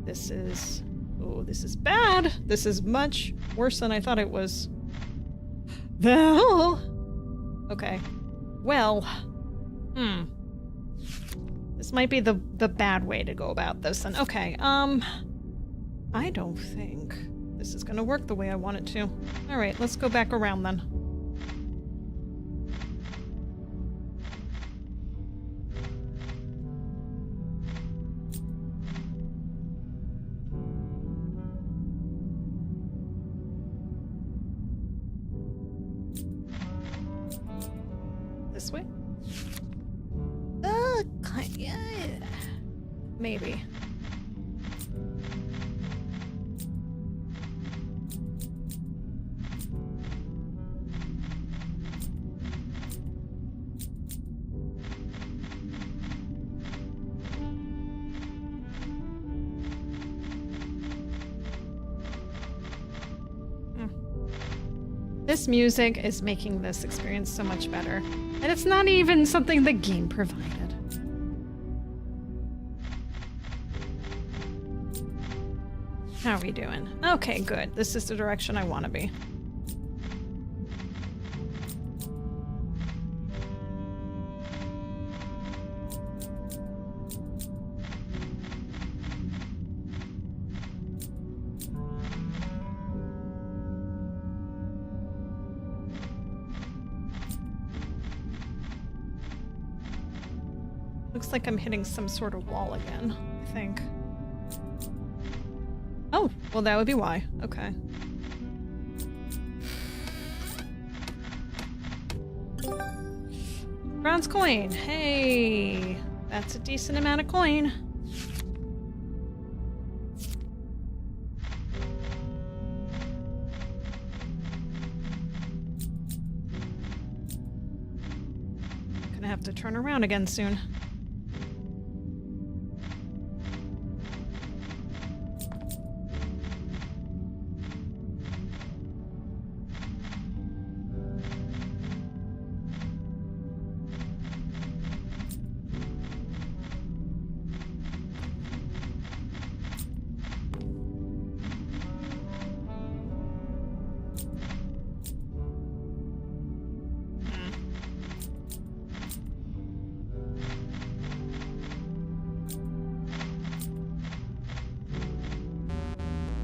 This is... oh, this is bad. This is much worse than I thought it was. Well... okay. Well... This might be the bad way to go about this then. Okay, I don't think this is gonna work the way I want it to. Alright, let's go back around then. This way? Yeah. Maybe. This music is making this experience so much better. And it's not even something the game provided. How are we doing? Okay, good. This is the direction I want to be. Looks like I'm hitting some sort of wall again, I think. Oh, well that would be why. Okay. Bronze coin. Hey, that's a decent amount of coin. Gonna have to turn around again soon.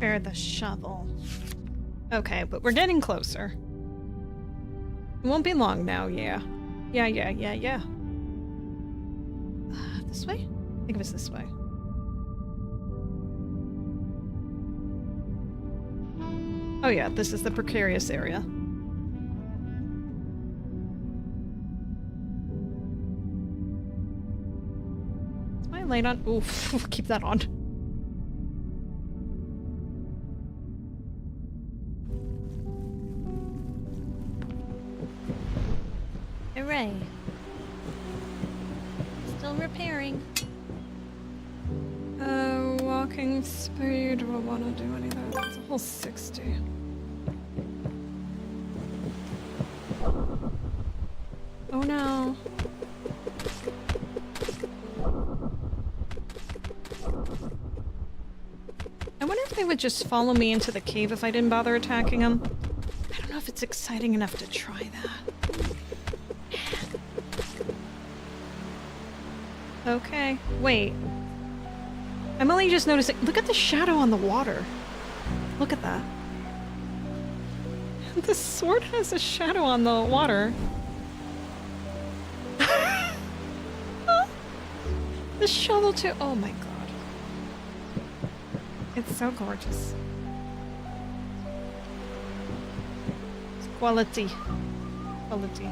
Prepare the shovel. Okay, but we're getting closer. It won't be long now, yeah. Yeah. This way? I think it was this way. Oh yeah, this is the precarious area. Is my light on? Oof, keep that on. Hooray. Still repairing. Walking speed. Do I want to do any of that? It's a whole 60. Oh no. I wonder if they would just follow me into the cave if I didn't bother attacking them. I don't know if it's exciting enough to try that. Okay, wait. I'm only just noticing. Look at the shadow on the water. Look at that. The sword has a shadow on the water. The shovel too. Oh my god. It's so gorgeous. It's quality. Quality.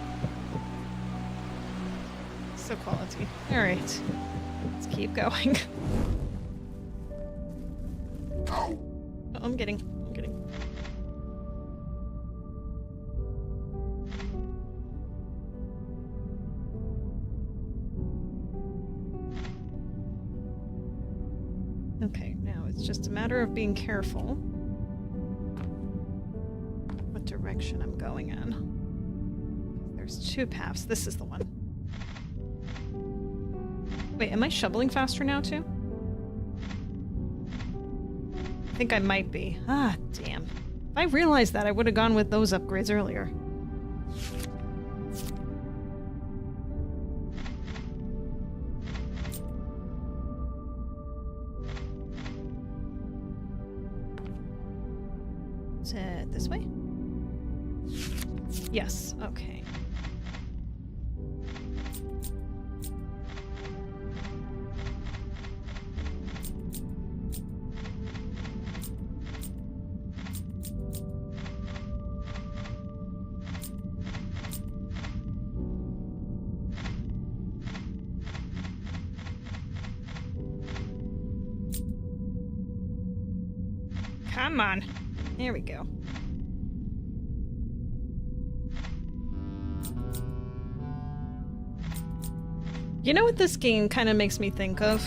So quality. Alright. Let's keep going. Oh, I'm getting. Okay, now it's just a matter of being careful what direction I'm going in. There's two paths. This is the one. Wait, am I shoveling faster now too? I think I might be. Ah, damn. If I realized that, I would have gone with those upgrades earlier. Is it this way? Yes, okay. Come on. There we go. You know what this game kind of makes me think of?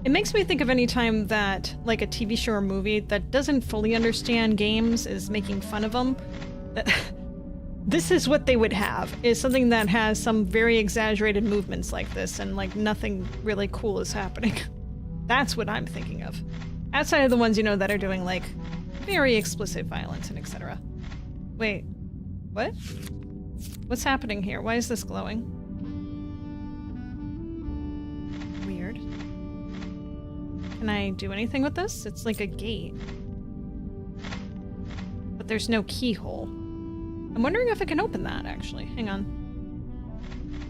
It makes me think of any time that, like, a TV show or movie that doesn't fully understand games is making fun of them. This is what they would have, is something that has some very exaggerated movements like this and, like, nothing really cool is happening. That's what I'm thinking of. Outside of the ones, you know, that are doing, like, very explicit violence and etc. Wait, what? What's happening here? Why is this glowing? Weird. Can I do anything with this? It's like a gate. But there's no keyhole. I'm wondering if I can open that, actually. Hang on.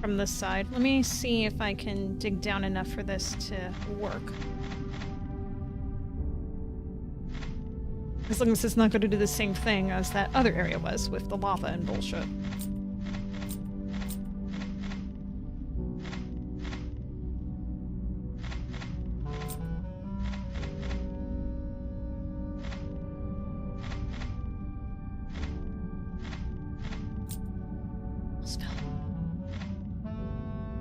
From this side. Let me see if I can dig down enough for this to work. As long as it's not going to do the same thing as that other area was with the lava and bullshit. Spill.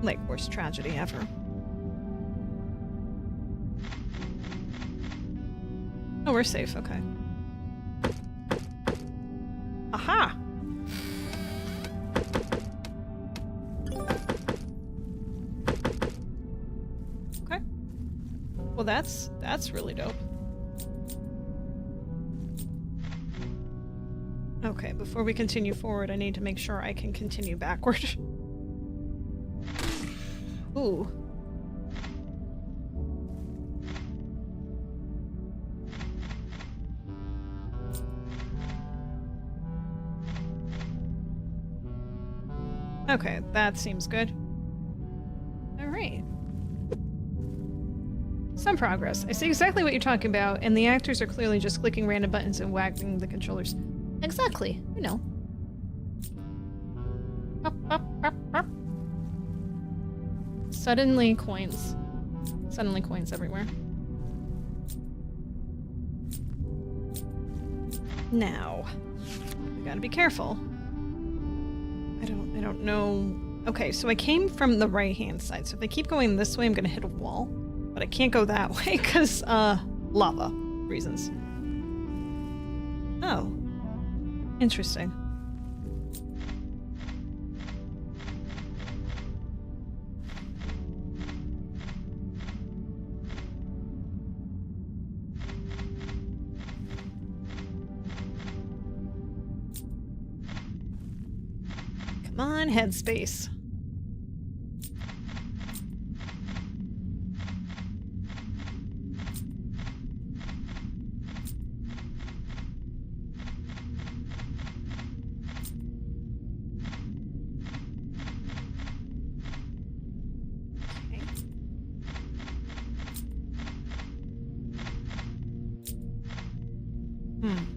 Like, worst tragedy ever. Oh, we're safe, okay. Aha! Okay. Well, that's really dope. Okay, before we continue forward, I need to make sure I can continue backward. Ooh. Okay, that seems good. Alright. Some progress. I see exactly what you're talking about, and the actors are clearly just clicking random buttons and wagging the controllers. Exactly. You know. Suddenly coins. Suddenly coins everywhere. Now, we gotta be careful. I don't know. Okay, so I came from the right-hand side, so if I keep going this way, I'm gonna hit a wall. But I can't go that way, because, lava reasons. Oh. Interesting. Come on, headspace.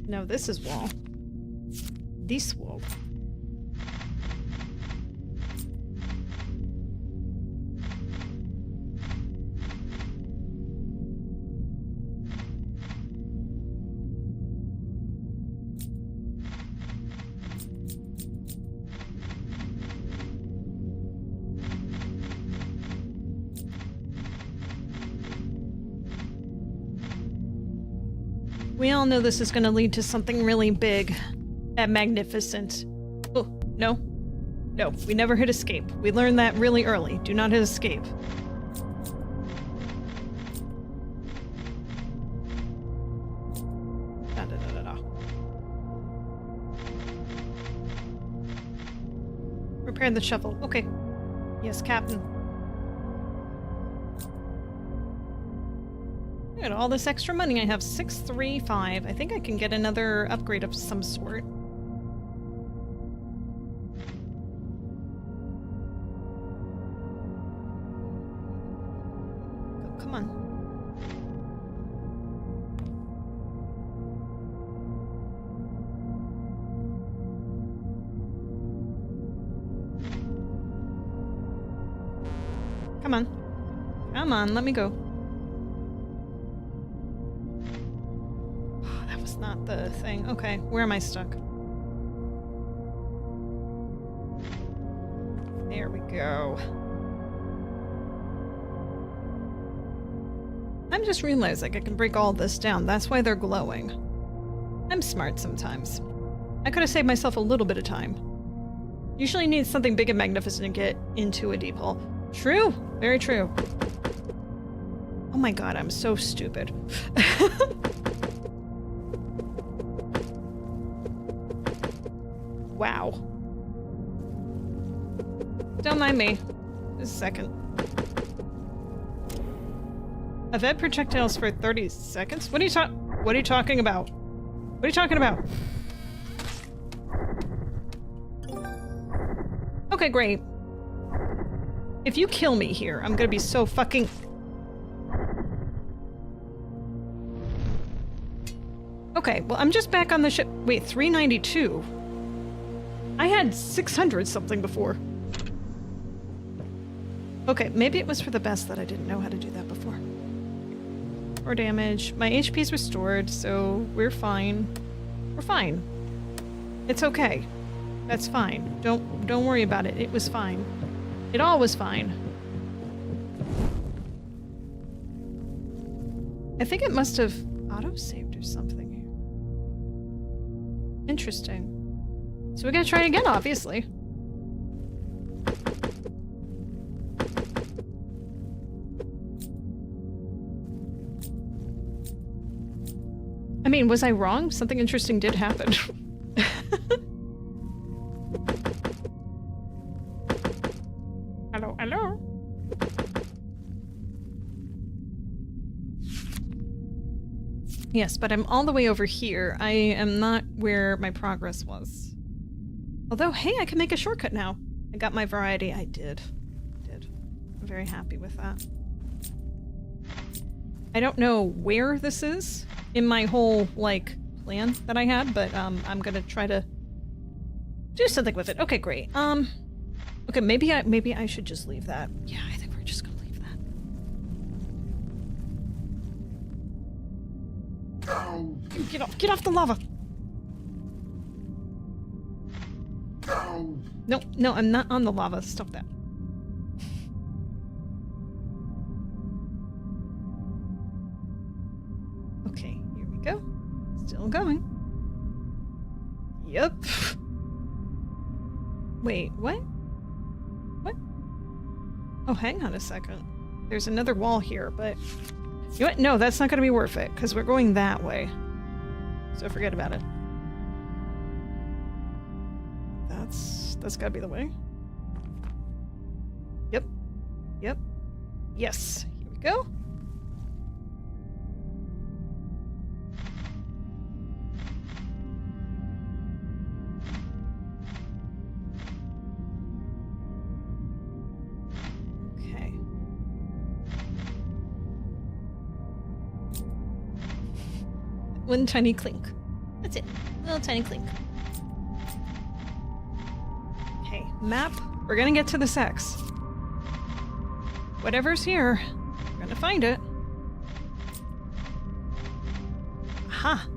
No, this is wall. This wall. We all know this is going to lead to something really big and magnificent. Oh, no. No, we never hit escape. We learned that really early. Do not hit escape. Repair the shovel. Okay. Yes, Captain. Look at all this extra money. I have 635. I think I can get another upgrade of some sort. Oh, come on. Come on. Come on, let me go. Oh, that was not the thing. Okay, where am I stuck? There we go. I'm just realizing I can break all this down. That's why they're glowing. I'm smart sometimes. I could have saved myself a little bit of time. Usually need something big and magnificent to get into a deep hole. True. Very true. Oh my god, I'm so stupid. Wow. Don't mind me. Just a second. Evade projectiles for 30 seconds? What are you talking about? What are you talking about? Okay, great. If you kill me here, I'm gonna be so fucking... Okay, well, I'm just back on the ship. Wait, 392? I had 600 something before. Okay, maybe it was for the best that I didn't know how to do that before. Or damage. My HP's restored, so we're fine. We're fine. It's okay. That's fine. Don't worry about it. It was fine. It all was fine. I think it must have auto-saved or something here. Interesting. So we gotta try it again, obviously. I mean, was I wrong? Something interesting did happen. Hello, hello. Yes, but I'm all the way over here. I am not where my progress was. Although, hey, I can make a shortcut now. I got my variety. I did. I'm very happy with that. I don't know where this is in my whole, like, plan that I had, but I'm gonna try to do something with it. Okay, great. Okay, maybe I should just leave that. Yeah, I think we're just gonna leave that. Get off the lava. No, I'm not on the lava. Stop that. Okay, here we go. Still going. Yep. Wait, what? What? Oh, hang on a second. There's another wall here, but... You know what? No, that's not going to be worth it, because we're going that way. So forget about it. That's got to be the way. Yep. Yes. Here we go. Okay. One tiny clink. That's it. Little tiny clink. Okay, map. We're gonna get to this X. Whatever's here, we're gonna find it. Aha.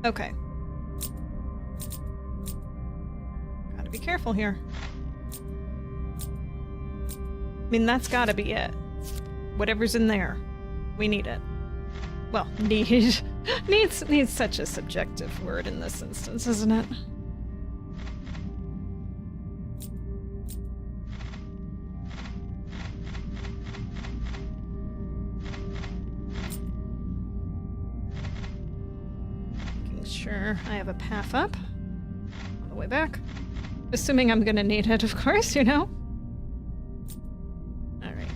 Okay. Gotta be careful here. I mean, that's gotta be it. Whatever's in there. We need it. Well, need. Needs such a subjective word in this instance, isn't it? Making sure I have a path up on the way back. Assuming I'm gonna need it, of course, you know? Alright.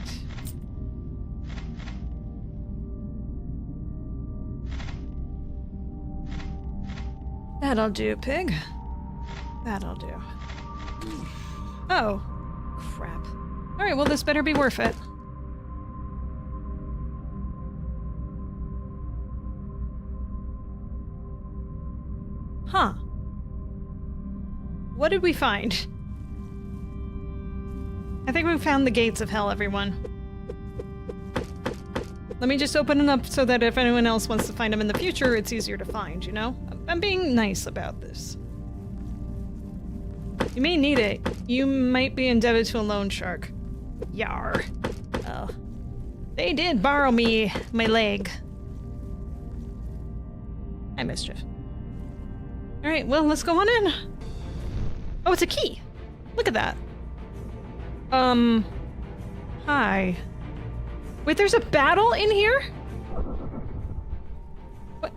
That'll do, pig. That'll do. Oh. Crap. Alright, well this better be worth it. Huh. What did we find? I think we found the gates of hell, everyone. Let me just open them up so that if anyone else wants to find them in the future, it's easier to find, you know? I'm being nice about this. You may need it. You might be indebted to a loan shark. Yar. Oh. They did borrow my leg. Hi, Mischief. Alright, well, let's go on in. Oh, it's a key! Look at that. Hi. Wait, there's a battle in here? What?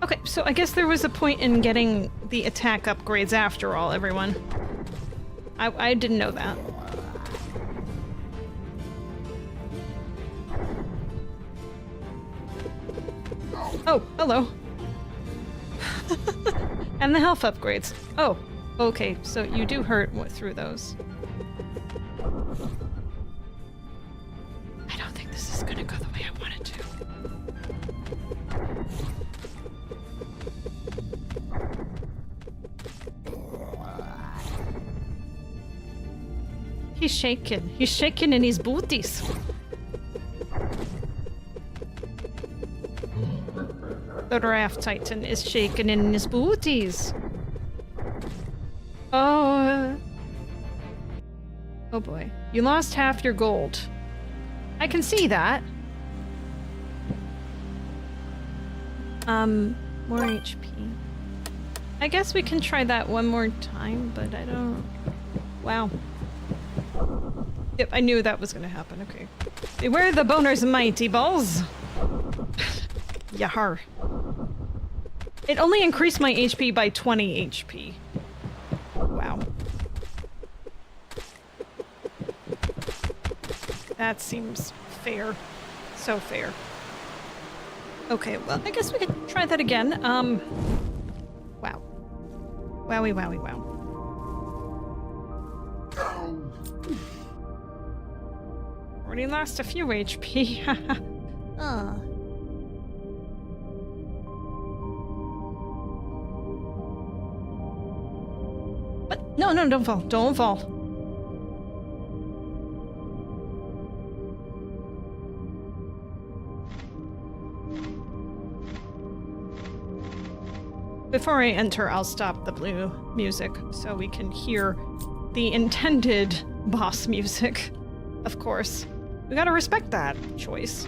Okay, so I guess there was a point in getting the attack upgrades after all, everyone. I didn't know that. Oh, hello. And the health upgrades. Oh, okay, so you do hurt through those. I don't think this is gonna go the way I want it to. He's shaking. He's shaking in his booties. The Raft Titan is shaking in his booties. Oh. Oh boy. You lost half your gold. I can see that. More HP. I guess we can try that one more time, but I don't... Wow. Yep, I knew that was gonna happen. Okay. Beware the boner's mighty balls! Yahar. It only increased my HP by 20 HP. Wow. That seems fair. So fair. Okay, well, I guess we could try that again. Wow. Wowie, wowie, wow. Already lost a few HP. Oh. What? No, no, don't fall. Don't fall. Before I enter, I'll stop the blue music so we can hear the intended boss music. Of course. We gotta respect that choice.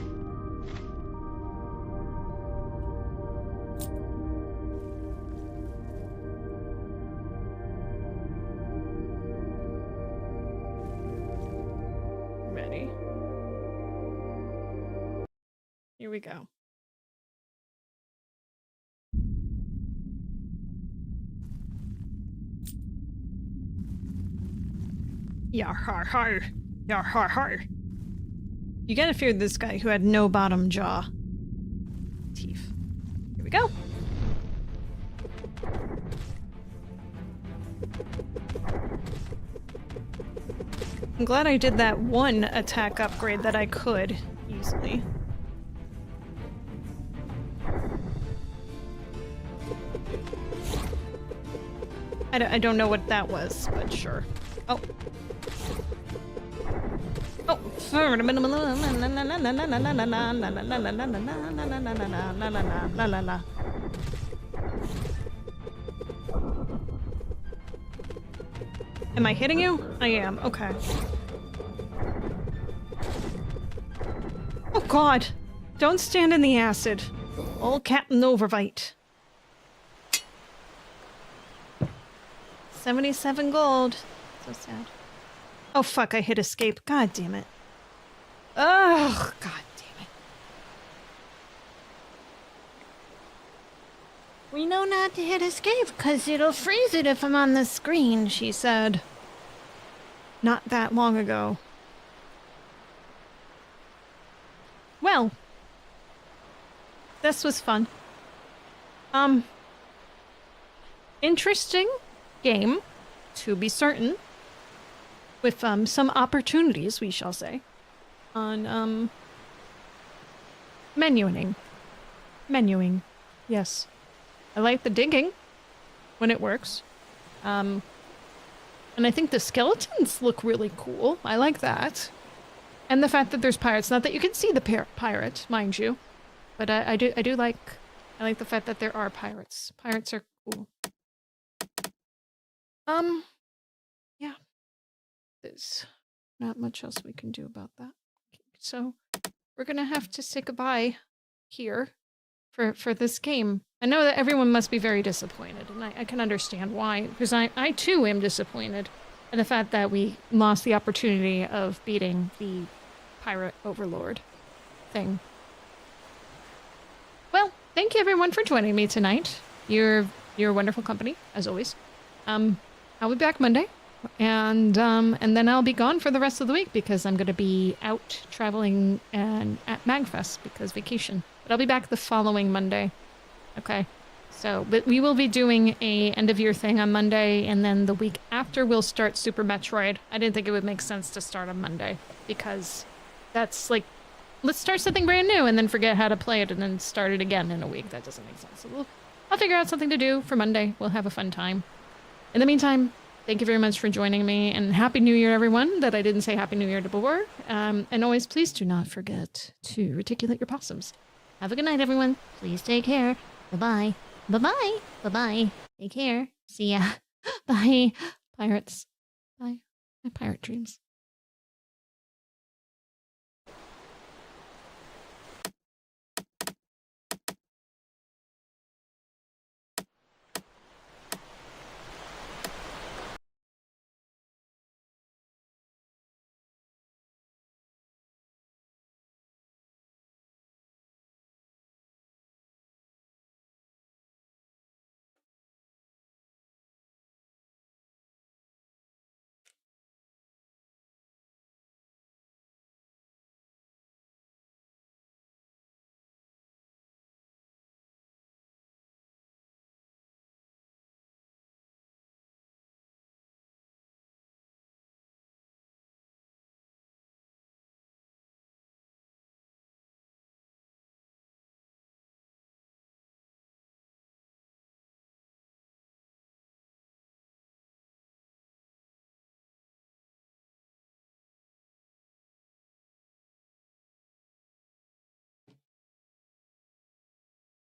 Ready? Here we go. Yar har har. Yar har har. You gotta fear this guy who had no bottom jaw. Teeth. Here we go. I'm glad I did that one attack upgrade that I could easily. I don't know what that was, but sure. Oh. Oh. Am I hitting you? I am. Okay. Oh god! Don't stand in the acid. Old Captain Overbite. 77 gold. So sad. Oh fuck, I hit escape. God damn it. Oh, god damn it. We know not to hit escape, because it'll freeze it if I'm on the screen, she said. Not that long ago. Well, this was fun. Interesting game, to be certain, with some opportunities, we shall say, on menuing. Yes, I like the digging when it works. And I think the skeletons look really cool. I like that. And the fact that there's pirates. Not that you can see the pirate, mind you. But I like the fact that there are pirates. Pirates are cool. Yeah. There's not much else we can do about that. So we're gonna have to say goodbye here for this game. I know that everyone must be very disappointed, and I can understand why, because I too am disappointed in the fact that we lost the opportunity of beating the pirate overlord thing. Well, thank you everyone for joining me tonight. You're wonderful company, as always. I'll be back Monday, and then I'll be gone for the rest of the week because I'm gonna be out traveling and at MagFest because vacation. But I'll be back the following Monday. Okay. So, but we will be doing a end of year thing on Monday, and then the week after we'll start Super Metroid. I didn't think it would make sense to start on Monday because that's like, let's start something brand new and then forget how to play it and then start it again in a week. That doesn't make sense. So I'll figure out something to do for Monday. We'll have a fun time. In the meantime, thank you very much for joining me, and Happy New Year, everyone, that I didn't say Happy New Year to before. And always, please do not forget to reticulate your possums. Have a good night, everyone. Please take care. Bye-bye. Bye-bye. Bye-bye. Take care. See ya. Bye. Pirates. Bye. My pirate dreams.